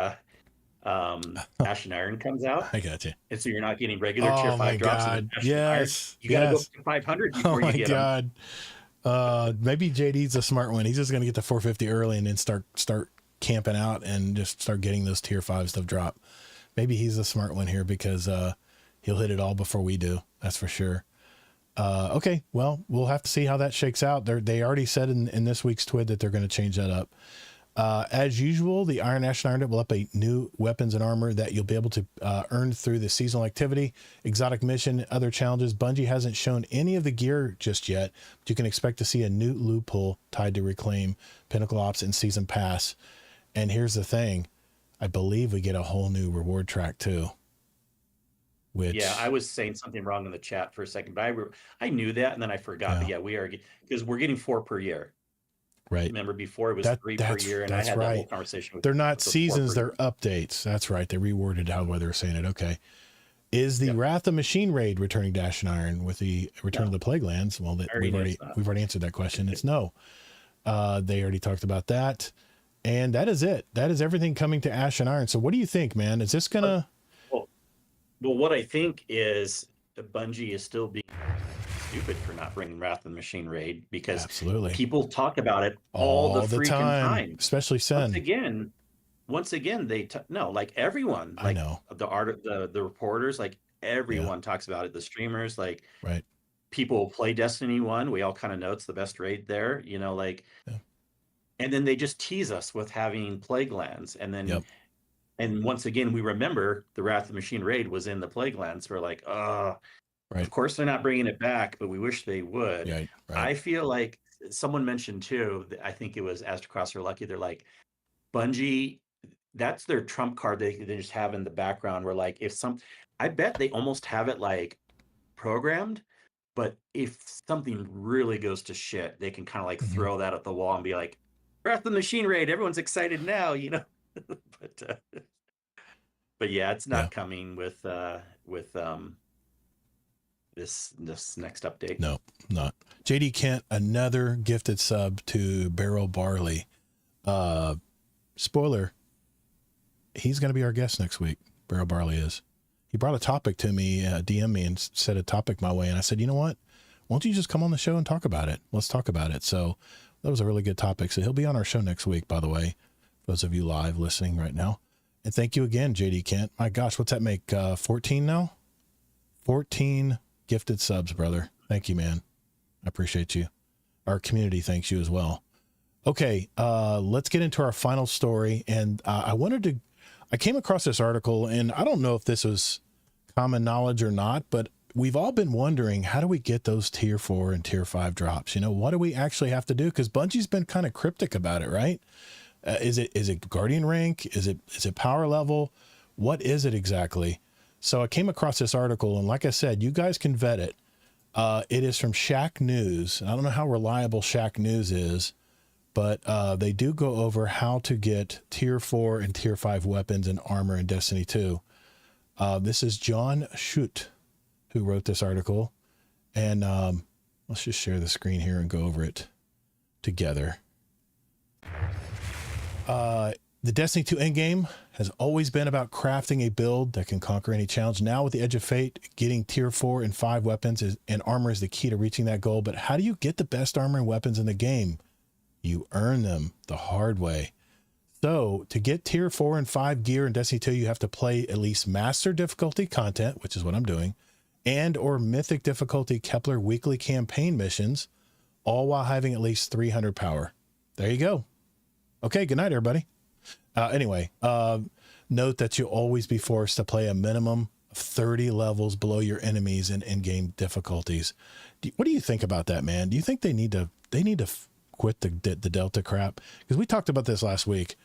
Ashen Iron comes out. I gotcha. And so you're not getting regular tier 5 drops. God. Yes. You got to go up to 500 before you get them. Maybe JD's a smart one. He's just going to get to 450 early and then start camping out and just start getting those tier 5 stuff drop. Maybe he's a smart one here because he'll hit it all before we do. That's for sure. Okay, well, we'll have to see how that shakes out. They already said in this week's TWID that they're going to change that up. As usual, the Iron Ash and Iron will update new weapons and armor that you'll be able to earn through the seasonal activity, exotic mission, other challenges. Bungie hasn't shown any of the gear just yet, but you can expect to see a new loophole tied to Reclaim, Pinnacle Ops, and Season Pass. And here's the thing. I believe we get a whole new reward track too. Which, yeah, I was saying something wrong in the chat for a second, but I knew that and then I forgot. Yeah. But yeah, we are, because we're getting 4 per year. right. Remember before it was 3 per year, and I that's had that whole right. conversation with They're you. not So 4 seasons, per year. they're updates. That's right. They reworded how they were saying it. Okay. Is the Yep. Wrath of Machine raid returning to Ash and Iron with the Return No. of the Plague Lands? Well, I already knew it's not. we've already answered that question. It's no. They already talked about that. And that is it. That is everything coming to Ash and Iron. So what do you think, man? Is this gonna Well, what I think is Bungie is still being stupid for not bringing Wrath of the Machine raid, because absolutely people talk about it all the freaking time. especially Sen? Once again, no, like everyone, I like know. the reporters, like everyone talks about it. The streamers, like Right. people play Destiny 1. We all kind of know it's the best raid there, like, Yeah. and then they just tease us with having Plague Lands. And then, Yep. and once again, we remember the Wrath of the Machine raid was in the Plague Lands. We're like, Right. of course they're not bringing it back, but we wish they would. Yeah. Right. I feel like someone mentioned too, I think it was Astrocross or Lucky. They're like, Bungie, that's their trump card they just have in the background, where like, I bet they almost have it like programmed, but if something really goes to shit, they can kind of like Mhm. throw that at the wall and be like, Wrath of the Machine raid, everyone's excited now, but yeah, it's not coming with this next update. No, not. JD Kent, another gifted sub to Barrel Barley. Spoiler, he's going to be our guest next week. Barrel Barley is. He brought a topic to me, DM me, and said a topic my way. And I said, you know what? Why don't you just come on the show and talk about it? Let's talk about it. So that was a really good topic. So he'll be on our show next week, by the way, for those of you live listening right now. And thank you again, JD Kent. My gosh, what's that make? 14 now? 14 gifted subs, brother. Thank you, man. I appreciate you. Our community thanks you as well. Okay, let's get into our final story. And I came across this article, and I don't know if this was common knowledge or not, but we've all been wondering, how do we get those tier 4 and tier 5 drops? What do we actually have to do? Because Bungie's been kind of cryptic about it, right? Is it Guardian rank? Is it power level? What is it exactly? So I came across this article, and like I said, you guys can vet it. It is from Shack News. And I don't know how reliable Shack News is, but they do go over how to get tier 4 and tier 5 weapons and armor in Destiny 2. This is John Schutt who wrote this article. And let's just share the screen here and go over it together. The Destiny 2 endgame has always been about crafting a build that can conquer any challenge. Now with the Edge of Fate, getting tier 4 and 5 weapons and armor is the key to reaching that goal. But how do you get the best armor and weapons in the game? You earn them the hard way. So to get tier 4 and 5 gear in Destiny 2, you have to play at least master difficulty content, which is what I'm doing, and or mythic difficulty Kepler weekly campaign missions, all while having at least 300 power. There you go. Okay, good night, everybody. Anyway, note that you'll always be forced to play a minimum of 30 levels below your enemies in in-game difficulties. What do you think about that, man? Do you think they need to quit the Delta crap? Because we talked about this last week.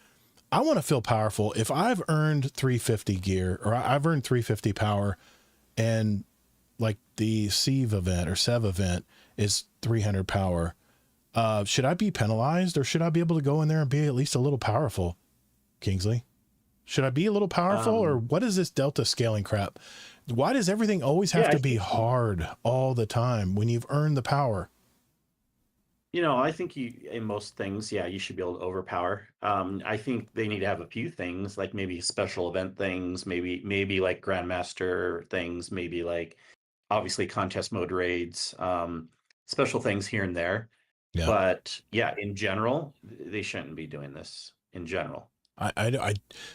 I want to feel powerful. If I've earned 350 gear, or I've earned 350 power, and like the Sev event is 300 power, should I be penalized, or should I be able to go in there and be at least a little powerful? Kingsley, should I be a little powerful, or what is this Delta scaling crap? Why does everything always have to be hard all the time when you've earned the power? I think in most things, you should be able to overpower. I think they need to have a few things, like maybe special event things, maybe like Grandmaster things, maybe like obviously contest mode raids, special things here and there. Yeah. But in general, they shouldn't be doing this in general.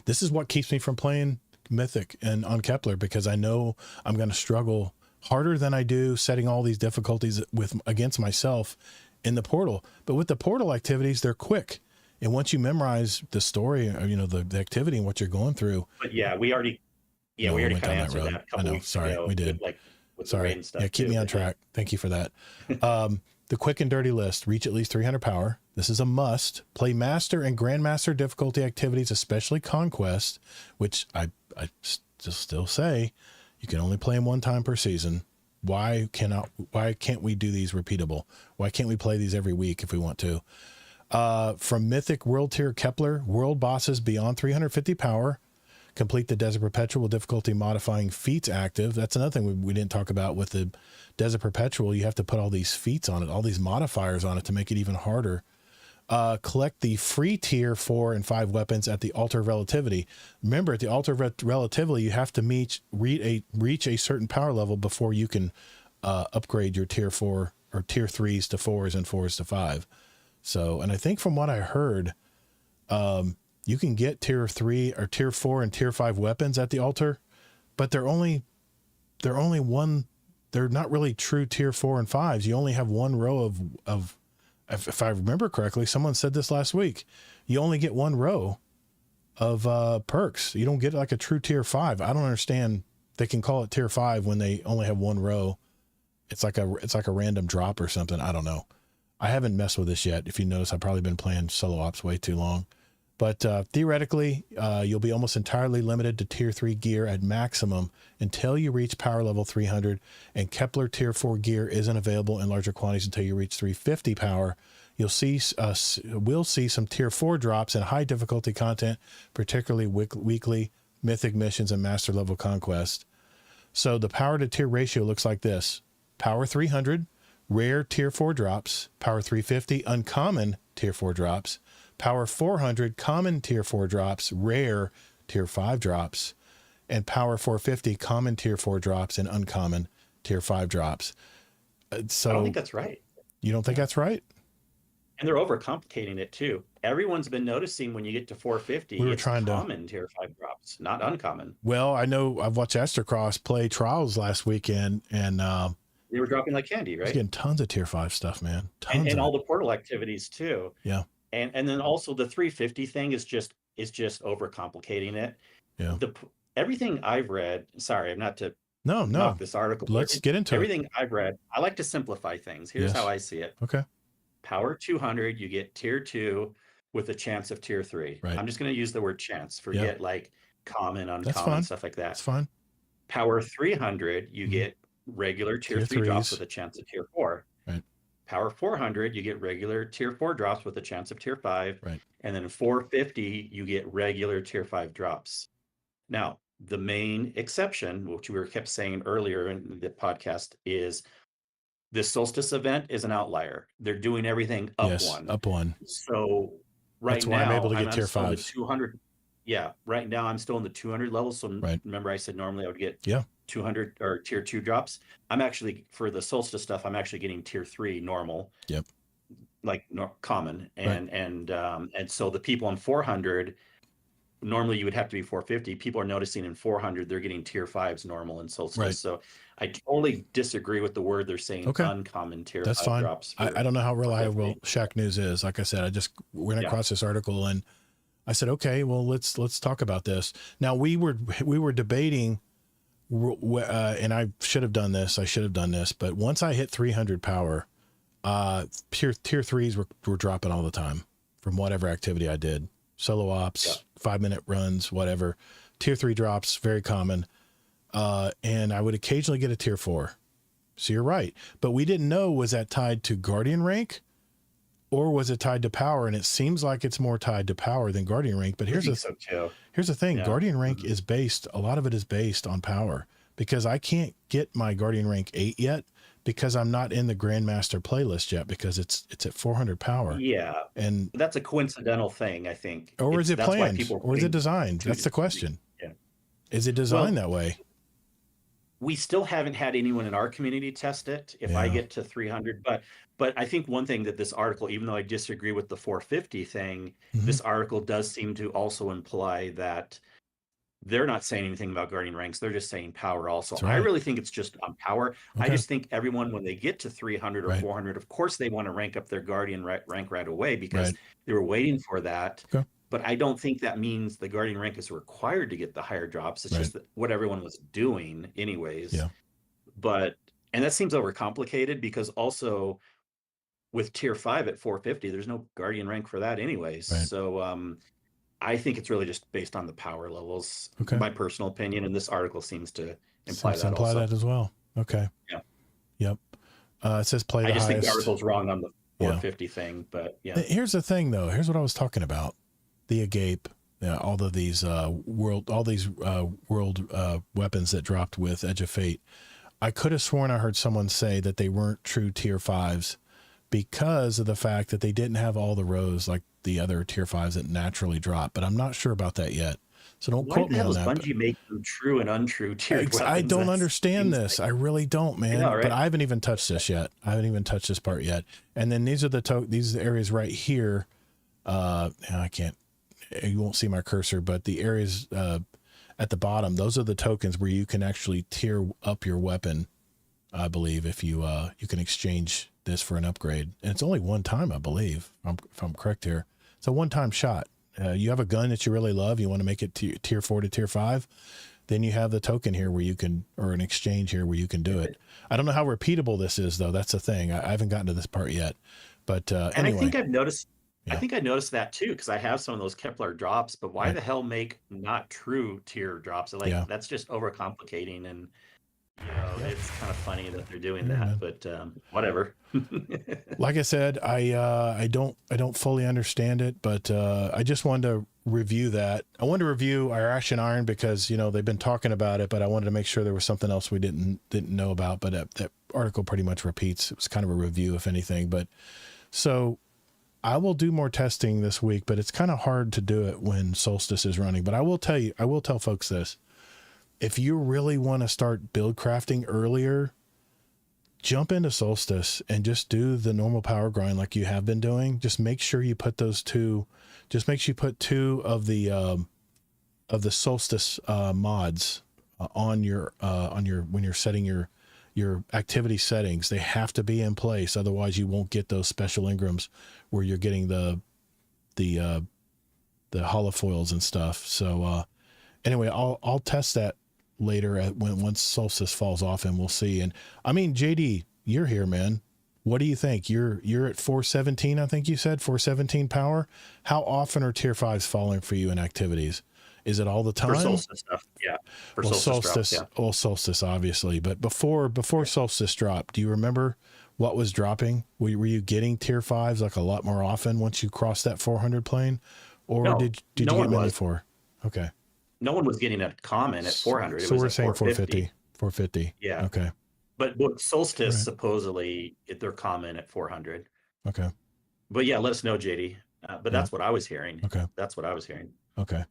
This is what keeps me from playing Mythic and on Kepler, because I know I'm going to struggle harder than I do setting all these difficulties against myself in the portal. But with the portal activities, they're quick. And once you memorize the story, or, the activity and what you're going through. But yeah, we already No, we kind went of down that answered road. that a I couple know. weeks Sorry, ago we did. with the Sorry. rain stuff. Yeah, keep too, me on but yeah. track. Thank you for that. The quick and dirty list. Reach at least 300 power. This is a must. Play master and grandmaster difficulty activities, especially conquest, which I just still say you can only play them one time per season. Why can't we do these repeatable? Why can't we play these every week if we want to? From Mythic World Tier Kepler, world bosses beyond 350 power. Complete the Desert Perpetual difficulty modifying feats active. That's another thing we didn't talk about with the Desert Perpetual. You have to put all these feats on it, all these modifiers on it to make it even harder. Collect the free tier 4 and 5 weapons at the Altar of Relativity. Remember, at the Altar of Relativity, you have to reach a certain power level before you can upgrade your tier 4 or tier 3s to 4s and 4s to 5. So, and I think from what I heard, you can get tier 3 or tier 4 and tier 5 weapons at the altar, but they're not really true tier 4 and 5s. You only have one row of if I remember correctly, someone said this last week, you only get one row of perks. You don't get like a true tier 5. I don't understand. They can call it tier 5 when they only have one row. It's like a random drop or something. I don't know. I haven't messed with this yet. If you notice, I've probably been playing solo ops way too long. But theoretically, you'll be almost entirely limited to tier 3 gear at maximum until you reach power level 300, and Kepler tier 4 gear isn't available in larger quantities until you reach 350 power. We'll see some tier 4 drops in high difficulty content, particularly weekly mythic missions and master level conquest. So the power to tier ratio looks like this: power 300, rare tier 4 drops; power 350, uncommon tier 4 drops; power 400, common tier 4 drops, rare tier 5 drops; and power 450, common tier 4 drops and uncommon tier 5 drops. So I don't think that's right. You don't think that's right? And they're overcomplicating it too. Everyone's been noticing when you get to 450, it's common tier 5 drops, not uncommon. Well, I know I've watched Esther Cross play Trials last weekend, and they were dropping like candy, right? He's getting tons of tier 5 stuff, man. Tons and all the portal activities too. Yeah. And then also the 350 thing is just overcomplicating it. Yeah. Everything I've read, sorry, I'm not to knock this article. Let's get into everything I've read. I like to simplify things. Here's how I see it. Okay. Power 200, you get tier 2 with a chance of tier 3. Right. I'm just going to use the word chance. Forget like common, uncommon, stuff like that. That's fine. Power 300, you get regular tier 3 drops with a chance of tier 4. Right. Power 400, you get regular tier 4 drops with a chance of tier 5. Right. And then 450, you get regular tier 5 drops. Now, the main exception, which we kept saying earlier in the podcast, is this solstice event is an outlier. They're doing everything up one. Up one. So that's why I'm able to get tier 5. 200. Yeah, right now I'm still in the 200 level. So remember I said normally I would get 200 or tier 2 drops. I'm actually, for the solstice stuff, I'm actually getting tier 3 normal. Yep. Like common. And so the people on 400, normally you would have to be 450. People are noticing in 400 they're getting tier 5s normal in solstice. Right. So I totally disagree with the word they're saying. Uncommon tier 5 drops. I don't know how reliable Shack News is. Like I said, I just went across this article and I said, okay, well, let's talk about this. Now we were debating, and I should have done this. But once I hit 300 power, tier 3s were dropping all the time from whatever activity I did. Solo ops, 5-minute runs, whatever. Tier 3 drops, very common. And I would occasionally get a tier 4. So you're right. But we didn't know, was that tied to Guardian rank or was it tied to power? And it seems like it's more tied to power than Guardian rank. But here's the thing. Guardian rank is a lot of it is based on power, because I can't get my Guardian rank 8 yet because I'm not in the Grandmaster playlist yet, because it's at 400 power. Yeah. And that's a coincidental thing, I think. Or is it planned? Or is it designed? That's the question. Yeah. Is it designed that way? We still haven't had anyone in our community test it. If I get to 300, but I think one thing that this article, even though I disagree with the 450 thing, this article does seem to also imply that they're not saying anything about guardian ranks. They're just saying power also. That's I right. really think it's just on power. I Okay. just think everyone, when they get to 300 or Right. 400, of course they want to rank up their guardian rank right away because Right. they were waiting for that. Okay. But I don't think that means the guardian rank is required to get the higher drops. It's Right. just what everyone was doing anyways. Yeah. And that seems overcomplicated because also with tier 5 at 450, there's no guardian rank for that anyways. Right. So I think it's really just based on the power levels. Okay. My personal opinion, and this article seems to imply Seems to that imply also. that as well. Okay. Yeah. Yep. It says play the I just highest. think the article's wrong on the Yeah. 450 thing, but yeah. Here's the thing, though. Here's what I was talking about: the agape, all of these world weapons that dropped with Edge of Fate. I could have sworn I heard someone say that they weren't true tier 5s because of the fact that they didn't have all the rows like the other tier 5s that naturally drop. But I'm not sure about that yet. So don't Why quote the me hell on does that. Bungie make them true and untrue tiered weapons? I don't That understand seems this. like- I really don't, man. know, right? But I haven't even touched this yet. I haven't even touched this part yet. And then these are these areas right here. I can't. You won't see my cursor, but the areas at the bottom, those are the tokens where you can actually tier up your weapon. I believe if you can exchange this for an upgrade, and it's only one time, I believe, if I'm correct here. It's a one-time shot. You have a gun that you really love. You want to make it tier 4 to tier 5. Then you have the token here where you can, or an exchange here where you can do it. I don't know how repeatable this is, though. That's the thing. I haven't gotten to this part yet. But And anyway, I think I've noticed. Yeah. I think I noticed that too because I have some of those Kepler drops. But why Right. the hell make not true tier drops? Like Yeah. that's just overcomplicating, and it's kind of funny that they're doing Yeah, that. man. But whatever. like I said, I don't fully understand it, but I just wanted to review that. I wanted to review our Ashen Iron because they've been talking about it, but I wanted to make sure there was something else we didn't know about. But that article pretty much repeats. It was kind of a review, if anything. But so I will do more testing this week, but it's kind of hard to do it when Solstice is running. But I will tell folks this: if you really want to start build crafting earlier, jump into Solstice and just do the normal power grind like you have been doing. Just make sure you put those two. Just make sure you put 2 of the Solstice mods on your when you're setting your activity settings. They have to be in place, otherwise you won't get those special engrams where you're getting the holofoils and stuff. So anyway, I'll test that later once Solstice falls off, and we'll see. And I mean, JD, you're here, man. What do you think? You're at 417, I think you said 417 power. How often are tier 5s falling for you in activities? Is it all the time? For Solstice stuff, yeah. For Well, Solstice, drops, yeah. well, Solstice obviously, but before Solstice dropped, do you remember what was dropping? Were you getting tier 5s like a lot more often once you crossed that 400 plane, or No, did no you get one many was. for? Okay, No one was getting a common at 400. so It was we're at saying 450. 450. Yeah. Okay. But Solstice Right. supposedly they're common at 400. Okay. But yeah, let us know, JD. But that's what I was hearing. Okay. That's what I was hearing. Okay.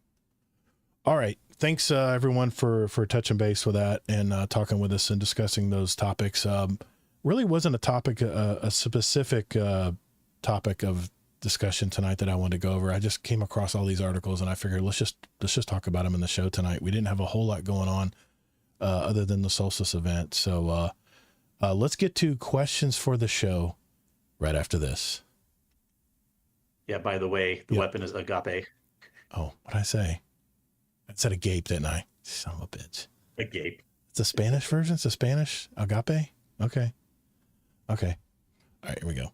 All right. Thanks everyone for touching base with that and talking with us and discussing those topics. Really wasn't a topic, a specific topic of discussion tonight that I wanted to go over. I just came across all these articles and I figured let's just talk about them in the show tonight. We didn't have a whole lot going on other than the Solstice event. So let's get to questions for the show right after this. Yeah, by the way, the Yep. weapon is agape. Oh, what'd I say? I said agape, didn't I? Son of a bitch. Agape. It's the Spanish version? It's the Spanish agape? Okay. All right, here we go.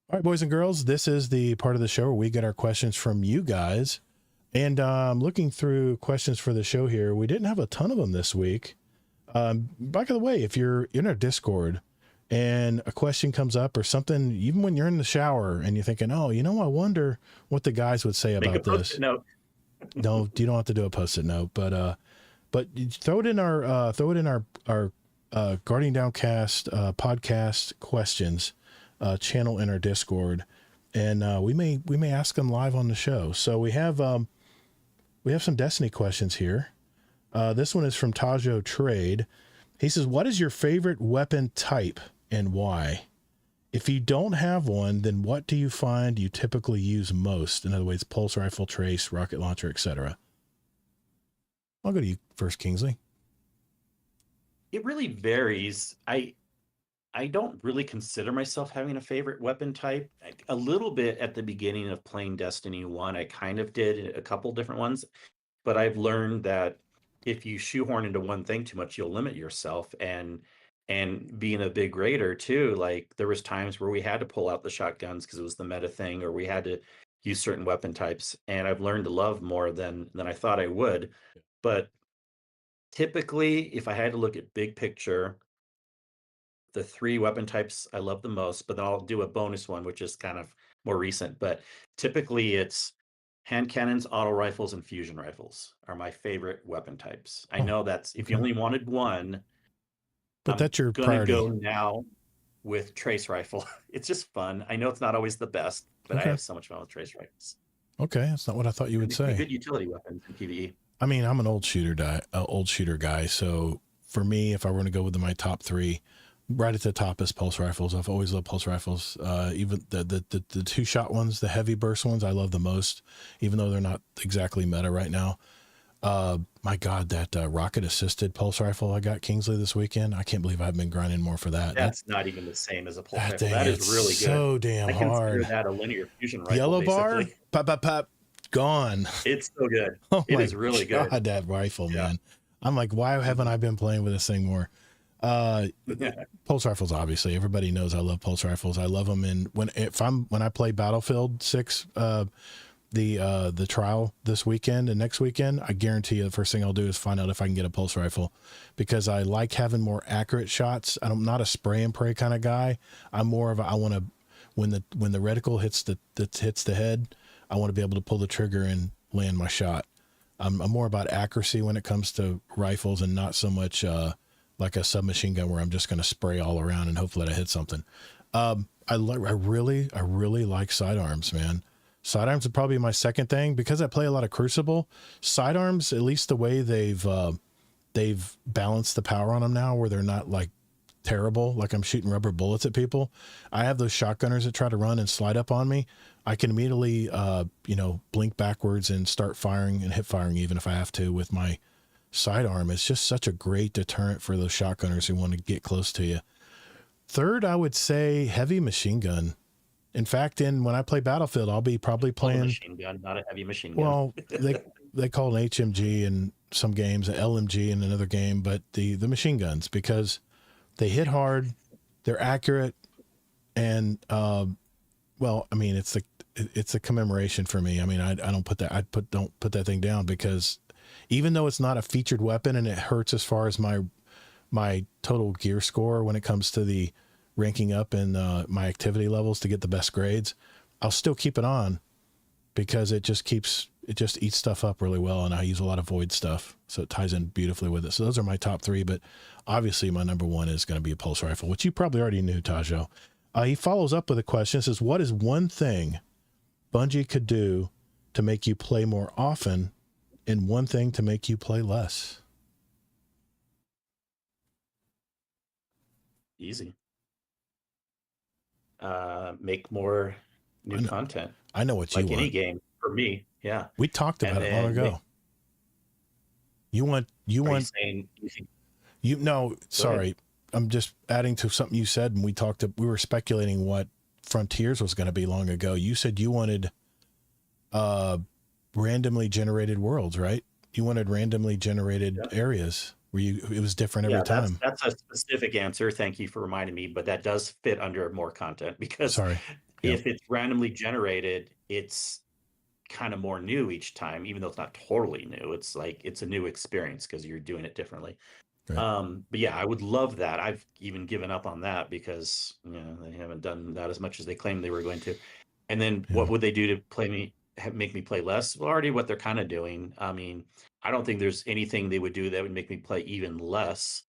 All right, boys and girls, this is the part of the show where we get our questions from you guys. And I'm looking through questions for the show here. We didn't have a ton of them this week. By the way, if you're in our Discord and a question comes up or something, even when you're in the shower and you're thinking, oh, I wonder what the guys would say Make a about this. post-it note. No, you don't have to do a post-it note, but you throw it in our Guardian Downcast podcast questions channel in our Discord, and we may ask them live on the show. So we have some Destiny questions here. This one is from Tajo Trade. He says, "What is your favorite weapon type and why? If you don't have one, then what do you find you typically use most? In other words, pulse rifle, trace, rocket launcher, etc." I'll go to you first, Kingsley. It really varies. I don't really consider myself having a favorite weapon type. A little bit at the beginning of playing Destiny 1, I kind of did a couple different ones, but I've learned that if you shoehorn into one thing too much, you'll limit yourself. And being a big raider too, like there was times where we had to pull out the shotguns because it was the meta thing, or we had to use certain weapon types. And I've learned to love more than I thought I would. But typically, if I had to look at big picture, the three weapon types I love the most, but then I'll do a bonus one, which is kind of more recent. But typically, it's hand cannons, auto rifles, and fusion rifles are my favorite weapon types. I Oh, know that's if you okay. only wanted one, But I'm that's your gonna priority. go now with trace rifle. It's just fun. I know it's not always the best, but I Okay. have so much fun with trace rifles. Okay. That's not what I thought you would They're say. good utility weapons in PvE. I mean, I'm an old shooter guy. So for me, if I were to go with my top three, right at the top is pulse rifles. I've always loved pulse rifles. Even the two shot ones, the heavy burst ones, I love the most, even though they're not exactly meta right now. My God, that rocket assisted pulse rifle I got Kingsley this weekend. I can't believe I've been grinding more for that. That's not even the same as a pulse rifle. Thing, That is it's really good. so damn I consider hard. that a linear fusion rifle. Yellow basically. bar, pop, pop, pop, gone. It's so good. Oh It my is really God, good. that rifle, Yeah. man. I'm like, why haven't I been playing with this thing more? Pulse rifles, obviously. Everybody knows I love pulse rifles. I love them. And when I play Battlefield 6, the trial this weekend and next weekend, I guarantee you the first thing I'll do is find out if I can get a pulse rifle, because I like having more accurate shots. I'm not a spray and pray kind of guy. I'm more of I want to, when the reticle hits the head, I want to be able to pull the trigger and land my shot. I'm more about accuracy when it comes to rifles, and not so much like a submachine gun where I'm just going to spray all around and hopefully I hit something. I really like sidearms, man. Sidearms are probably my second thing, because I play a lot of Crucible. Sidearms, at least the way they've balanced the power on them now, where they're not like terrible, like I'm shooting rubber bullets at people. I have those shotgunners that try to run and slide up on me. I can immediately, blink backwards and start firing and hip firing, even if I have to, with my sidearm. It's just such a great deterrent for those shotgunners who want to get close to you. Third, I would say heavy machine gun. In fact, when I play Battlefield, I'll be probably playing a machine gun, not a heavy machine gun. Well, they call it HMG in some games, an LMG in another game, but the machine guns, because they hit hard, they're accurate, and well, I mean, it's a commemoration for me. I mean, I don't put that thing down, because even though it's not a featured weapon and it hurts as far as my total gear score when it comes to the ranking up in my activity levels to get the best grades, I'll still keep it on, because it just eats stuff up really well. And I use a lot of void stuff, so it ties in beautifully with it. So those are my top three, but obviously my number one is going to be a pulse rifle, which you probably already knew, Tajo. He follows up with a question. Says, what is one thing Bungie could do to make you play more often, and one thing to make you play less? Easy. Make more new content. I know what you want. Like any game, for me. Yeah. We talked about it long ago. You want saying sorry. I'm just adding to something you said, and we were speculating what Frontiers was going to be long ago. You said you wanted randomly generated worlds, right? You wanted randomly generated areas where it was different every time. That's a specific answer. Thank you for reminding me, but that does fit under more content, because if it's randomly generated, it's kind of more new each time, even though it's not totally new. It's like it's a new experience because you're doing it differently. Right. But yeah, I would love that. I've even given up on that because they haven't done that as much as they claimed they were going to. And then what would they do to make me play less? Well, already what they're kind of doing. I mean, I don't think there's anything they would do that would make me play even less,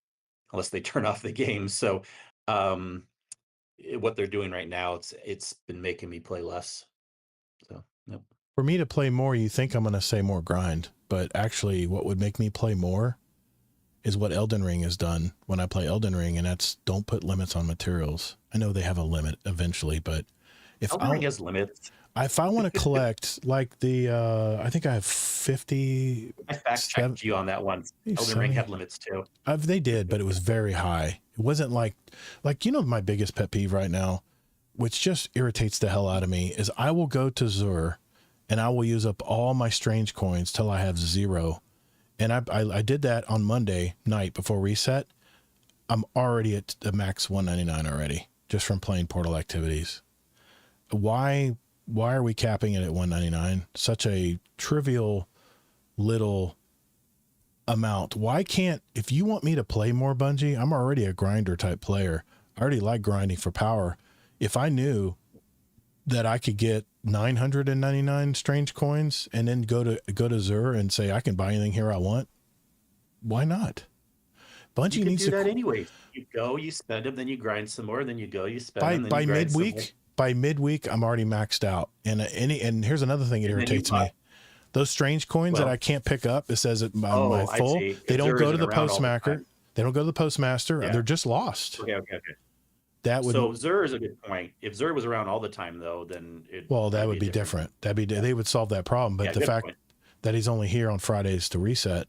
unless they turn off the game. So what they're doing right now, it's been making me play less. So yep. For me to play more, you think I'm going to say more grind, but actually what would make me play more is what Elden Ring has done when I play Elden Ring, and that's don't put limits on materials. I know they have a limit eventually, but If Elden Ring has limits. if I want to collect like the, I think I have 50. I fact checked you on that once. Elden Ring had limits too. They did, but it was very high. It wasn't like, my biggest pet peeve right now, which just irritates the hell out of me, is I will go to Zur and I will use up all my strange coins till I have 0. And I did that on Monday night before reset. I'm already at the max 199 already, just from playing Portal Activities. Why are we capping it at 199? Such a trivial little amount. Why can't, if you want me to play more, Bungie, I'm already a grinder type player. I already like grinding for power. If I knew that I could get 999 strange coins and then go to Zur and say I can buy anything here I want, why not? Bungie needs to do that anyway. You go, you spend them, then you grind some more, then you go, you spend them, then by you grind some more. By midweek, I'm already maxed out. And here's another thing that irritates me. Those strange coins that I can't pick up, it says it my full. They don't go to the postmaster. They don't go to the postmaster. Yeah. They're just lost. Okay. So Zur is a good point. If Zur was around all the time, though, then that would be different. They would solve that problem. But the fact that he's only here on Fridays to reset,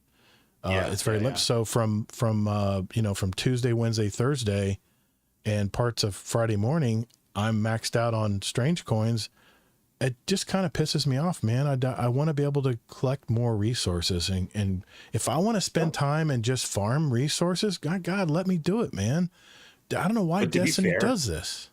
it's very limited. So from Tuesday, Wednesday, Thursday, and parts of Friday morning, I'm maxed out on strange coins. It just kind of pisses me off, man. I want to be able to collect more resources, and if I want to spend time and just farm resources, God, let me do it, man. I don't know why Destiny does this.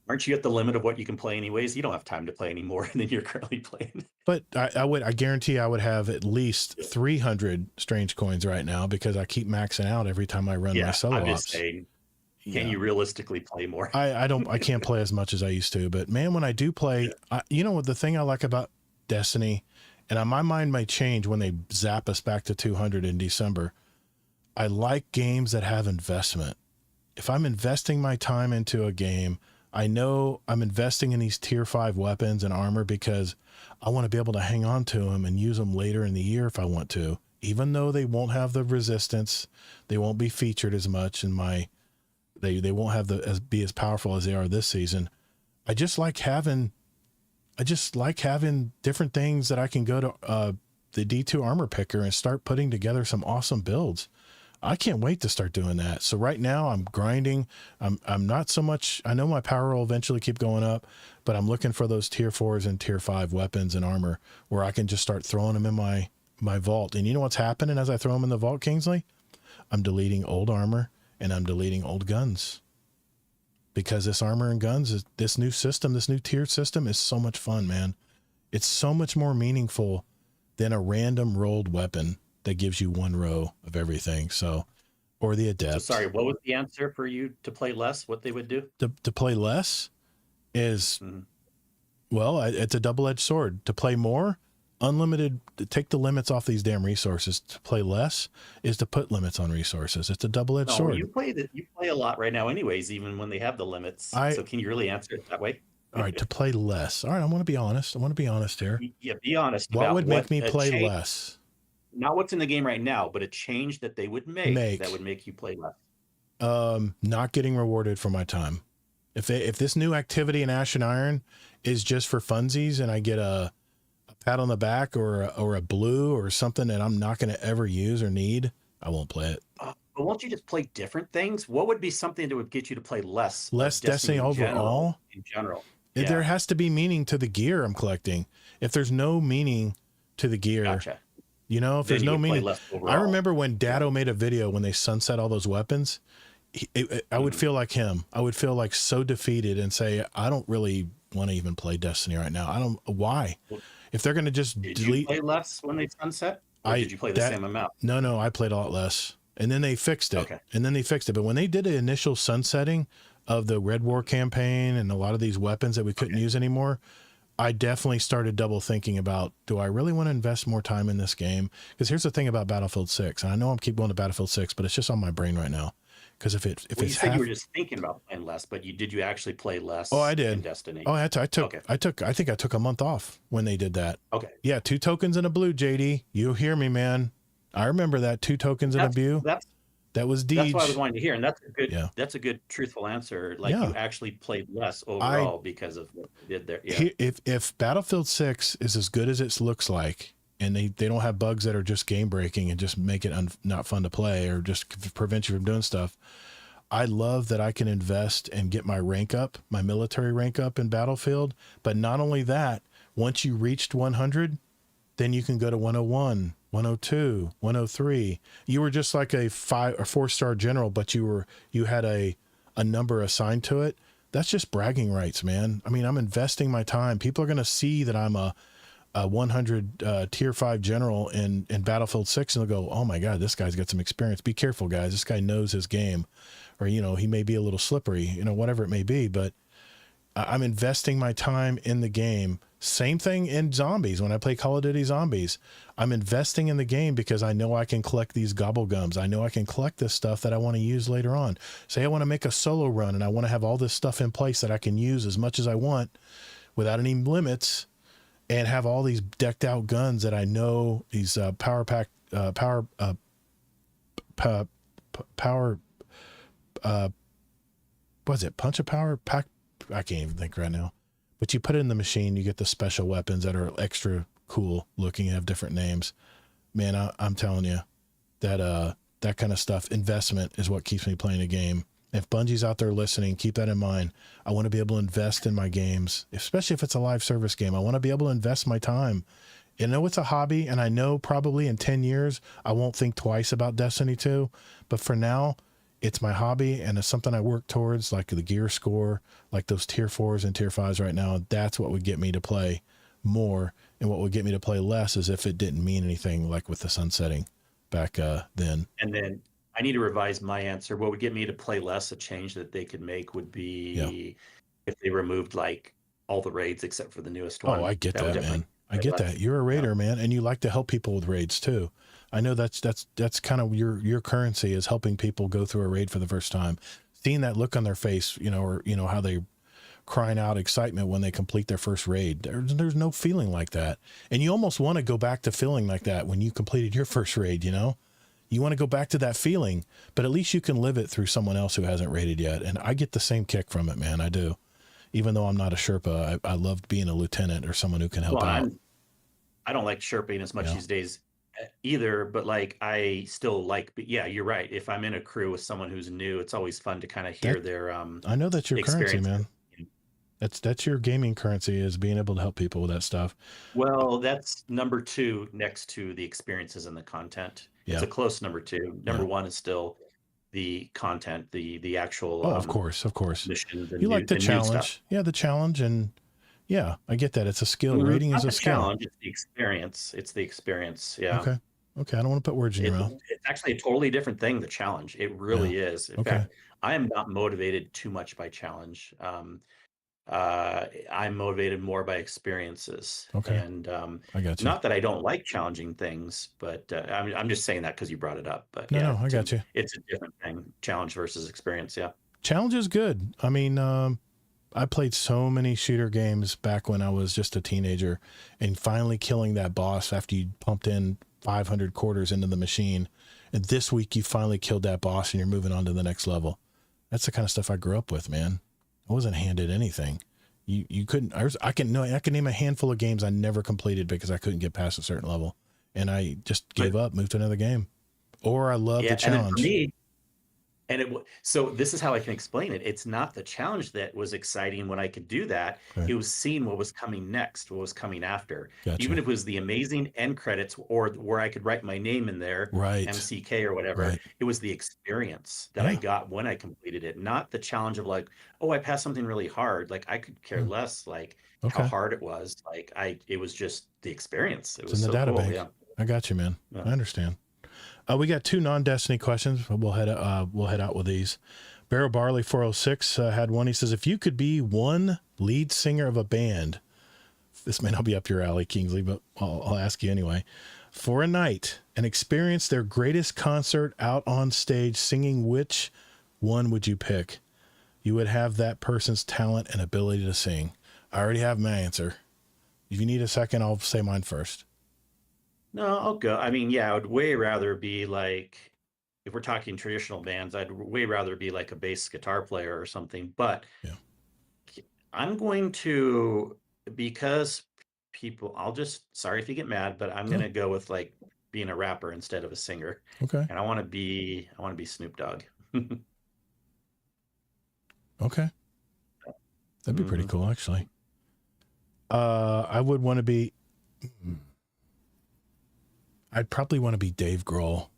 Aren't you at the limit of what you can play anyways? You don't have time to play any more than you're currently playing. But I guarantee I would have at least 300 strange coins right now because I keep maxing out every time I run my solo ops. I'm just saying, can you realistically play more? I can't play as much as I used to, but man, when I do play, the thing I like about Destiny, and my mind might change when they zap us back to 200 in December. I like games that have investment. If I'm investing my time into a game, I know I'm investing in these tier 5 weapons and armor because I want to be able to hang on to them and use them later in the year if I want to, even though they won't have the resistance, they won't be featured as much in they won't have be as powerful as they are this season. I just like having different things that I can go to the D2 armor picker and start putting together some awesome builds. I can't wait to start doing that. So right now I'm grinding. I'm not so much, I know my power will eventually keep going up, but I'm looking for those tier 4s and tier 5 weapons and armor where I can just start throwing them in my vault. And you know what's happening as I throw them in the vault, Kingsley? I'm deleting old armor and I'm deleting old guns because this armor and guns, this new tier system is so much fun, man. It's so much more meaningful than a random rolled weapon that gives you one row of everything. So, or the adept. So sorry, what was the answer for you to play less? What they would do? To play less is, it's a double-edged sword. To play more, unlimited, to take the limits off these damn resources. To play less is to put limits on resources. It's a double-edged sword. You play a lot right now anyways, even when they have the limits. So can you really answer it that way? All right, to play less. All right, I want to be honest. here. Yeah, be honest. What would make me play less? Not what's in the game right now, but a change that they would make that would make you play less. Not getting rewarded for my time. If this new activity in Ashen Iron is just for funsies and I get a pat on the back or a blue or something that I'm not going to ever use or need, I won't play it. But won't you just play different things? What would be something that would get you to play less Destiny overall? In general. There has to be meaning to the gear I'm collecting. If there's no meaning to the gear, gotcha. If there's no meaning. I remember when Dado made a video when they sunset all those weapons, I would feel like him. I would feel like so defeated and say, I don't really want to even play Destiny right now. Why? If they're going to just delete. Did you play less when they sunset? Or did you play the same amount? No, I played a lot less. And then they fixed it. Okay. But when they did the initial sunsetting of the Red War campaign and a lot of these weapons that we couldn't use anymore, I definitely started double thinking about, do I really want to invest more time in this game? Because here's the thing about Battlefield 6, and I know I'm keep going to Battlefield 6, but it's just on my brain right now. Because if you said you were just thinking about playing less, but did you actually play less? Oh, I did. In Destiny? Oh, I think I took a month off when they did that. Okay. Yeah, 2 tokens and a blue, JD. You hear me, man. I remember that 2 tokens and a blue. That was That's what I was Deej. wanting to hear, and Yeah. that's a good truthful answer. Like Yeah. you actually played less I overall because of what you did there. Yeah. if Battlefield 6 is as good as it looks like, and they don't have bugs that are just game breaking and just make it not fun to play or just prevent you from doing stuff, I love that I can invest and get my rank up, my military rank up in Battlefield. But not only that, once you reached 100, then you can go to 101, 102, 103. You were just like a 5 or 4-star general, but you had a number assigned to it. That's just bragging rights, man. I mean, I'm investing my time. People are going to see that I'm a 100 tier 5 general in Battlefield 6, and they'll go, oh my God, this guy's got some experience. Be careful, guys. This guy knows his game. Or, he may be a little slippery, whatever it may be, but I'm investing my time in the game. Same thing in Zombies. When I play Call of Duty Zombies, I'm investing in the game because I know I can collect these gobble gums. I know I can collect this stuff that I want to use later on. Say I want to make a solo run and I want to have all this stuff in place that I can use as much as I want without any limits, and have all these decked out guns that I know, these power what's it, punch a power pack, I can't even think right now, but you put it in the machine, you get the special weapons that are extra cool looking and have different names. Man, I'm telling you that that kind of stuff, investment, is what keeps me playing a game. If Bungie's out there listening, keep that in mind. I want to be able to invest in my games, especially if it's a live service game. I want to be able to invest my time. I know it's a hobby, and I know probably in 10 years, I won't think twice about Destiny 2, but for now, it's my hobby, and it's something I work towards, like the gear score, like those tier 4s and tier 5s right now. That's what would get me to play more, and what would get me to play less is if it didn't mean anything, like with the sunsetting back then. And then I need to revise my answer. What would get me to play less, a change that they could make would be if they removed like all the raids except for the newest one. Oh, I get that, man. I play get less. that. You're a raider, man, and you like to help people with raids too. I know that's kind of your currency, is helping people go through a raid for the first time. Seeing that look on their face, or how they crying out excitement when they complete their first raid. There's no feeling like that. And you almost want to go back to feeling like that when you completed your first raid, You want to go back to that feeling, but at least you can live it through someone else who hasn't raided yet. And I get the same kick from it, man. I do. Even though I'm not a Sherpa, I loved being a lieutenant or someone who can help out. I don't like Sherping as much these days either, but like I still like, but yeah, you're right. If I'm in a crew with someone who's new, it's always fun to kind of hear their I know that's your currency, man. You That's your gaming currency, is being able to help people with that stuff. Well, that's number 2 next to the experiences and the content. It's a close number 2. Number 1 is still the content, the actual of course missions. You like the challenge. Yeah, the challenge, and yeah, I get that. It's a skill. Mm-hmm. Rating is a skill. Challenge, it's the experience. It's the experience. Yeah. Okay. I don't want to put words in your mouth. It's actually a totally different thing, the challenge. It really is. In fact, I am not motivated too much by challenge. I'm motivated more by experiences. Okay. And I got you. Not that I don't like challenging things, but I'm just saying that because you brought it up. But no, I got you. It's a different thing, challenge versus experience. Yeah. Challenge is good. I mean, I played so many shooter games back when I was just a teenager, and finally killing that boss after you pumped in 500 quarters into the machine. And this week you finally killed that boss and you're moving on to the next level. That's the kind of stuff I grew up with, man. I wasn't handed anything. You couldn't, I can name a handful of games I never completed because I couldn't get past a certain level, and I just gave up, moved to another game. Or I love the challenge. So this is how I can explain it. It's not the challenge that was exciting when I could do that. Okay. It was seeing what was coming next, what was coming after. Gotcha. Even if it was the amazing end credits or where I could write my name in there, MCK or whatever. It was the experience that I got when I completed it, not the challenge of like, oh, I passed something really hard. Like I could care less like how hard it was. Like it was just the experience. It was in the database. Cool. Yeah. I got you, man. Yeah. I understand. We got 2 non-Destiny questions. We'll head out with these. Barrel Barley 406 had one. He says, if you could be one lead singer of a band, this may not be up your alley, Kingsley, but I'll ask you anyway, for a night and experience their greatest concert out on stage singing, which one would you pick? You would have that person's talent and ability to sing. I already have my answer. If you need a second, I'll say mine first. No, I'll go. I mean, yeah, I would way rather be like if we're talking traditional bands, I'd way rather be like a bass guitar player or something. But Yeah. I'm going to, because people, I'll just, sorry if you get mad, but I'm No. going to go with like being a rapper instead of a singer. Okay. And I want to be Snoop Dogg. Okay. That'd be pretty Mhm. cool, actually. I would want to be. I'd probably want to be Dave Grohl.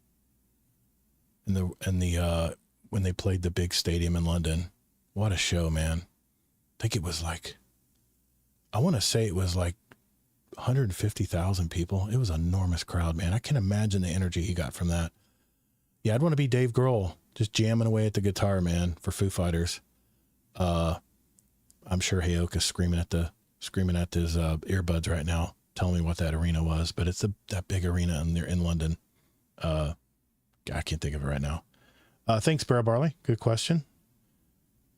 In the when they played the big stadium in London, what a show, man! I think it was like, I want to say it was like 150,000 people. It was an enormous crowd, man. I can imagine the energy he got from that. Yeah, I'd want to be Dave Grohl, just jamming away at the guitar, man, for Foo Fighters. I'm sure Hayoka's screaming at his earbuds right now, telling me what that arena was, but it's that big arena in London. I can't think of it right now. Thanks, Barrel Barley. Good question.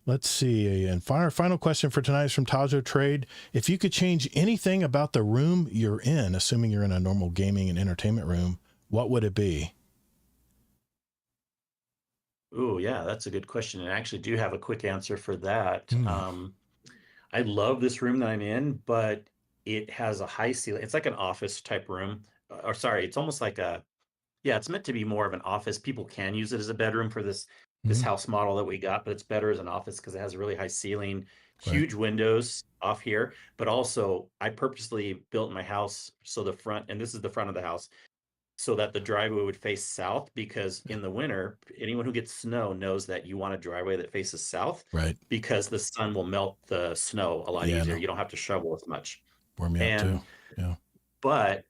Let's see. And final question for tonight is from Tajo Trade. If you could change anything about the room you're in, assuming you're in a normal gaming and entertainment room, what would it be? Oh, yeah, that's a good question. And I actually do have a quick answer for that. Hmm. I love this room that I'm in, but it has a high ceiling. It's like an office type room. Or sorry, it's almost like yeah, it's meant to be more of an office. People can use it as a bedroom for this Hmm. house model that we got, but it's better as an office because it has a really high ceiling, Right. huge windows off here. But also, I purposely built my house so the front, and this is the front of the house, so that the driveway would face south, because in the winter, anyone who gets snow knows that you want a driveway that faces south Right. because the sun will melt the snow a lot Yeah, easier. no. You don't have to shovel as much. Warm me up too. And Yeah. but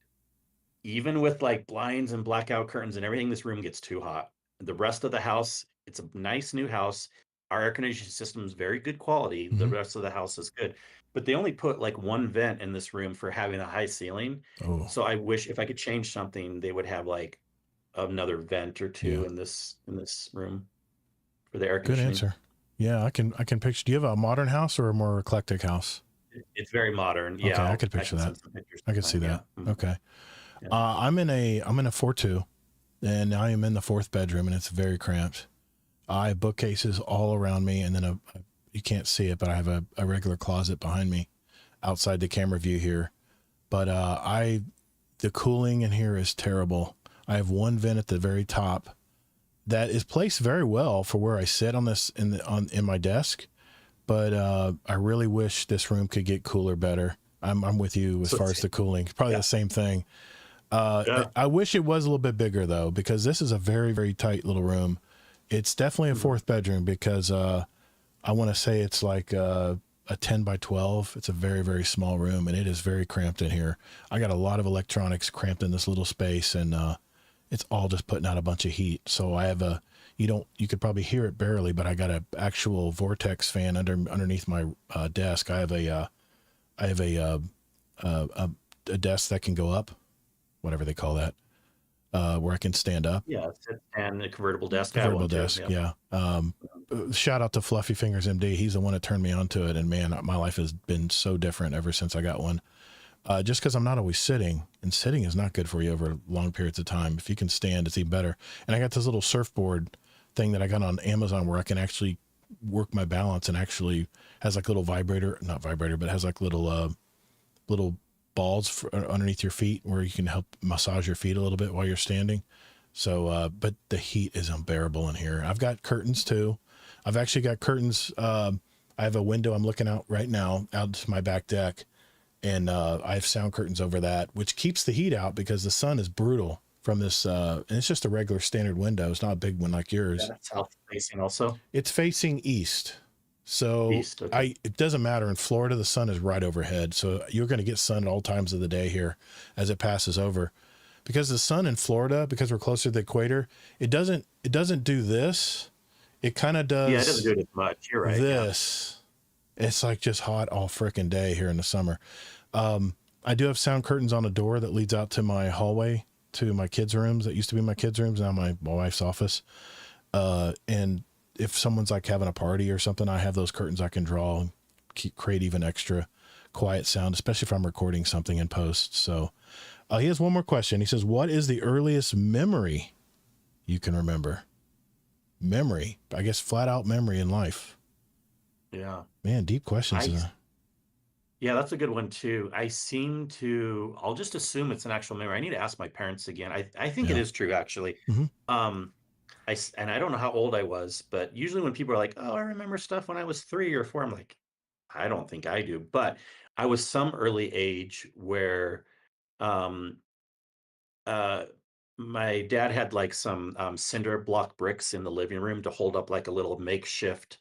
even with like blinds and blackout curtains and everything, this room gets too hot. The rest of the house, it's a nice new house. Our air conditioning system is very good quality. The Hmm. rest of the house is good, but they only put like one vent in this room for having a high ceiling. Oh, So I wish if I could change something, they would have like another vent or yeah. two in this room for the air Good conditioning. answer. Yeah, I can picture. Do you have a modern house or a more eclectic house? It's very modern. Okay, Yeah, I could I picture can that. send some pictures I could see sometime. that. Yeah. Mhm. Okay. Yeah. I'm in a 4-2, and I am in the fourth bedroom, and it's very cramped. I have bookcases all around me, and then you can't see it, but I have a regular closet behind me, outside the camera view here. But the cooling in here is terrible. I have one vent at the very top that is placed very well for where I sit on this in my desk. But I really wish this room could get cooler better. I'm with you as So far as the cooling. It's probably yeah. the same thing. Yeah. I wish it was a little bit bigger though, because this is a very, very tight little room. It's definitely a Mhm. fourth bedroom because I want to say it's like a 10 by 12. It's a very, very small room, and it is very cramped in here. I got a lot of electronics cramped in this little space, and it's all just putting out a bunch of heat. So I have you could probably hear it barely, but I got a actual Vortex fan underneath my desk. I have a desk that can go up, whatever they call that, where I can stand up. Yeah, sit and a convertible desk. I have Convertible one too. desk, Yeah. yeah. Shout out to Fluffy Fingers MD. He's the one that turned me onto it, and man, my life has been so different ever since I got one. Just because I'm not always sitting, and sitting is not good for you over long periods of time. If you can stand, it's even better. And I got this little surfboard thing that I got on Amazon where I can actually work my balance, and actually has like little not vibrator, but has like little balls underneath your feet where you can help massage your feet a little bit while you're standing. So, but the heat is unbearable in here. I've got curtains too. I've actually got curtains. I have a window I'm looking out right now out to my back deck, and I have sound curtains over that, which keeps the heat out because the sun is brutal from this. And it's just a regular standard window. It's not a big one like yours. Yeah, that's south facing also. It's facing east. So East. Okay. it doesn't matter. In Florida, the sun is right overhead. So you're going to get sun at all times of the day here as it passes over. Because the sun in Florida, because we're closer to the equator, it doesn't do this. It kind of does. Yeah, it doesn't do it as much. You're right. This. Yeah. It's like just hot all freaking day here in the summer. I do have sound curtains on a door that leads out to my hallway, to my kids' rooms. That used to be my kids' rooms, now my wife's office. And if someone's like having a party or something, I have those curtains I can draw and create even extra quiet sound, especially if I'm recording something in post. So he has one more question. He says, what is the earliest memory you can remember? Memory, I guess, flat out memory in life. Yeah. Man, deep questions. Yeah, that's a good one too. I'll just assume it's an actual memory. I need to ask my parents again. I think it Yeah. is true, actually. Mhm. And I don't know how old I was, but usually when people are like, "Oh, I remember stuff when I was 3 or 4," I'm like, I don't think I do. But I was some early age where um, uh, my dad had like some cinder block bricks in the living room to hold up like a little makeshift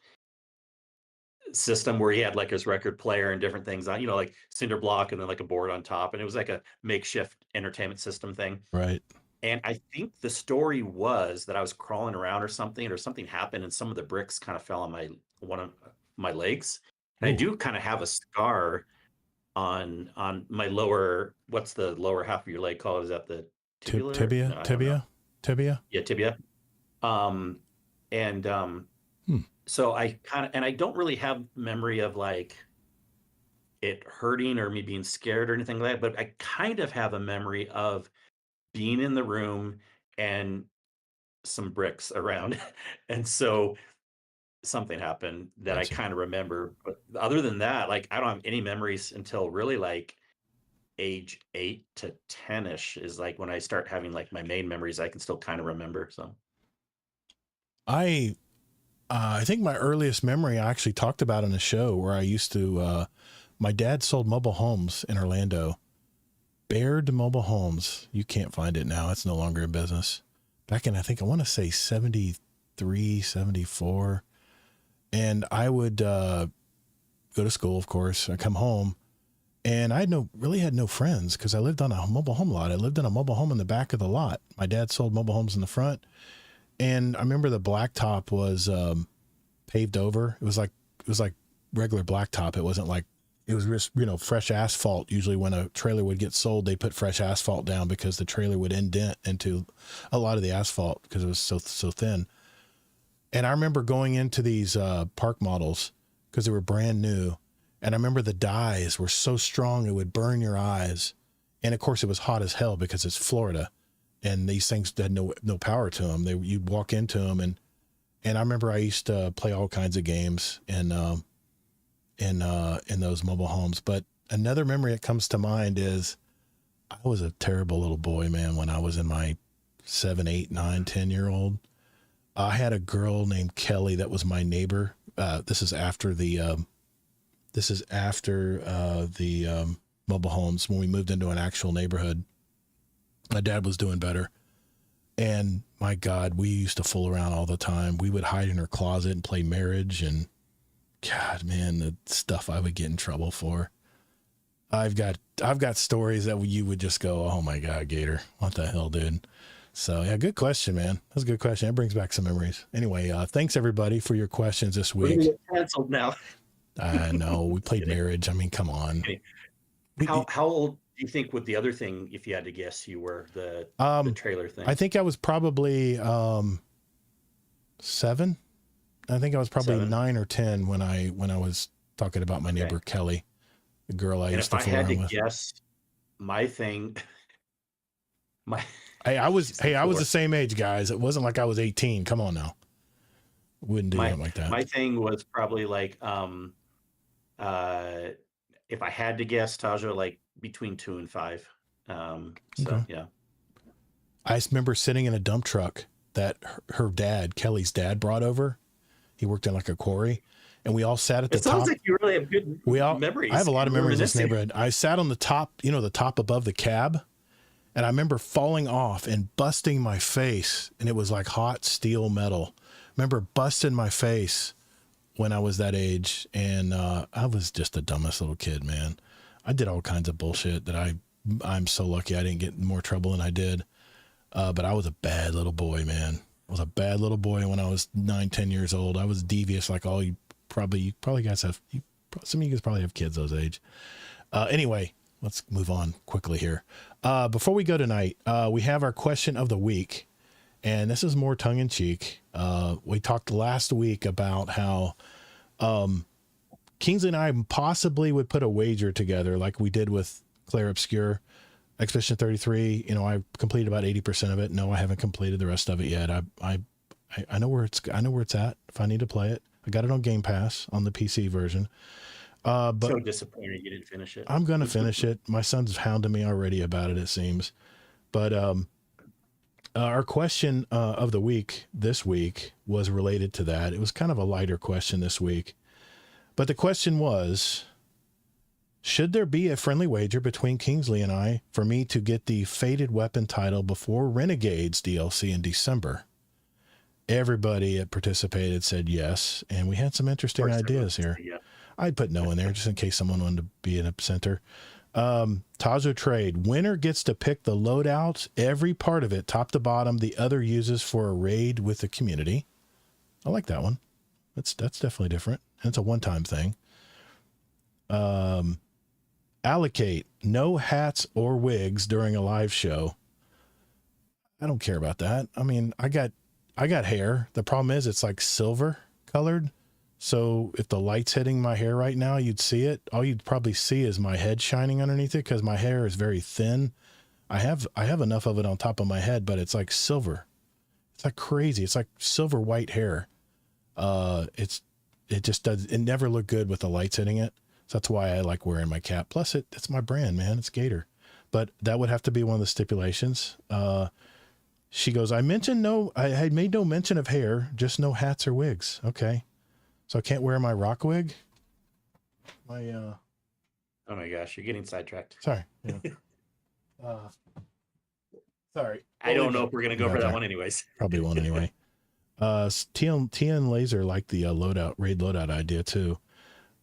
system where he had like his record player and different things on, like cinder block and then like a board on top. And it was like a makeshift entertainment system thing. Right. And I think the story was that I was crawling around or something happened, and some of the bricks kind of fell on one of my legs. And I Ooh. do kind of have a scar on my lower, what's the lower half of your leg called? Is that the tibia? No, I don't know. Tibia. Yeah, tibia. Um, and Hmm. so I don't really have memory of like it hurting or me being scared or anything like that, but I kind of have a memory of being in the room and some bricks around. And so something happened that I Gotcha. kind of remember. But other than that, like I don't have any memories until really like age 8 to 10ish is like when I start having like my main memories I can still kind of remember. So I think my earliest memory I actually talked about in a show where I used to, my dad sold mobile homes in Orlando. Baird Mobile Homes. You can't find it now. It's no longer in business. Back in, I think I want to say 73, 74. And I would go to school, of course. I come home and I really had no friends because I lived on a mobile home lot. I lived in a mobile home in the back of the lot. My dad sold mobile homes in the front. And I remember the blacktop was paved over. It was like regular blacktop. It wasn't like, it was just, fresh asphalt. Usually when a trailer would get sold, they put fresh asphalt down because the trailer would indent into a lot of the asphalt because it was so thin. And I remember going into these park models because they were brand new. And I remember the dyes were so strong it would burn your eyes. And of course it was hot as hell because it's Florida. And these things had no power to them. You'd walk into them, and I remember I used to play all kinds of games in those mobile homes. But another memory that comes to mind is I was a terrible little boy, man. When I was in my 7, 8, 9, 10-year-old, I had a girl named Kelly that was my neighbor. This is after the mobile homes when we moved into an actual neighborhood. My dad was doing better. And my God, we used to fool around all the time. We would hide in her closet and play marriage. And God, man, the stuff I would get in trouble for. I've got stories that you would just go, oh my God, Gator, what the hell, dude? So yeah, good question, man. That's a good question. It brings back some memories. Anyway, thanks everybody for your questions this week. We're gonna get canceled now. I know we played marriage. I mean, come on. How old do you think with the other thing, if you had to guess, you were the trailer thing? I think I was probably 7. I think I was probably 7. 9 or 10 when I was talking about my neighbor Kelly, the girl I used to fool around with. If I had to guess, my thing, I was the same age, guys. It wasn't like I was 18. Come on now. Wouldn't do that like that. My thing was probably like if I had to guess, Taja, like between 2 and 5. Okay. Yeah. I remember sitting in a dump truck that her dad, Kelly's dad, brought over. He worked in like a quarry, and we all sat at the top. It sounds like you really have good memories. I have a lot of memories in this neighborhood. I sat on the top, the top above the cab, and I remember falling off and busting my face, and it was like hot steel metal. I remember busting my face when I was that age, and I was just the dumbest little kid, man. I did all kinds of bullshit that I'm so lucky I didn't get in more trouble than I did. But I was a bad little boy, man. I was a bad little boy when I was 9, 10 years old. I was devious like all you probably guys have. Some of you guys probably have kids those age. Anyway, let's move on quickly here. Before we go tonight, we have our question of the week. And this is more tongue in cheek. We talked last week about how Kingsley and I possibly would put a wager together like we did with Claire Obscure Expedition 33, you know, I completed about 80% of it. No, I haven't completed the rest of it yet. I know where it's at if I need to play it. I got it on Game Pass on the PC version. But So disappointed you didn't finish it. I'm going to finish it. My son's hounding me already about it, it seems. But our question of the week this week was related to that. It was kind of a lighter question this week. But the question was, should there be a friendly wager between Kingsley and I for me to get the Fated Weapon title before Renegades DLC in December? Everybody that participated said yes, and we had some interesting ideas here. Yeah. I'd put no in there just in case someone wanted to be in a center. Tazo Trade, winner gets to pick the loadout, every part of it, top to bottom, the other uses for a raid with the community. I like that one. That's definitely different. And it's a one-time thing. Allocate no hats or wigs during a live show. I don't care about that. I mean, I got hair. The problem is it's like silver colored. So if the light's hitting my hair right now, you'd see it. All you'd probably see is my head shining underneath it because my hair is very thin. I have enough of it on top of my head, but it's like silver. It's like crazy. It's like silver white hair. It never looked good with the lights hitting it. So that's why I like wearing my cap. Plus it's my brand, man. It's Gator. But that would have to be one of the stipulations. She goes, I made no mention of hair, just no hats or wigs. Okay. So I can't wear my rock wig. Oh my gosh, you're getting sidetracked. Sorry. Yeah. Sorry. I don't know if we're gonna go for that one anyways. Probably won't anyway. TN Laser liked the raid loadout idea too.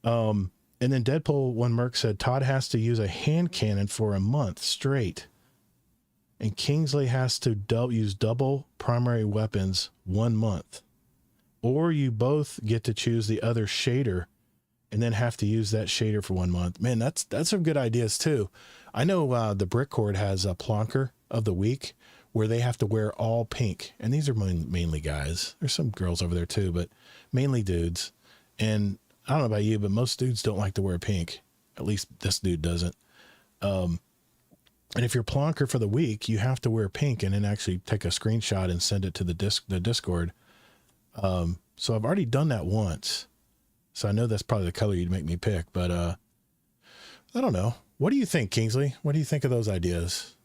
And then Deadpool One Merc said Todd has to use a hand cannon for a month straight, and Kingsley has to use double primary weapons 1 month. Or you both get to choose the other shader and then have to use that shader for 1 month. Man, that's some good ideas too. I know the Brickcord has a Plonker of the week where they have to wear all pink. And these are mainly guys. There's some girls over there too, but mainly dudes. And I don't know about you, but most dudes don't like to wear pink. At least this dude doesn't. And if you're Plonker for the week, you have to wear pink and then actually take a screenshot and send it to the Discord. So I've already done that once. So I know that's probably the color you'd make me pick, but, I don't know. What do you think, Kingsley? What do you think of those ideas?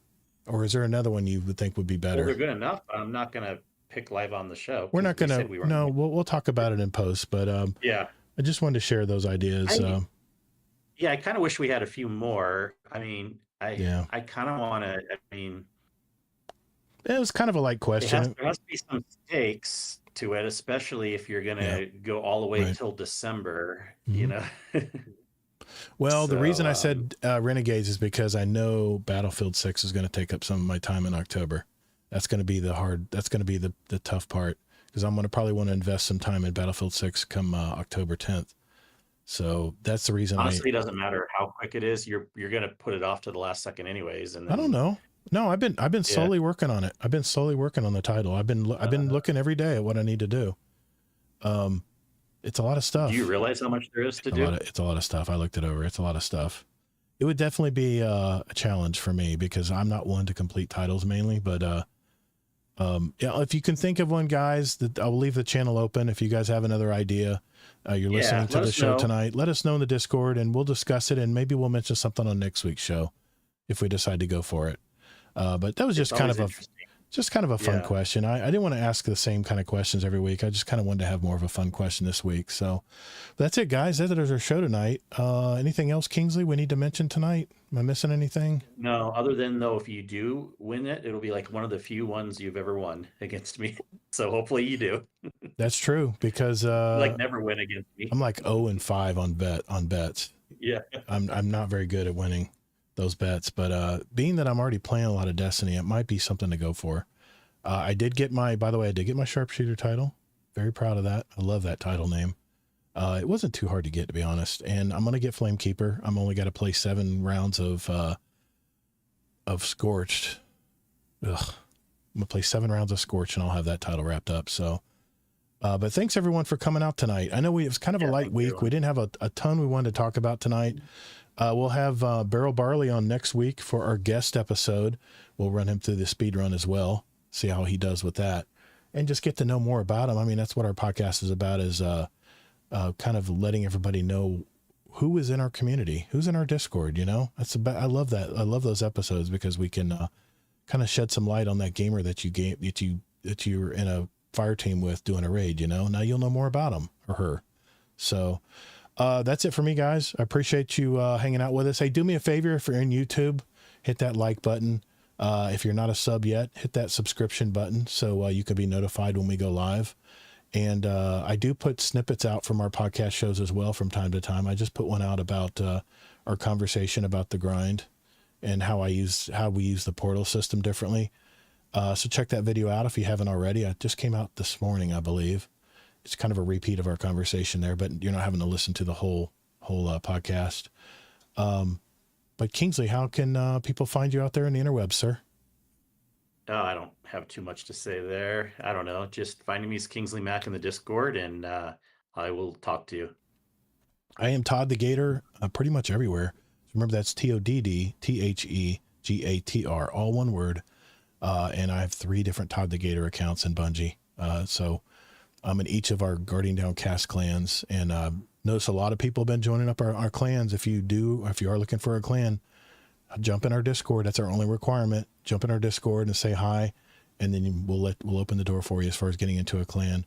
Or is there another one you would think would be better? Well, they're good enough. I'm not going to pick live on the show. We're not going to, no, we'll talk about it in post, but, yeah, I just wanted to share those ideas. Yeah. I kind of wish we had a few more. I mean, I kind of want to, it was kind of a light question. There has to be some stakes to it, especially if you're going to go all the way until December, you know? Well, the reason I said Renegades is because I know Battlefield 6 is going to take up some of my time in October. That's going to be the tough part because I'm going to probably want to invest some time in Battlefield 6 come October 10th. So that's the reason. Honestly, it doesn't matter how quick it is. You're going to put it off to the last second anyways. And then, I don't know. No, I've been slowly working on it. I've been slowly working on the title. I've been looking every day at what I need to do. It's a lot of stuff. Do you realize how much there is to do? It's a lot of stuff. I looked it over. It's a lot of stuff. It would definitely be a challenge for me because I'm not one to complete titles mainly, but if you can think of one, guys, that I'll leave the channel open. If you guys have another idea, you're listening to the show tonight, let us know in the Discord and we'll discuss it. And maybe we'll mention something on next week's show if we decide to go for it. But that was just kind of a fun question. I didn't want to ask the same kind of questions every week. I just kind of wanted to have more of a fun question this week. So that's it, guys. That is our show tonight. Anything else, Kingsley, we need to mention tonight? Am I missing anything? No, other than though, if you do win it, it'll be like one of the few ones you've ever won against me. So hopefully you do. That's true because never win against me. I'm like 0-5 on bets. Yeah. I'm not very good at winning those bets, but being that I'm already playing a lot of Destiny, it might be something to go for. I did get my sharpshooter title. Very proud of that. I love that title name. It wasn't too hard to get, to be honest. And I'm going to get Flamekeeper. I'm only got to play 7 rounds of Scorched. I'm going to play 7 rounds of Scorched and I'll have that title wrapped up. So, but thanks everyone for coming out tonight. I know it was kind of a light week. We didn't have a ton we wanted to talk about tonight. We'll have Beryl Barley on next week for our guest episode. We'll run him through the speed run as well, see how he does with that, and just get to know more about him. I mean, that's what our podcast is about, is kind of letting everybody know who is in our community, who's in our Discord. I love that. I love those episodes because we can kind of shed some light on that gamer that you're in a fire team with doing a raid. Now you'll know more about him or her. So that's it for me, guys. I appreciate you hanging out with us. Hey, do me a favor, if you're in YouTube, hit that like button. If you're not a sub yet, hit that subscription button so you can be notified when we go live. And I do put snippets out from our podcast shows as well from time to time. I just put one out about our conversation about the grind and how we use the portal system differently. So check that video out if you haven't already. It just came out this morning, I believe. It's kind of a repeat of our conversation there, but you're not having to listen to the whole podcast. But Kingsley, how can people find you out there in the interwebs, sir? Oh, I don't have too much to say there. I don't know. Just finding me as Kingsley Mac in the Discord, and I will talk to you. I am Todd the Gator pretty much everywhere. Remember, that's TODDTHEGATR, all one word. And I have 3 different Todd the Gator accounts in Bungie. So I'm in each of our Guardian Down cast clans, and notice a lot of people have been joining up our clans. If you are looking for a clan, jump in our Discord. That's our only requirement. Jump in our Discord and say hi, and then we'll open the door for you as far as getting into a clan.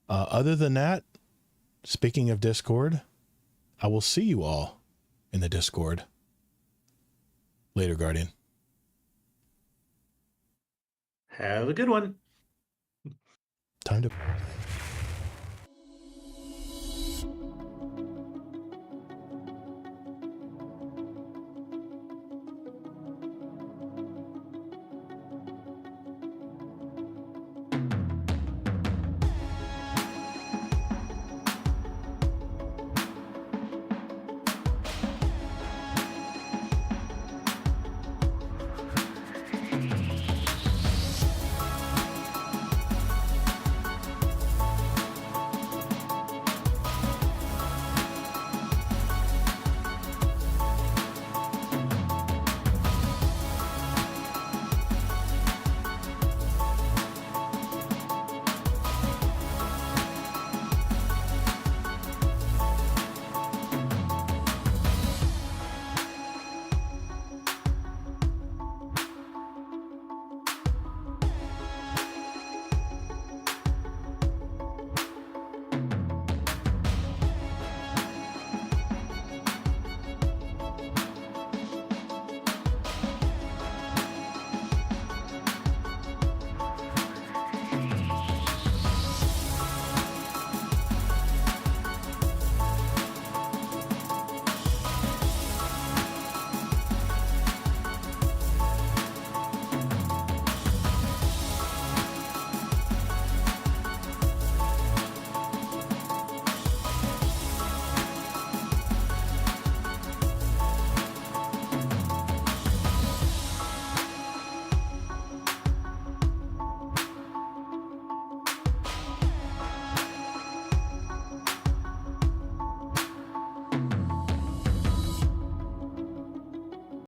Other than that, speaking of Discord, I will see you all in the Discord. Later, Guardian. Have a good one. Time to...